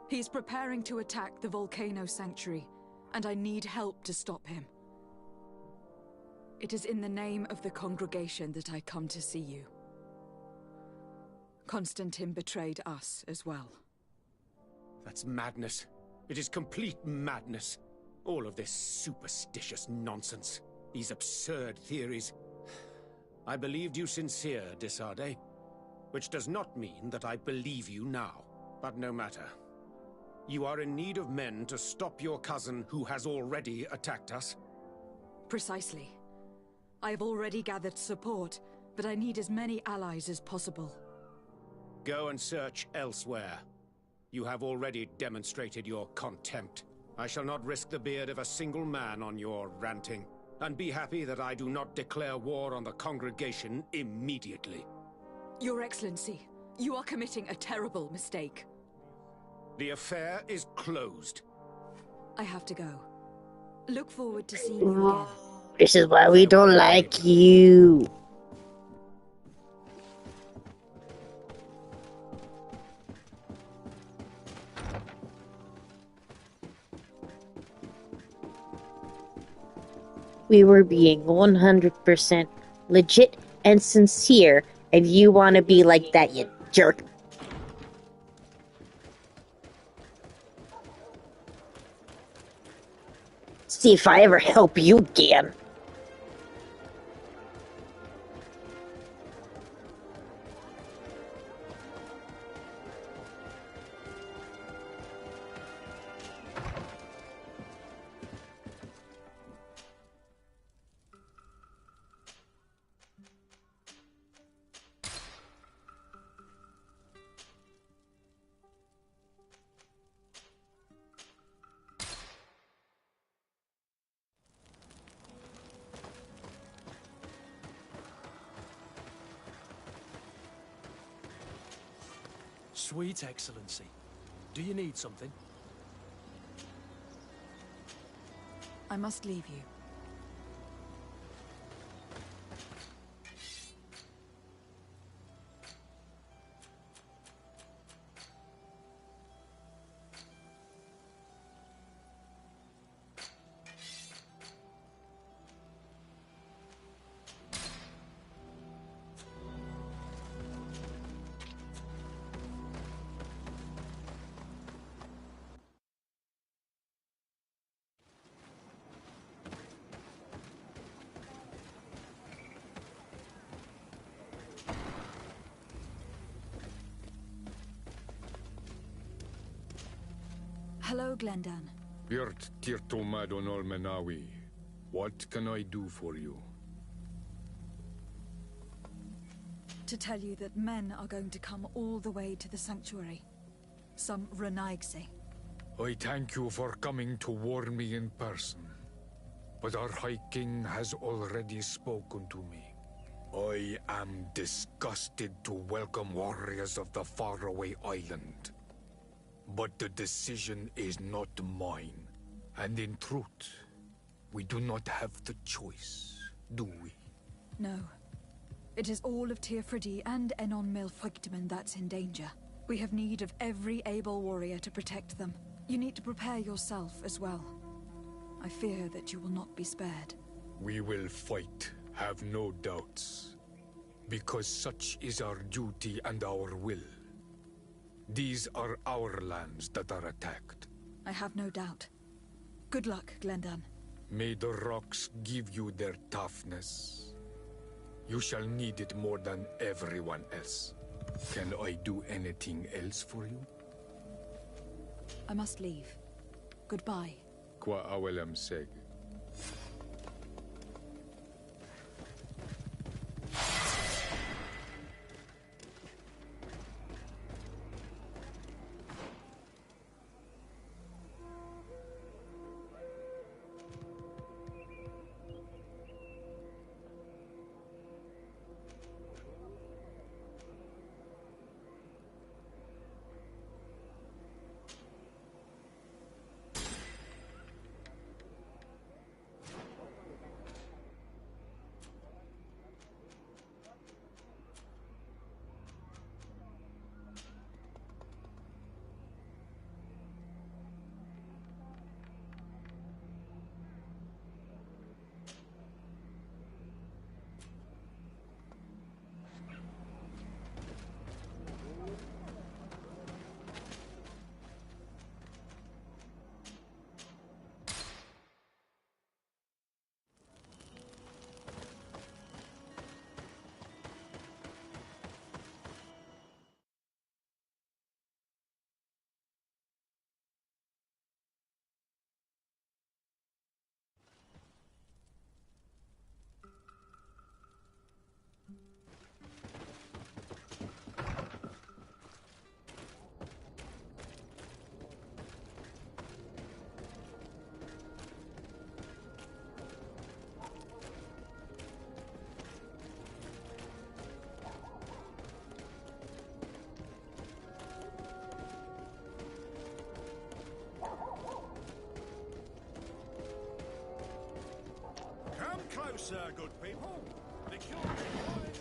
He is preparing to attack the Volcano Sanctuary, and I need help to stop him. It is in the name of the congregation that I come to see you. Constantine betrayed us as well. That's madness. It is complete madness. All of this superstitious nonsense. These absurd theories. I believed you sincere, de Sardet, which does not mean that I believe you now. But no matter. You are in need of men to stop your cousin who has already attacked us? Precisely. I have already gathered support, but I need as many allies as possible. Go and search elsewhere. You have already demonstrated your contempt. I shall not risk the beard of a single man on your ranting. And be happy that I do not declare war on the congregation immediately. Your Excellency, you are committing a terrible mistake. The affair is closed. I have to go. Look forward to seeing you again. This is why we don't like you. We were being 100% legit and sincere, and you want to be like that, you jerk. See if I ever help you again. Sweet Excellency. Do you need something? I must leave you. Hello, Glendan. Birt Tirtomadon Olmenawi. What can I do for you? To tell you that men are going to come all the way to the sanctuary. Some Renaigse. I thank you for coming to warn me in person. But our High King has already spoken to me. I am disgusted to welcome warriors of the faraway island. But the decision is not mine. And in truth, we do not have the choice, do we? No. It is all of Teerfridi and Enon Milfrictamen that's in danger. We have need of every able warrior to protect them. You need to prepare yourself as well. I fear that you will not be spared. We will fight, have no doubts. Because such is our duty and our will. These are our lands that are attacked. I have no doubt. Good luck, Glendan. May the rocks give you their toughness. You shall need it more than everyone else. Can I do anything else for you? I must leave. Goodbye. Qua awelem seg. Closer, good people. The cure is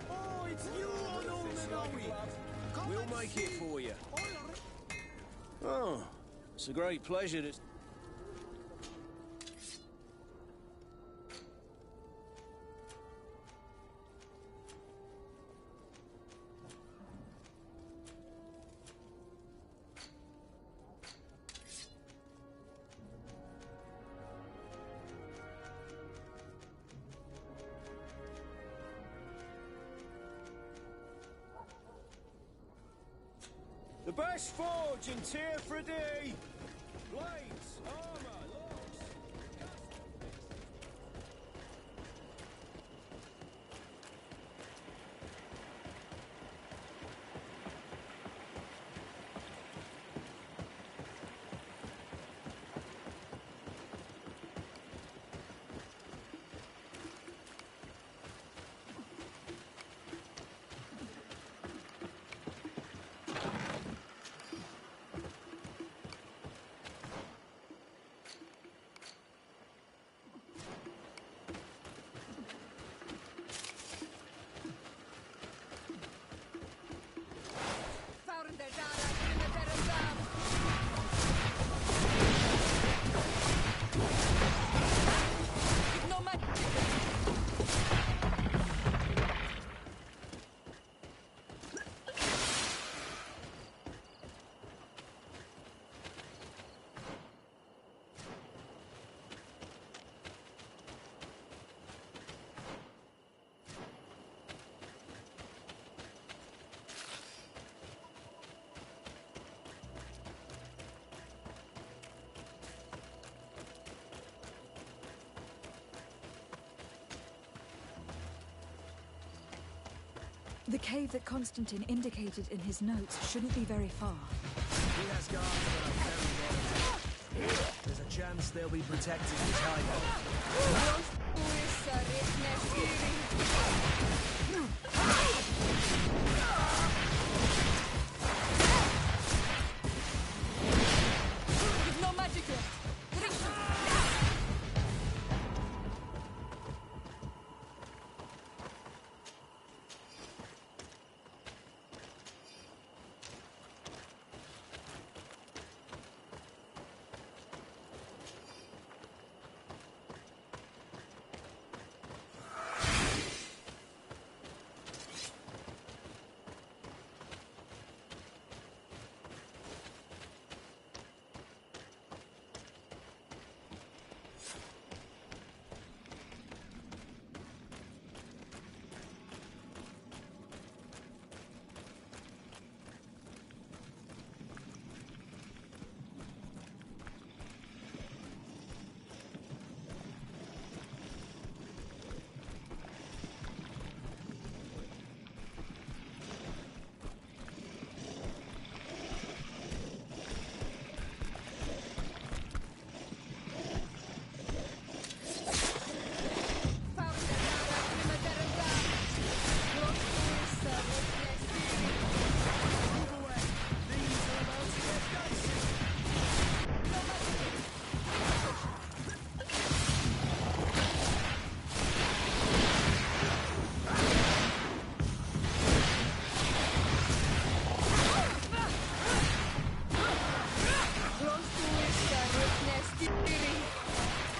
Oh, it's you on all the We'll make it for you. Oh, it's a great pleasure to... The best forge in Teerfridi! Blades, armor, locks... The cave that Constantine indicated in his notes shouldn't be very far. He has guards that are very well. There's a chance they'll be protecting his hideout. No magic left.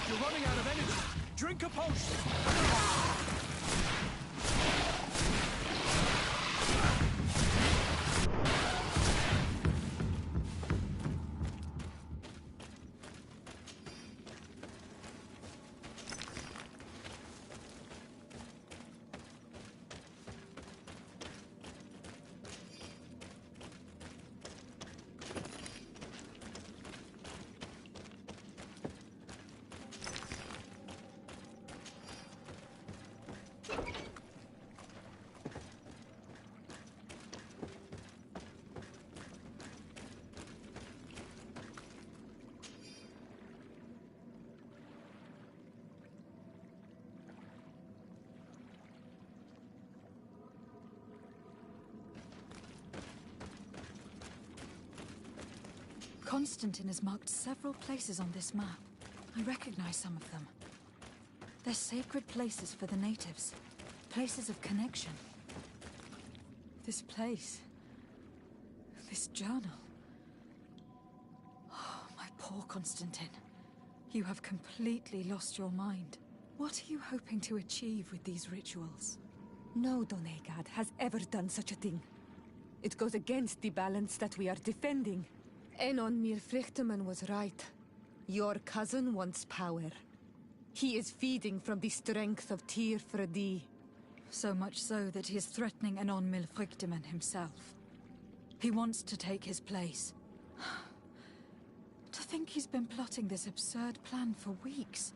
You're running out of energy. Drink a potion. Constantine has marked several places on this map. I recognize some of them. They're sacred places for the natives. Places of connection. This place. This journal. Oh, my poor Constantine. You have completely lost your mind. What are you hoping to achieve with these rituals? No Doneigad has ever done such a thing. It goes against the balance that we are defending. Enon Mir Frichterman was right. Your cousin wants power. He is feeding from the strength of Tyr Fredi. So much so that he is threatening Enon Mir Frichterman himself. He wants to take his place. To think he's been plotting this absurd plan for weeks.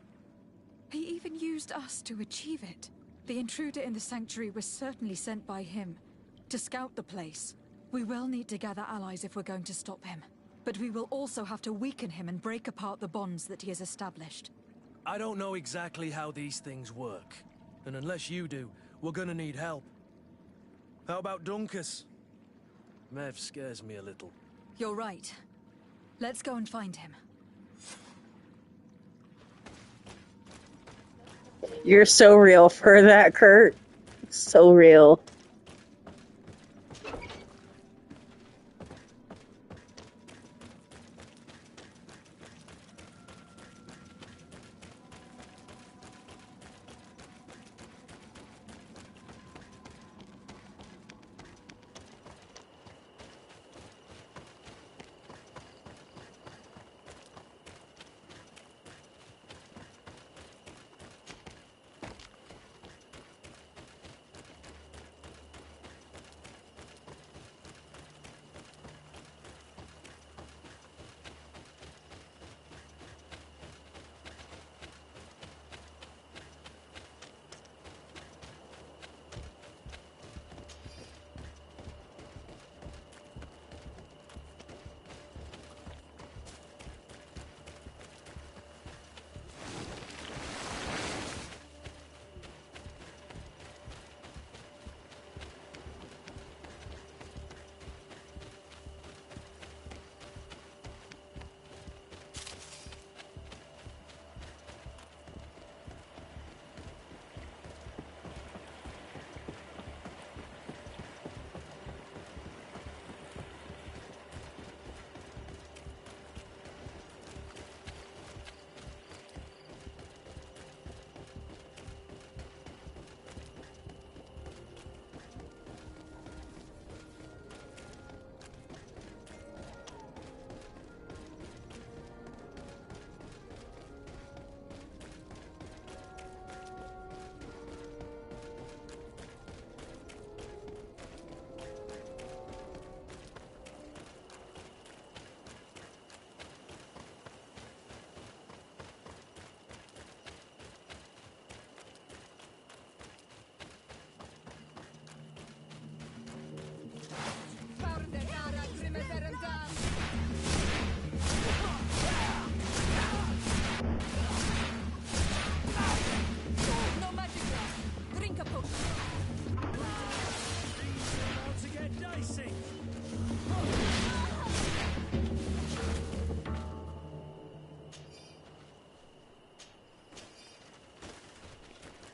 He even used us to achieve it. The intruder in the sanctuary was certainly sent by him to scout the place. We will need to gather allies if we're going to stop him. But we will also have to weaken him and break apart the bonds that he has established. I don't know exactly how these things work. And unless you do, we're gonna need help. How about Dunkus? Mev scares me a little. You're right. Let's go and find him. You're so real for that, Kurt. So real.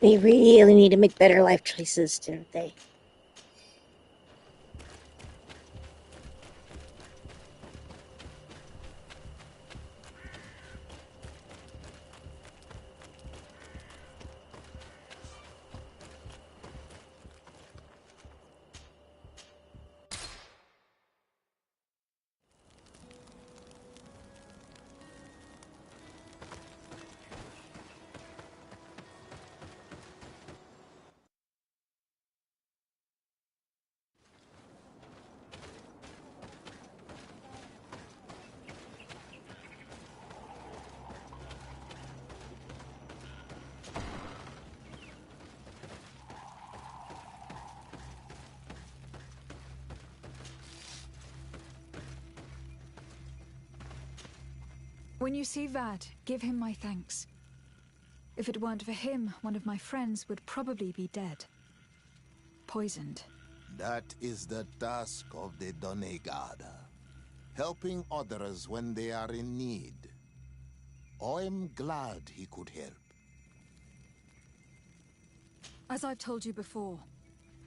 They really need to make better life choices, don't they? When you see Vad, give him my thanks. If it weren't for him, one of my friends would probably be dead. Poisoned. That is the task of the Donegada. Helping others when they are in need. I'm glad he could help. As I've told you before,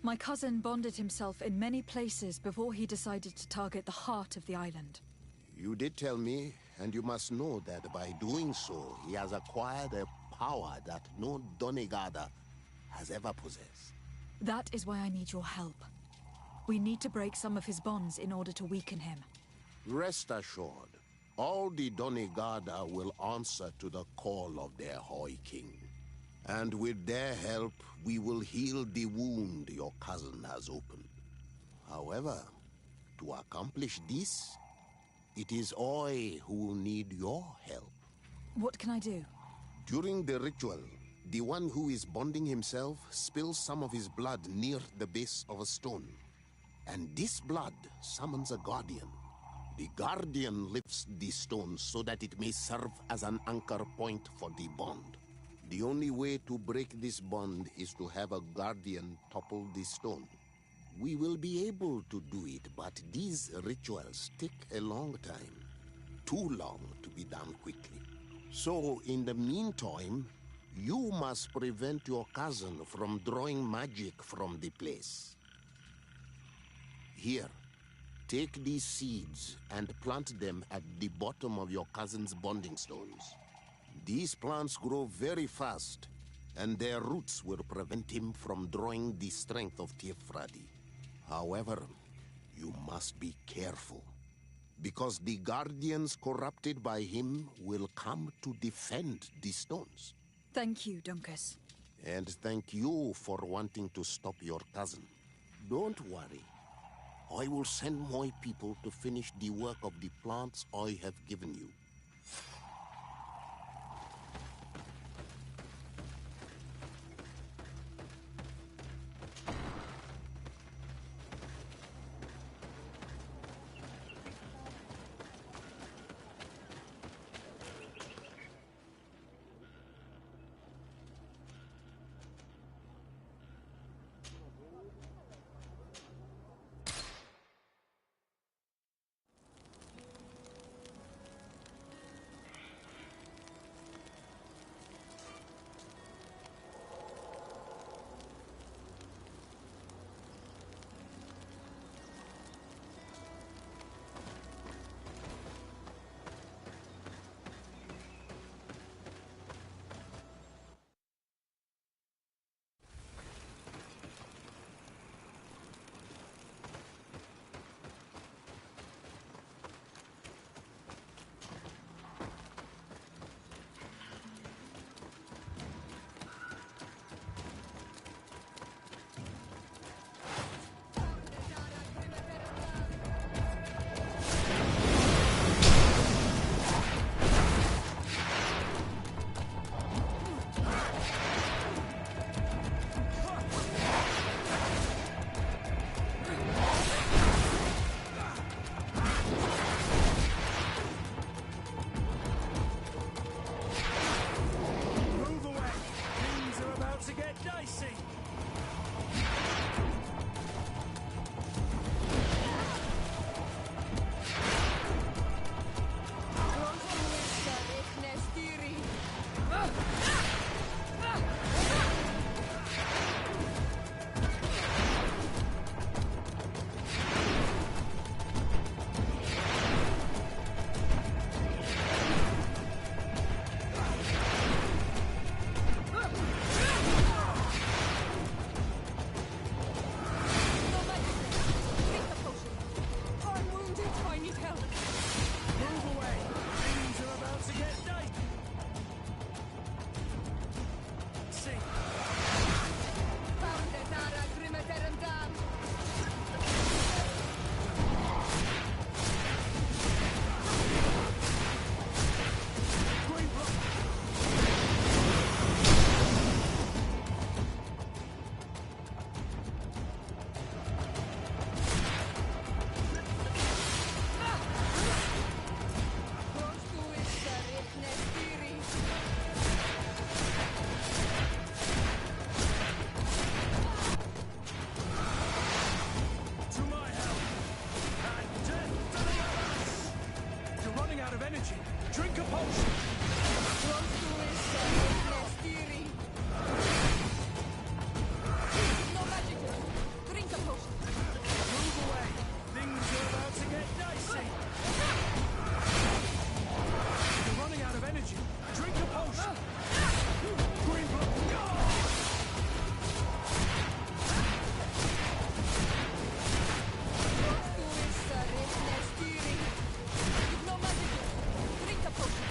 my cousin bonded himself in many places before he decided to target the heart of the island. You did tell me, and you must know that by doing so, he has acquired a power that no Donegada has ever possessed. That is why I need your help. We need to break some of his bonds in order to weaken him. Rest assured, all the Donegada will answer to the call of their High King. And with their help, we will heal the wound your cousin has opened. However, to accomplish this, it is I who will need your help. What can I do? During the ritual, the one who is bonding himself spills some of his blood near the base of a stone. And this blood summons a guardian. The guardian lifts the stone so that it may serve as an anchor point for the bond. The only way to break this bond is to have a guardian topple the stone. We will be able to do it, but these rituals take a long time. Too long to be done quickly. So, in the meantime, you must prevent your cousin from drawing magic from the place. Here, take these seeds and plant them at the bottom of your cousin's bonding stones. These plants grow very fast, and their roots will prevent him from drawing the strength of Tiefradi. However, you must be careful, because the guardians corrupted by him will come to defend the stones. Thank you, Dunkus. And thank you for wanting to stop your cousin. Don't worry. I will send my people to finish the work of the plants I have given you. energy. Drink a potion. No magic. Drink a potion. Move away. Things are about to get dicey. You're running out of energy. Drink a potion. Green blood. No magic. Drink a potion.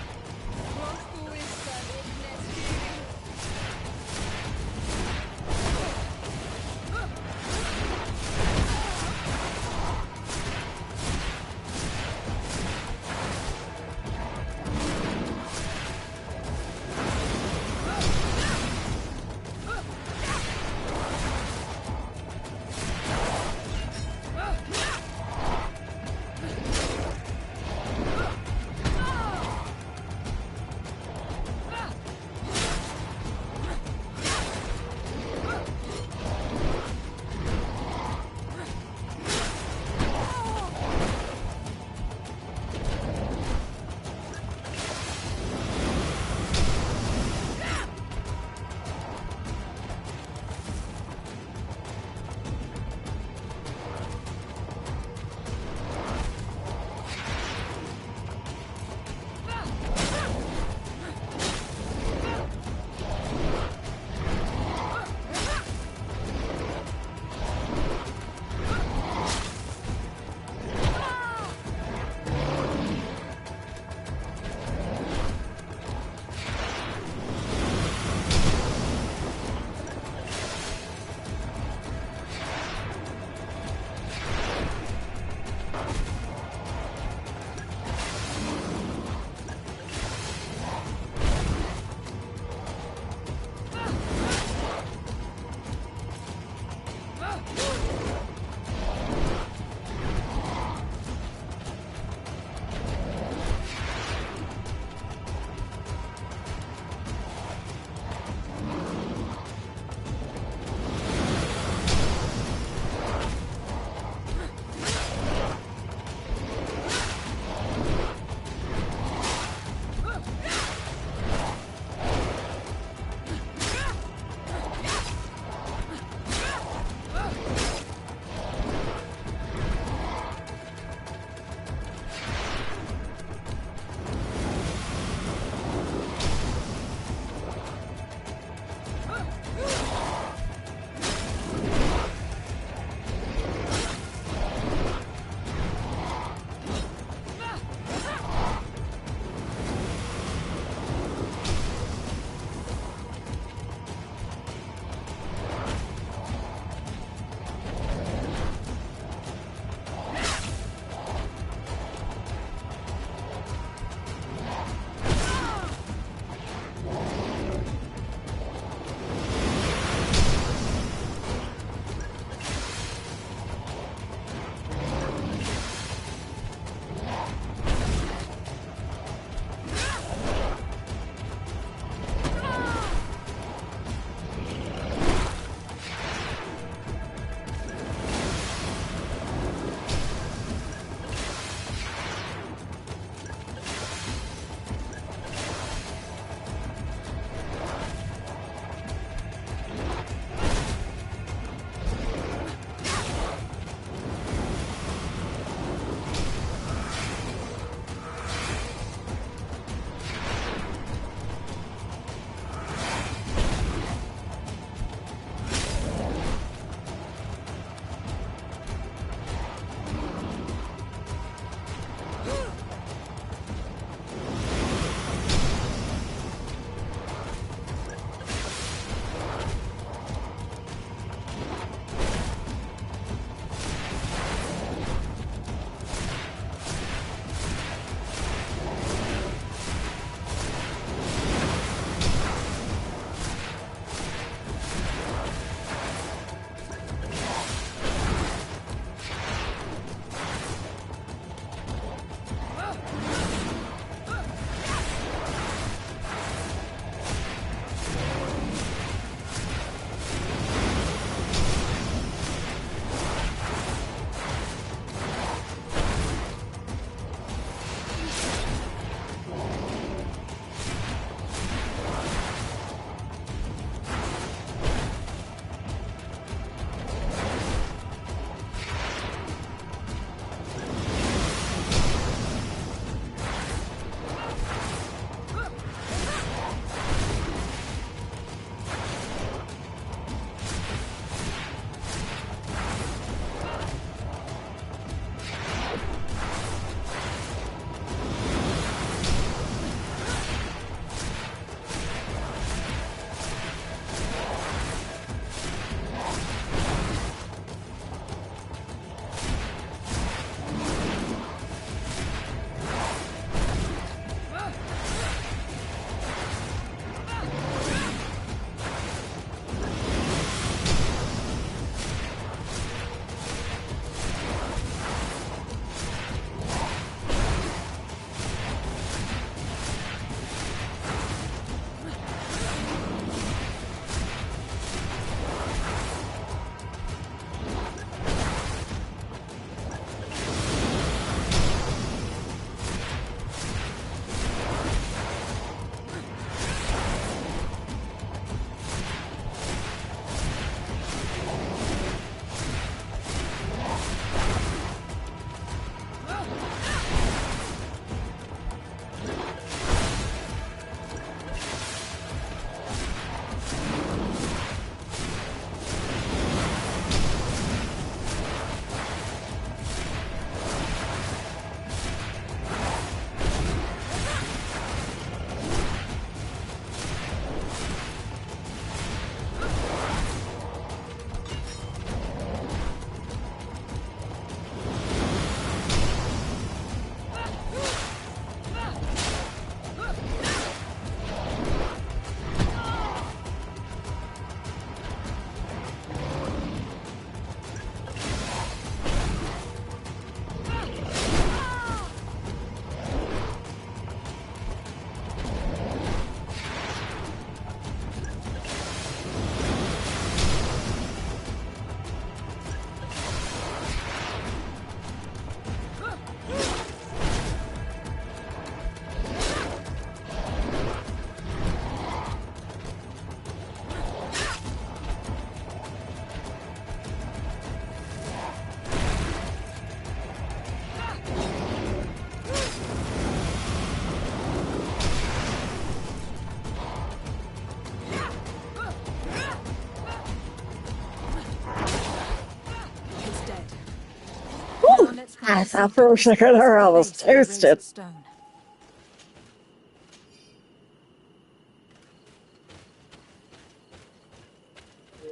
I thought for a second I almost toasted. Stone.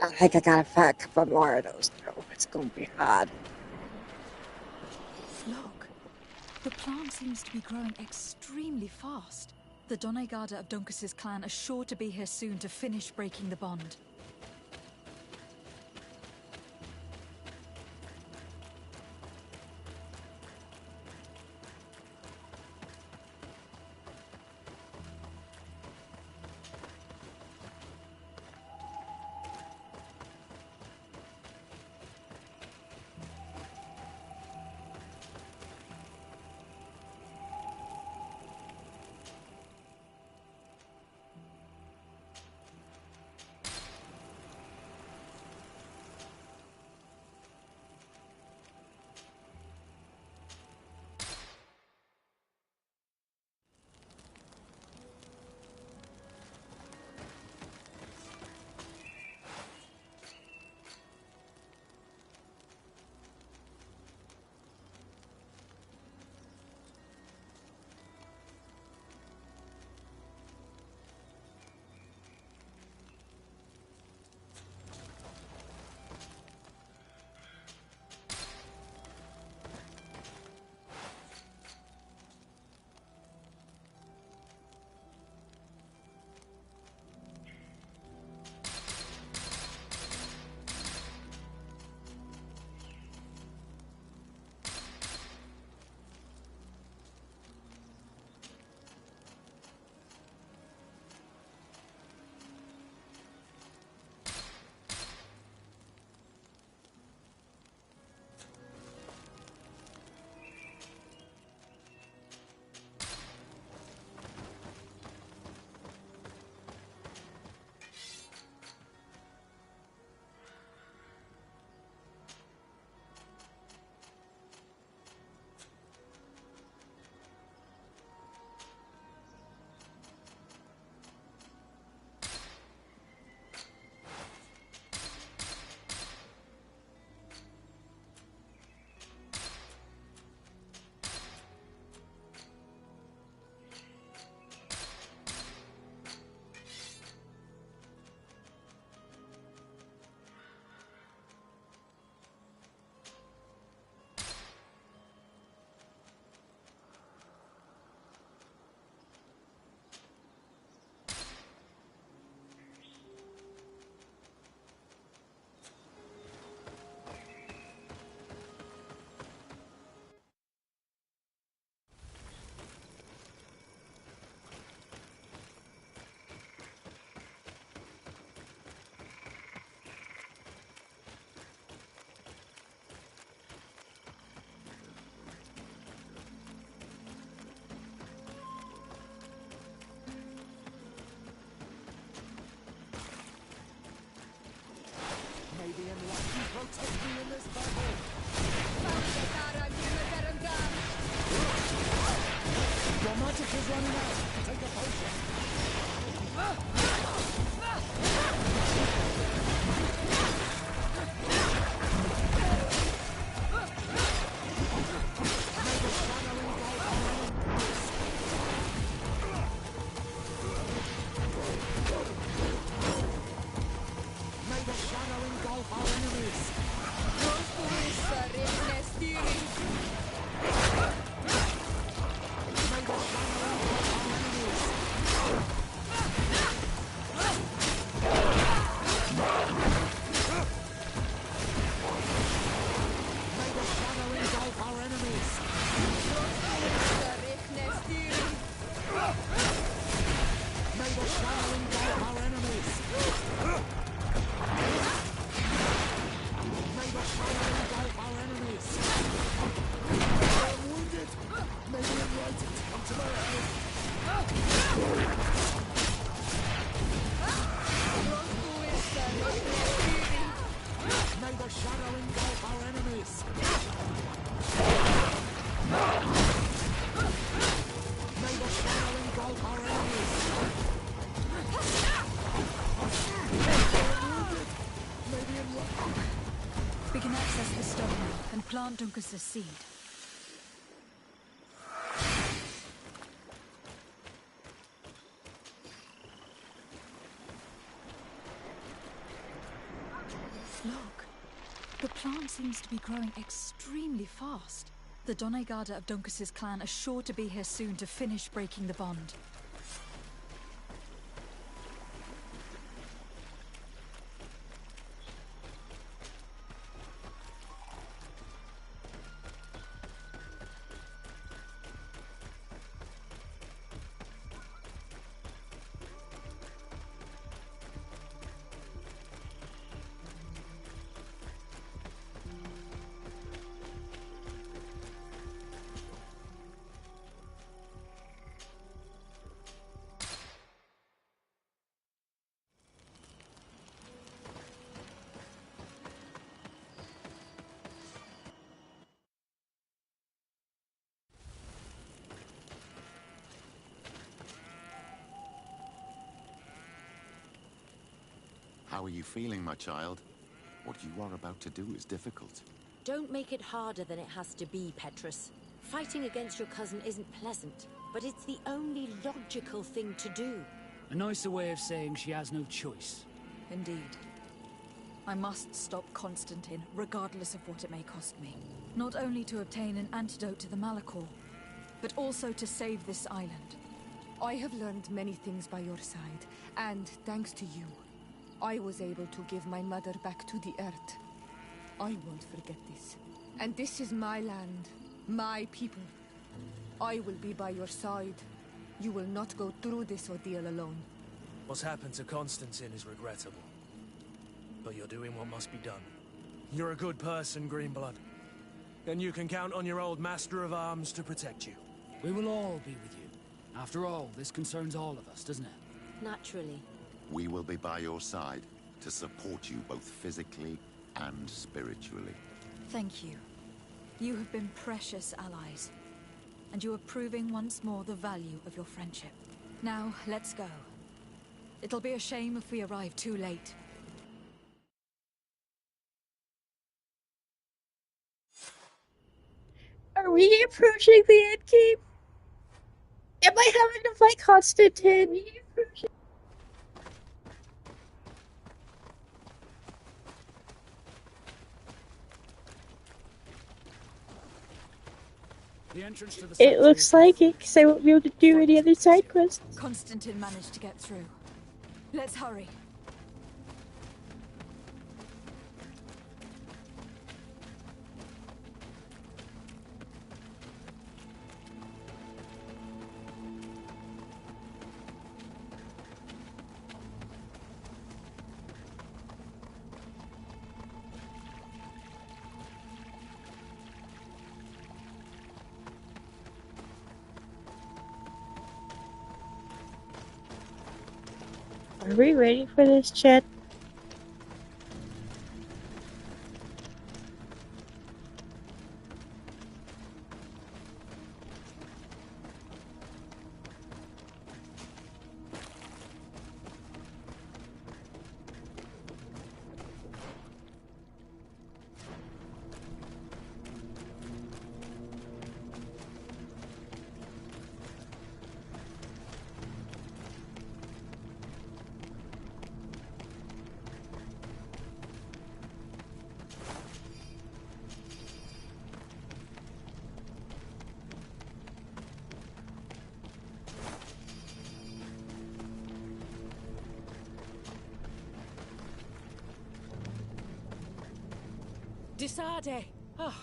I think I gotta find a couple more of those though. It's gonna be hard. Look, the plant seems to be growing extremely fast. The Doneigada of Duncas's clan are sure to be here soon to finish breaking the bond. Protect me in this battle! Your magic is running out! Take a potion! We can access the stone and plant Duncas's seed. The plant seems to be growing extremely fast. The Doneigada of Duncas's clan are sure to be here soon to finish breaking the bond. How are you feeling, my child? What you are about to do is difficult. Don't make it harder than it has to be, Petrus. Fighting against your cousin isn't pleasant, but it's the only logical thing to do. A nicer way of saying she has no choice. Indeed. I must stop Constantine, regardless of what it may cost me. Not only to obtain an antidote to the Malachor, but also to save this island. I have learned many things by your side, and thanks to you, I was able to give my mother back to the earth. I won't forget this. And this is my land, my people. I will be by your side. You will not go through this ordeal alone. What's happened to Constantine is regrettable. But you're doing what must be done. You're a good person, Greenblood. And you can count on your old master of arms to protect you. We will all be with you. After all, this concerns all of us, doesn't it? Naturally. We will be by your side to support you both physically and spiritually. Thank you. You have been precious allies. And you are proving once more the value of your friendship. Now, let's go. It'll be a shame if we arrive too late. Are we approaching the end game? Am I having to fight Constantine? The entrance to the It looks like it, because I won't be able to do any other side quests. Constantine managed to get through. Let's hurry. Are we ready for this, chat? Disarde! Oh,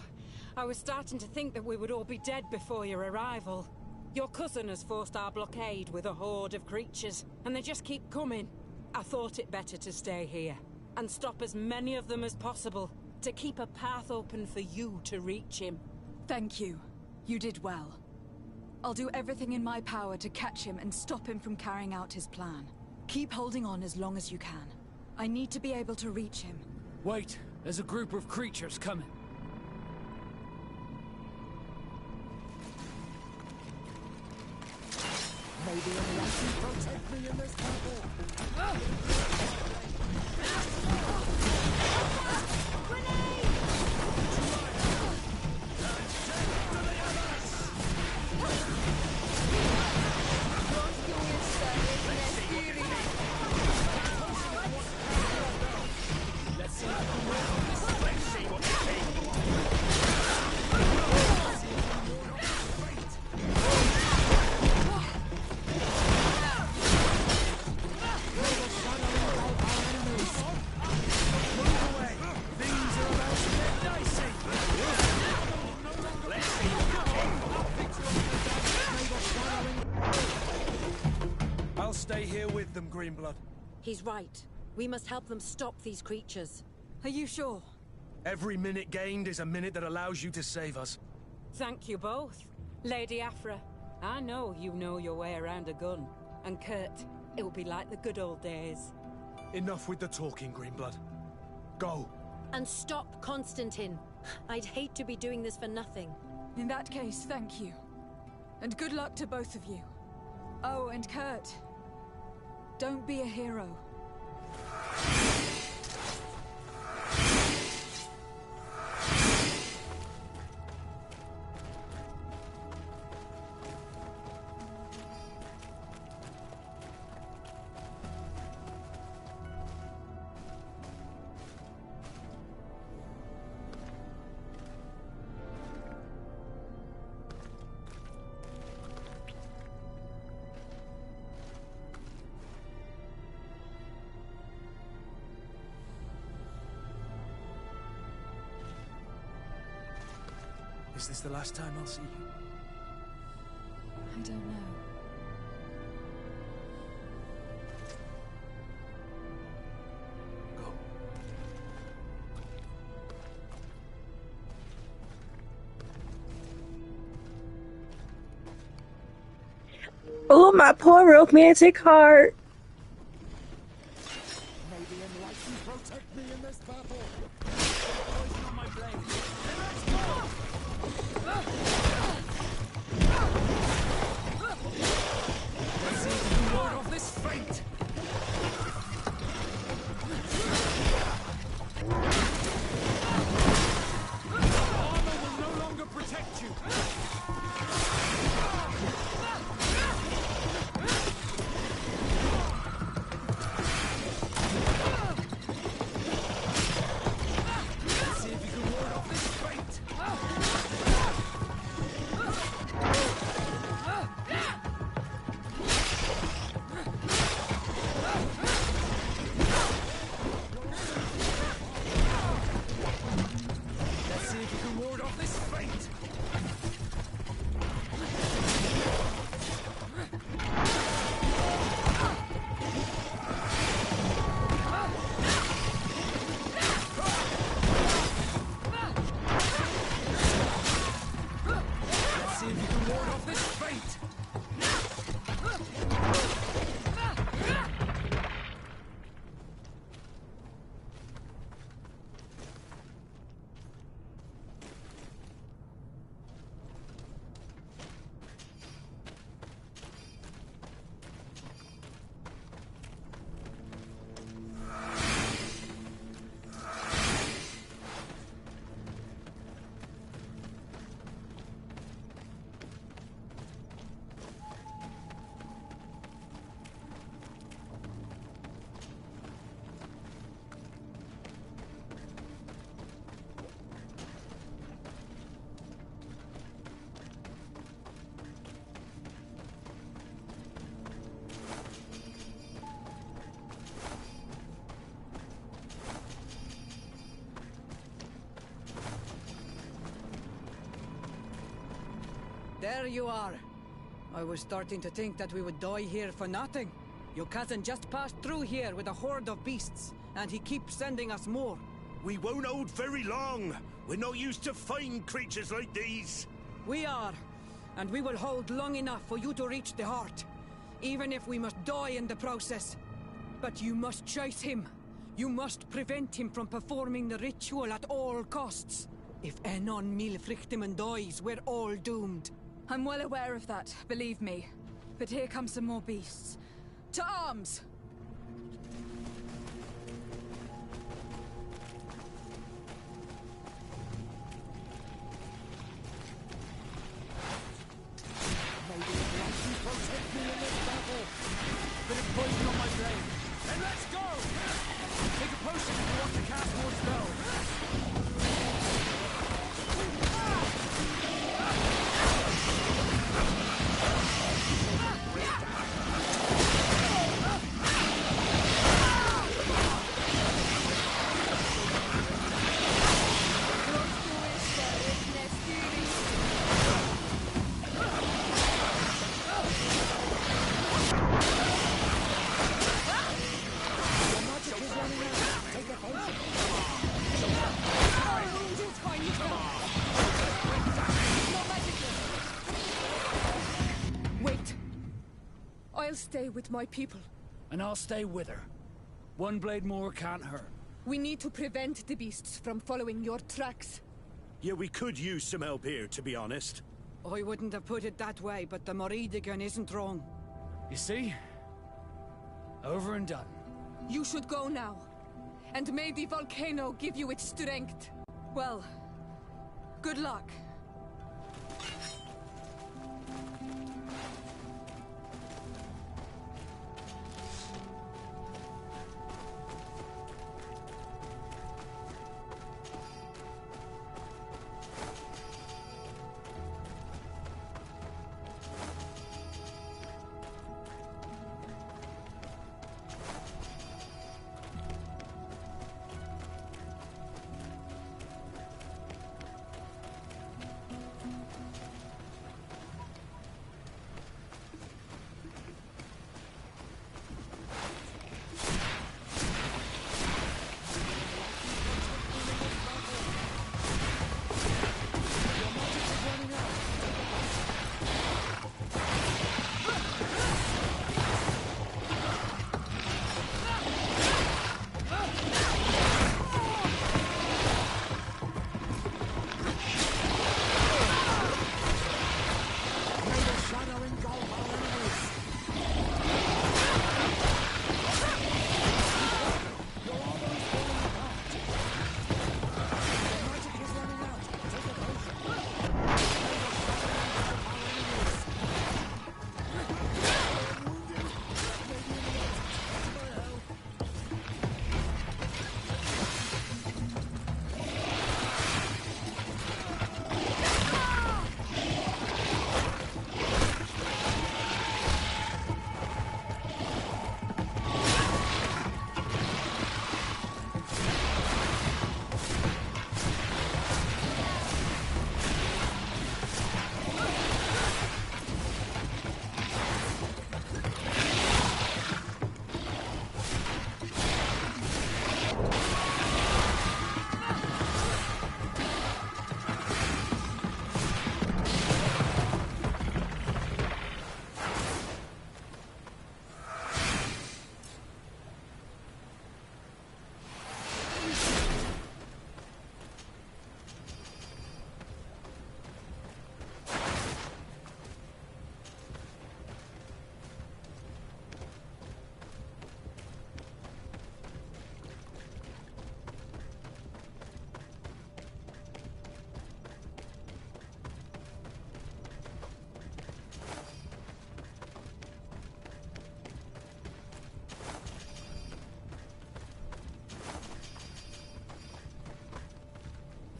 I was starting to think that we would all be dead before your arrival. Your cousin has forced our blockade with a horde of creatures, and they just keep coming. I thought it better to stay here, and stop as many of them as possible, to keep a path open for you to reach him. Thank you. You did well. I'll do everything in my power to catch him and stop him from carrying out his plan. Keep holding on as long as you can. I need to be able to reach him. Wait, there's a group of creatures coming. Maybe anyone can protect me in this battle. Let's see what stay here with them, Greenblood. He's right. We must help them stop these creatures. Are you sure? Every minute gained is a minute that allows you to save us. Thank you both. Lady Afra, I know you know your way around a gun. And Kurt, it'll be like the good old days. Enough with the talking, Greenblood. Go. And stop Constantine. I'd hate to be doing this for nothing. In that case, thank you. And good luck to both of you. Oh, and Kurt, don't be a hero. Is this the last time I'll see you? I don't know. Oh, my poor romantic heart. May the Enlightened protect me in this battle. Poison on my blade. Let's go! Let's see if we can ward off this fate. Armor will no longer protect you. There you are. I was starting to think that we would die here for nothing. Your cousin just passed through here with a horde of beasts, and he keeps sending us more. We won't hold very long. We're not used to fighting creatures like these. We are, and we will hold long enough for you to reach the heart, even if we must die in the process. But you must chase him. You must prevent him from performing the ritual at all costs. If Enon Milfrichteman dies, we're all doomed. I'm well aware of that, believe me. But here come some more beasts. To arms! May the Enlightened protect me in this battle. Bit of poison on my blade. And let's go! Take a potion if you want to cast more spells. I'll stay with my people. And I'll stay with her. One blade more can't hurt. We need to prevent the beasts from following your tracks. Yeah, we could use some help here, to be honest. I wouldn't have put it that way, but the Morridigan isn't wrong. You see? Over and done. You should go now. And may the volcano give you its strength. Well, good luck.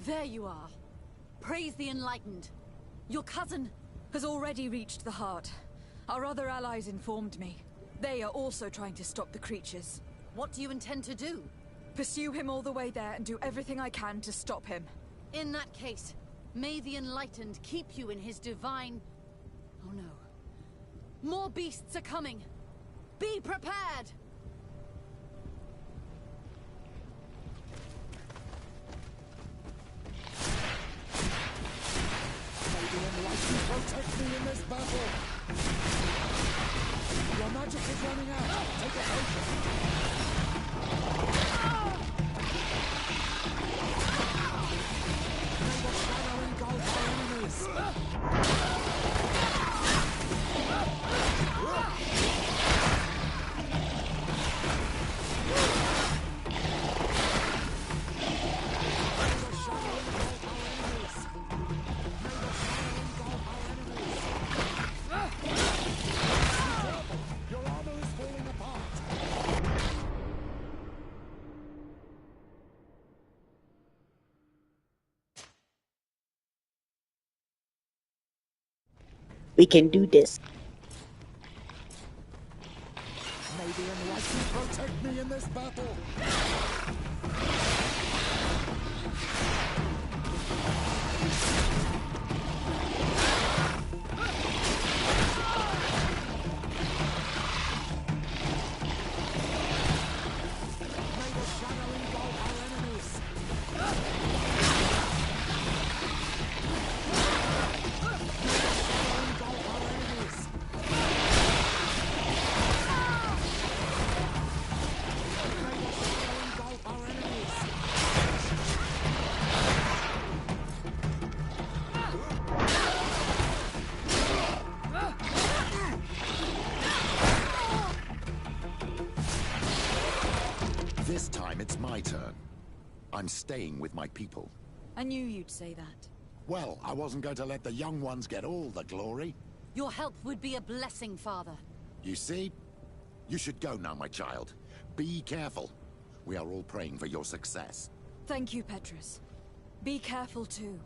There you are. Praise the Enlightened. Your cousin has already reached the heart. Our other allies informed me. They are also trying to stop the creatures. What do you intend to do? Pursue him all the way there and do everything I can to stop him. In that case, may the Enlightened keep you in his divine... Oh no. More beasts are coming! Be prepared! Protect me in this battle! Your magic is running out! Take a potion! May the shadow engulf our enemies! We can do this. May the Enlightened protect me in this battle! May the shadow engulf our enemies! May the shadow engulf our enemies! This time it's my turn. I'm staying with my people. I knew you'd say that. Well, I wasn't going to let the young ones get all the glory. Your help would be a blessing, Father. You see? You should go now, my child. Be careful. We are all praying for your success. Thank you, Petrus. Be careful too.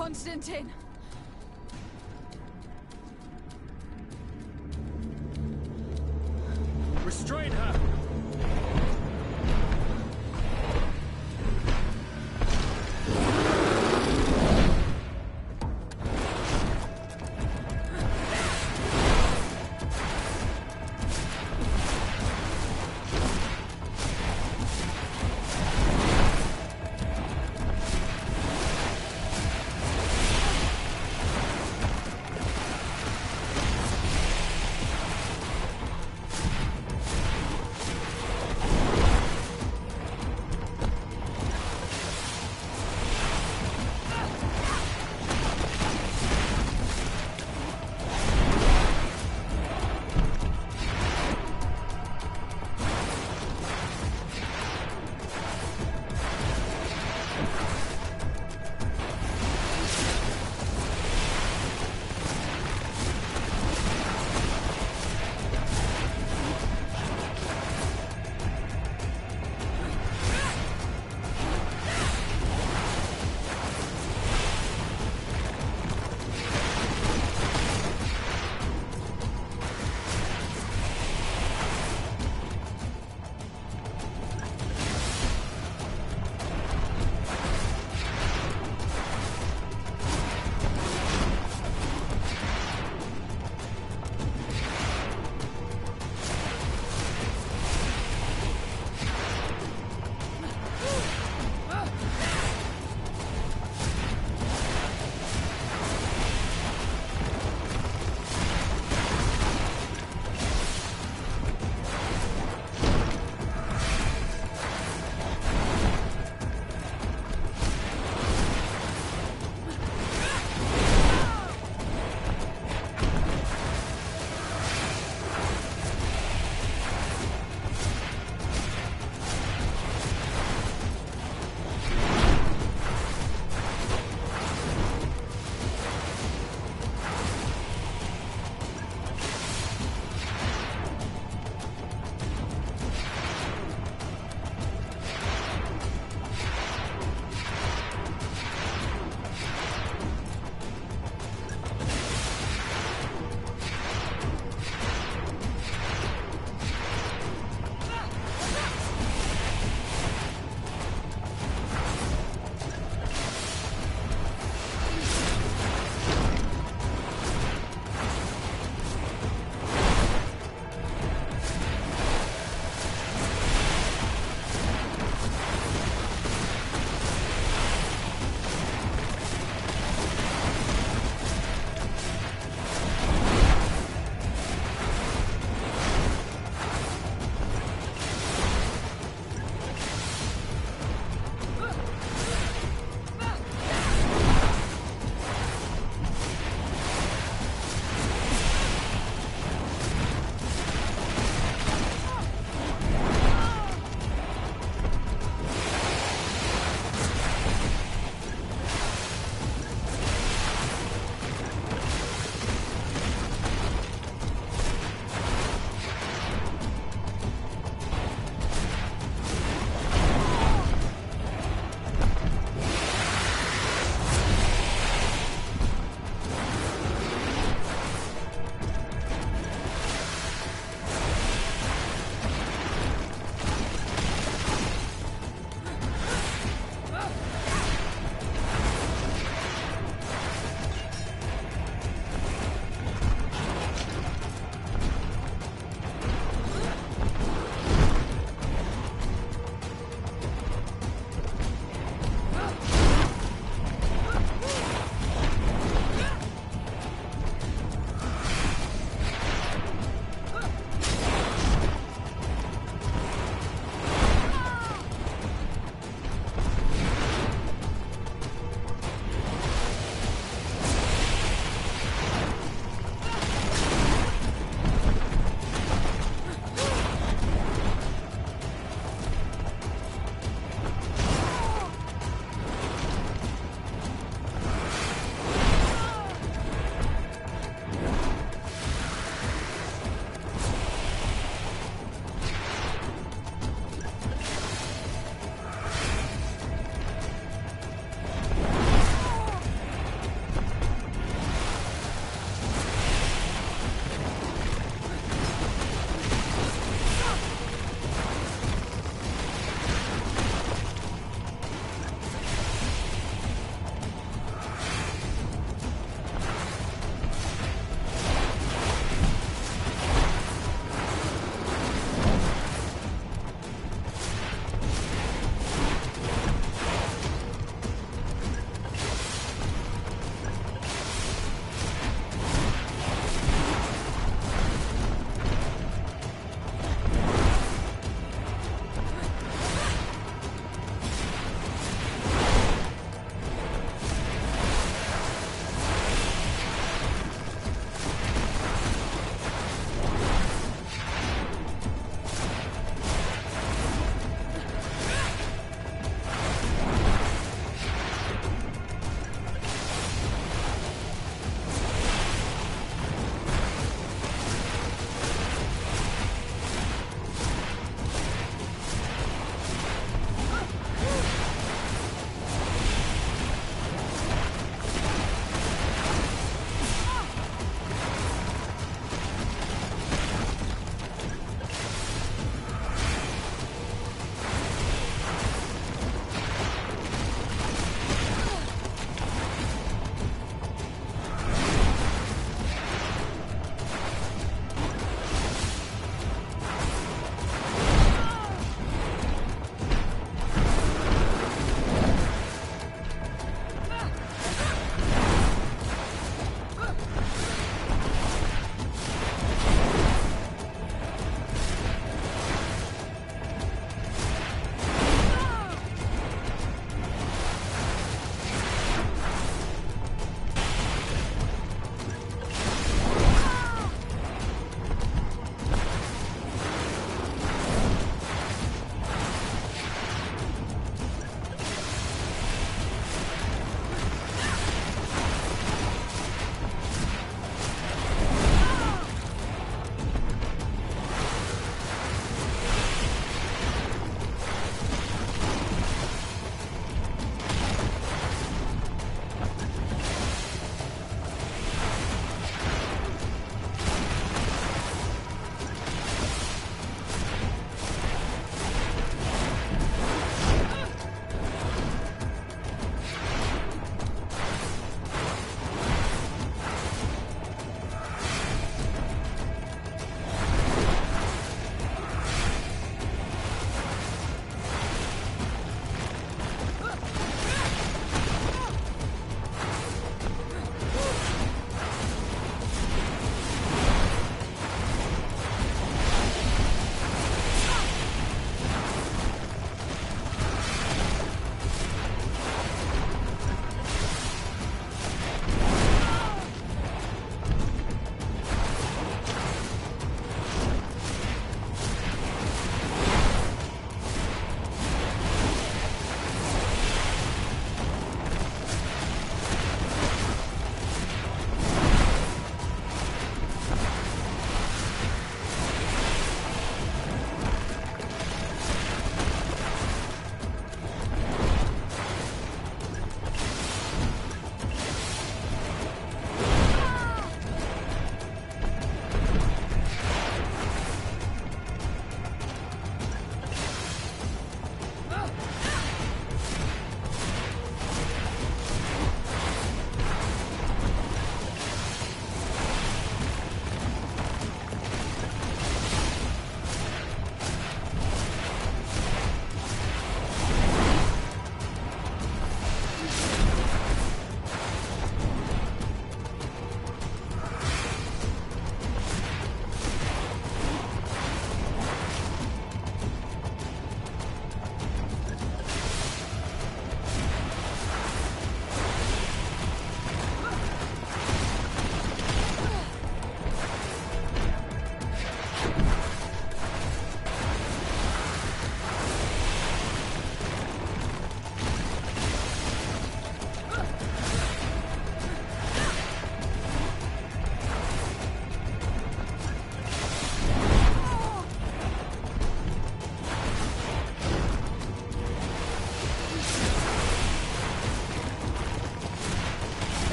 Constantine! Restrain her!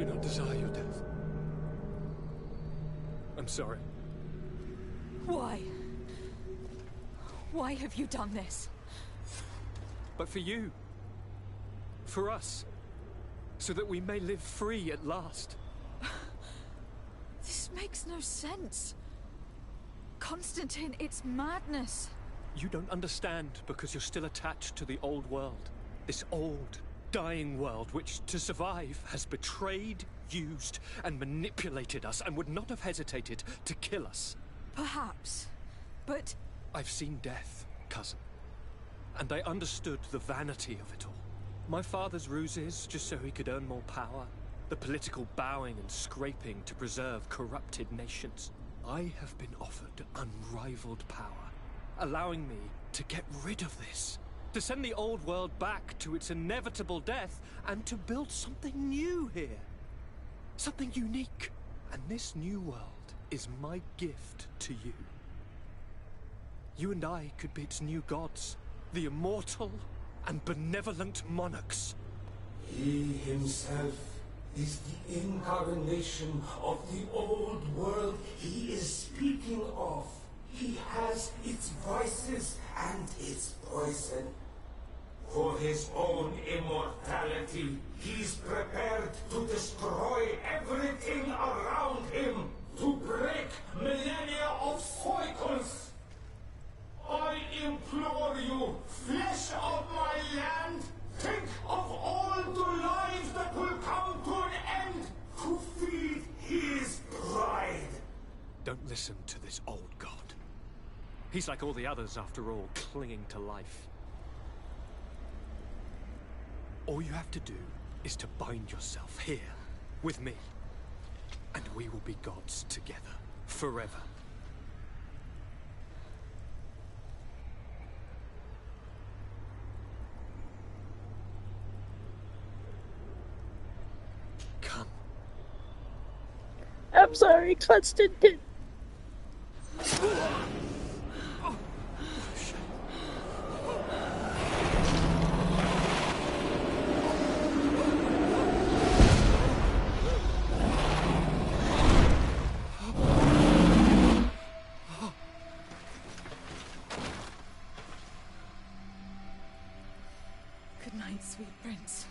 do not desire your death. I'm sorry. Why? Why have you done this? But for you. For us. So that we may live free at last. This makes no sense. Constantine, it's madness. You don't understand because you're still attached to the old world. This old, dying world which, to survive, has betrayed, used, and manipulated us and would not have hesitated to kill us. Perhaps, but... I've seen death, cousin. And I understood the vanity of it all. My father's ruses just so he could earn more power. The political bowing and scraping to preserve corrupted nations. I have been offered unrivaled power, allowing me to get rid of this. To send the old world back to its inevitable death, and to build something new here. Something unique. And this new world is my gift to you. You and I could be its new gods, the immortal and benevolent monarchs. He himself is the incarnation of the old world he is speaking of. He has its vices and its poison. For his own immortality, he's prepared to destroy everything around him, to break millennia of cycles. I implore you, flesh of my land, think of all the lives that will come to an end to feed his pride. Don't listen to this old god. He's like all the others, after all, clinging to life. All you have to do is to bind yourself here, with me. And we will be gods together, forever. Come. I'm sorry, Constantine. Good night, sweet prince.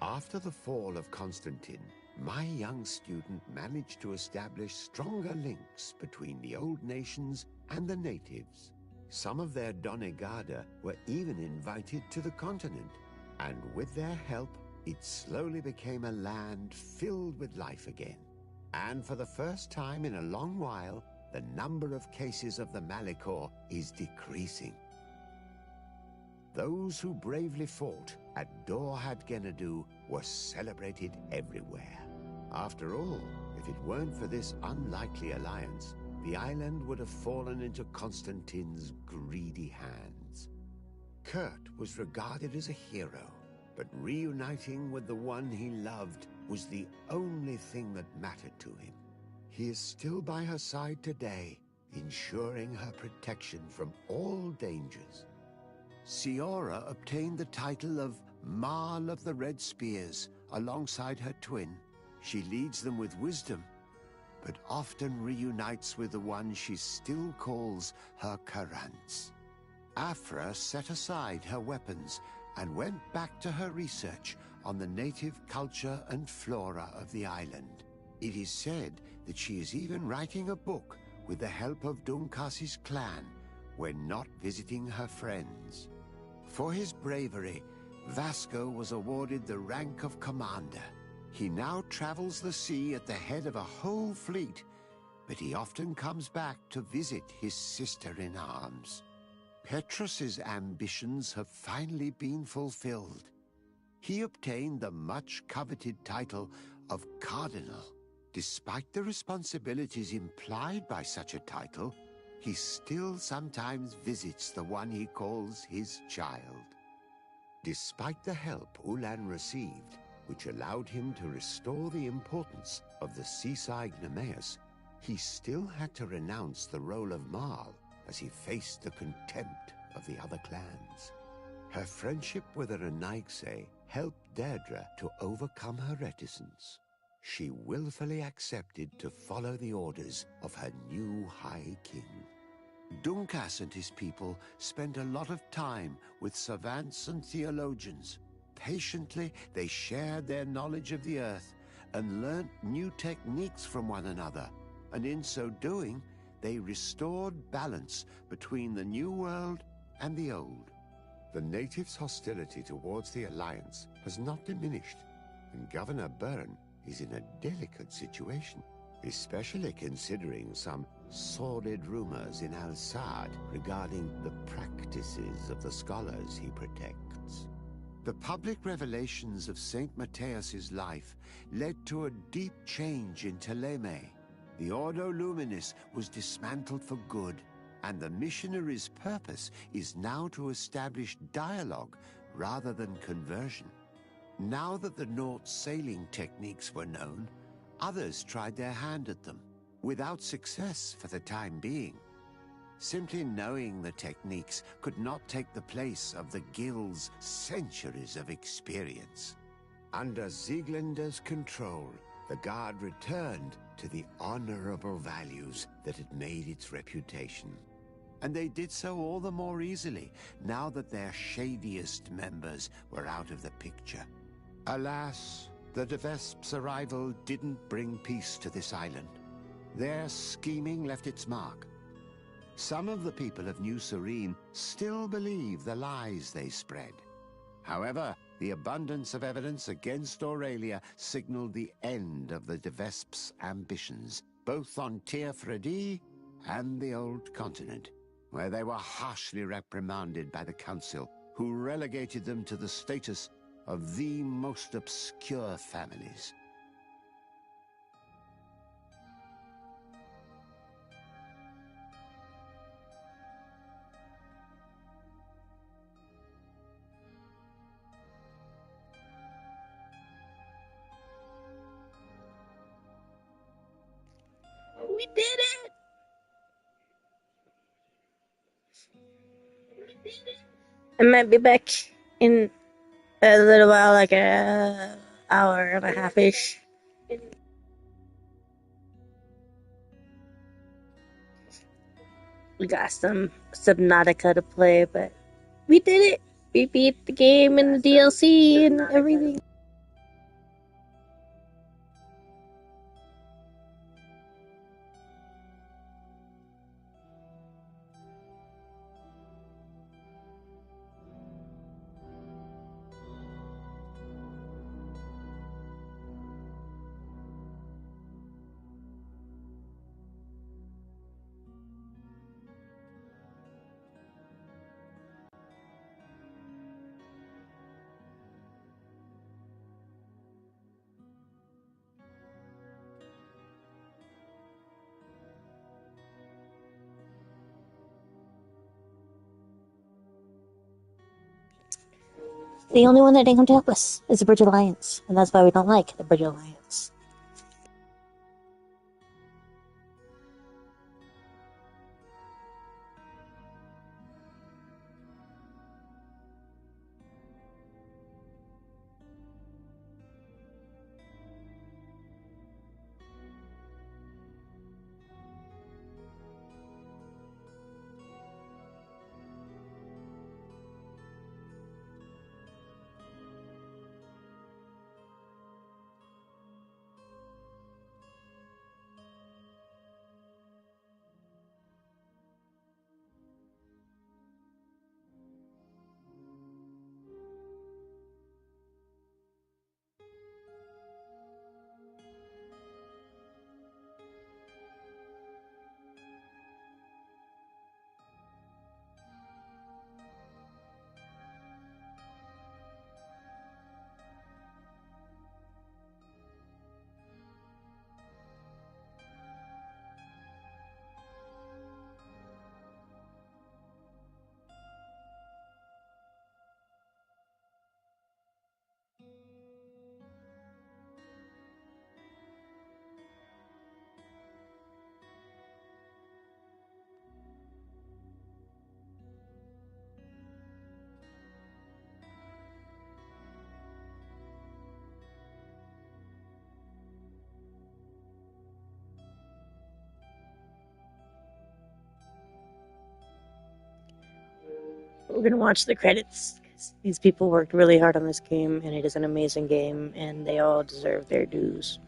After the fall of Constantine, my young student managed to establish stronger links between the old nations and the natives. Some of their Donegada were even invited to the continent, and with their help, it slowly became a land filled with life again. And for the first time in a long while, the number of cases of the Malichor is decreasing. Those who bravely fought at Dor had Gennadu were celebrated everywhere. After all, if it weren't for this unlikely alliance, the island would have fallen into Constantine's greedy hands. Kurt was regarded as a hero, but reuniting with the one he loved was the only thing that mattered to him. He is still by her side today, ensuring her protection from all dangers. Siora obtained the title of Marl of the Red Spears alongside her twin. She leads them with wisdom, but often reunites with the one she still calls her Karants. Afra set aside her weapons and went back to her research on the native culture and flora of the island. It is said that she is even writing a book with the help of Dunkasi's clan when not visiting her friends. For his bravery, Vasco was awarded the rank of commander. He now travels the sea at the head of a whole fleet, but he often comes back to visit his sister-in-arms. Petrus's ambitions have finally been fulfilled. He obtained the much-coveted title of Cardinal. Despite the responsibilities implied by such a title, he still sometimes visits the one he calls his child. Despite the help Ulan received, which allowed him to restore the importance of the seaside Nemeus, he still had to renounce the role of Marl as he faced the contempt of the other clans. Her friendship with Renaigse helped Deirdre to overcome her reticence. She willfully accepted to follow the orders of her new High King. Dunkas and his people spent a lot of time with savants and theologians. Patiently, they shared their knowledge of the earth and learnt new techniques from one another, and in so doing, they restored balance between the New World and the Old. The natives' hostility towards the Alliance has not diminished, and Governor Byrne is in a delicate situation, especially considering some sordid rumors in Al-Sad regarding the practices of the scholars he protects. The public revelations of St. Matthias's life led to a deep change in Thélème. The Ordo Luminis was dismantled for good, and the missionaries' purpose is now to establish dialogue rather than conversion. Now that the Naut sailing techniques were known, others tried their hand at them, without success for the time being. Simply knowing the techniques could not take the place of the Guild's centuries of experience. Under Sieglinder's control, the Guard returned to the honorable values that had made its reputation. And they did so all the more easily, now that their shadiest members were out of the picture. Alas, the De Vesp's arrival didn't bring peace to this island. Their scheming left its mark. Some of the people of New Serene still believe the lies they spread. However, the abundance of evidence against Aurelia signaled the end of the De Vesp's ambitions, both on Tir Fredi and the Old Continent, where they were harshly reprimanded by the Council, who relegated them to the status of the most obscure families. We did it! I might be back in a little while, like a hour and a half-ish. We got some Subnautica to play, but we did it! We beat the game and the DLC and everything. The only one that didn't come to help us is the Bridge Alliance, and that's why we don't like the Bridge Alliance. gonna watch the credits. These people worked really hard on this game, and it is an amazing game, and they all deserve their dues.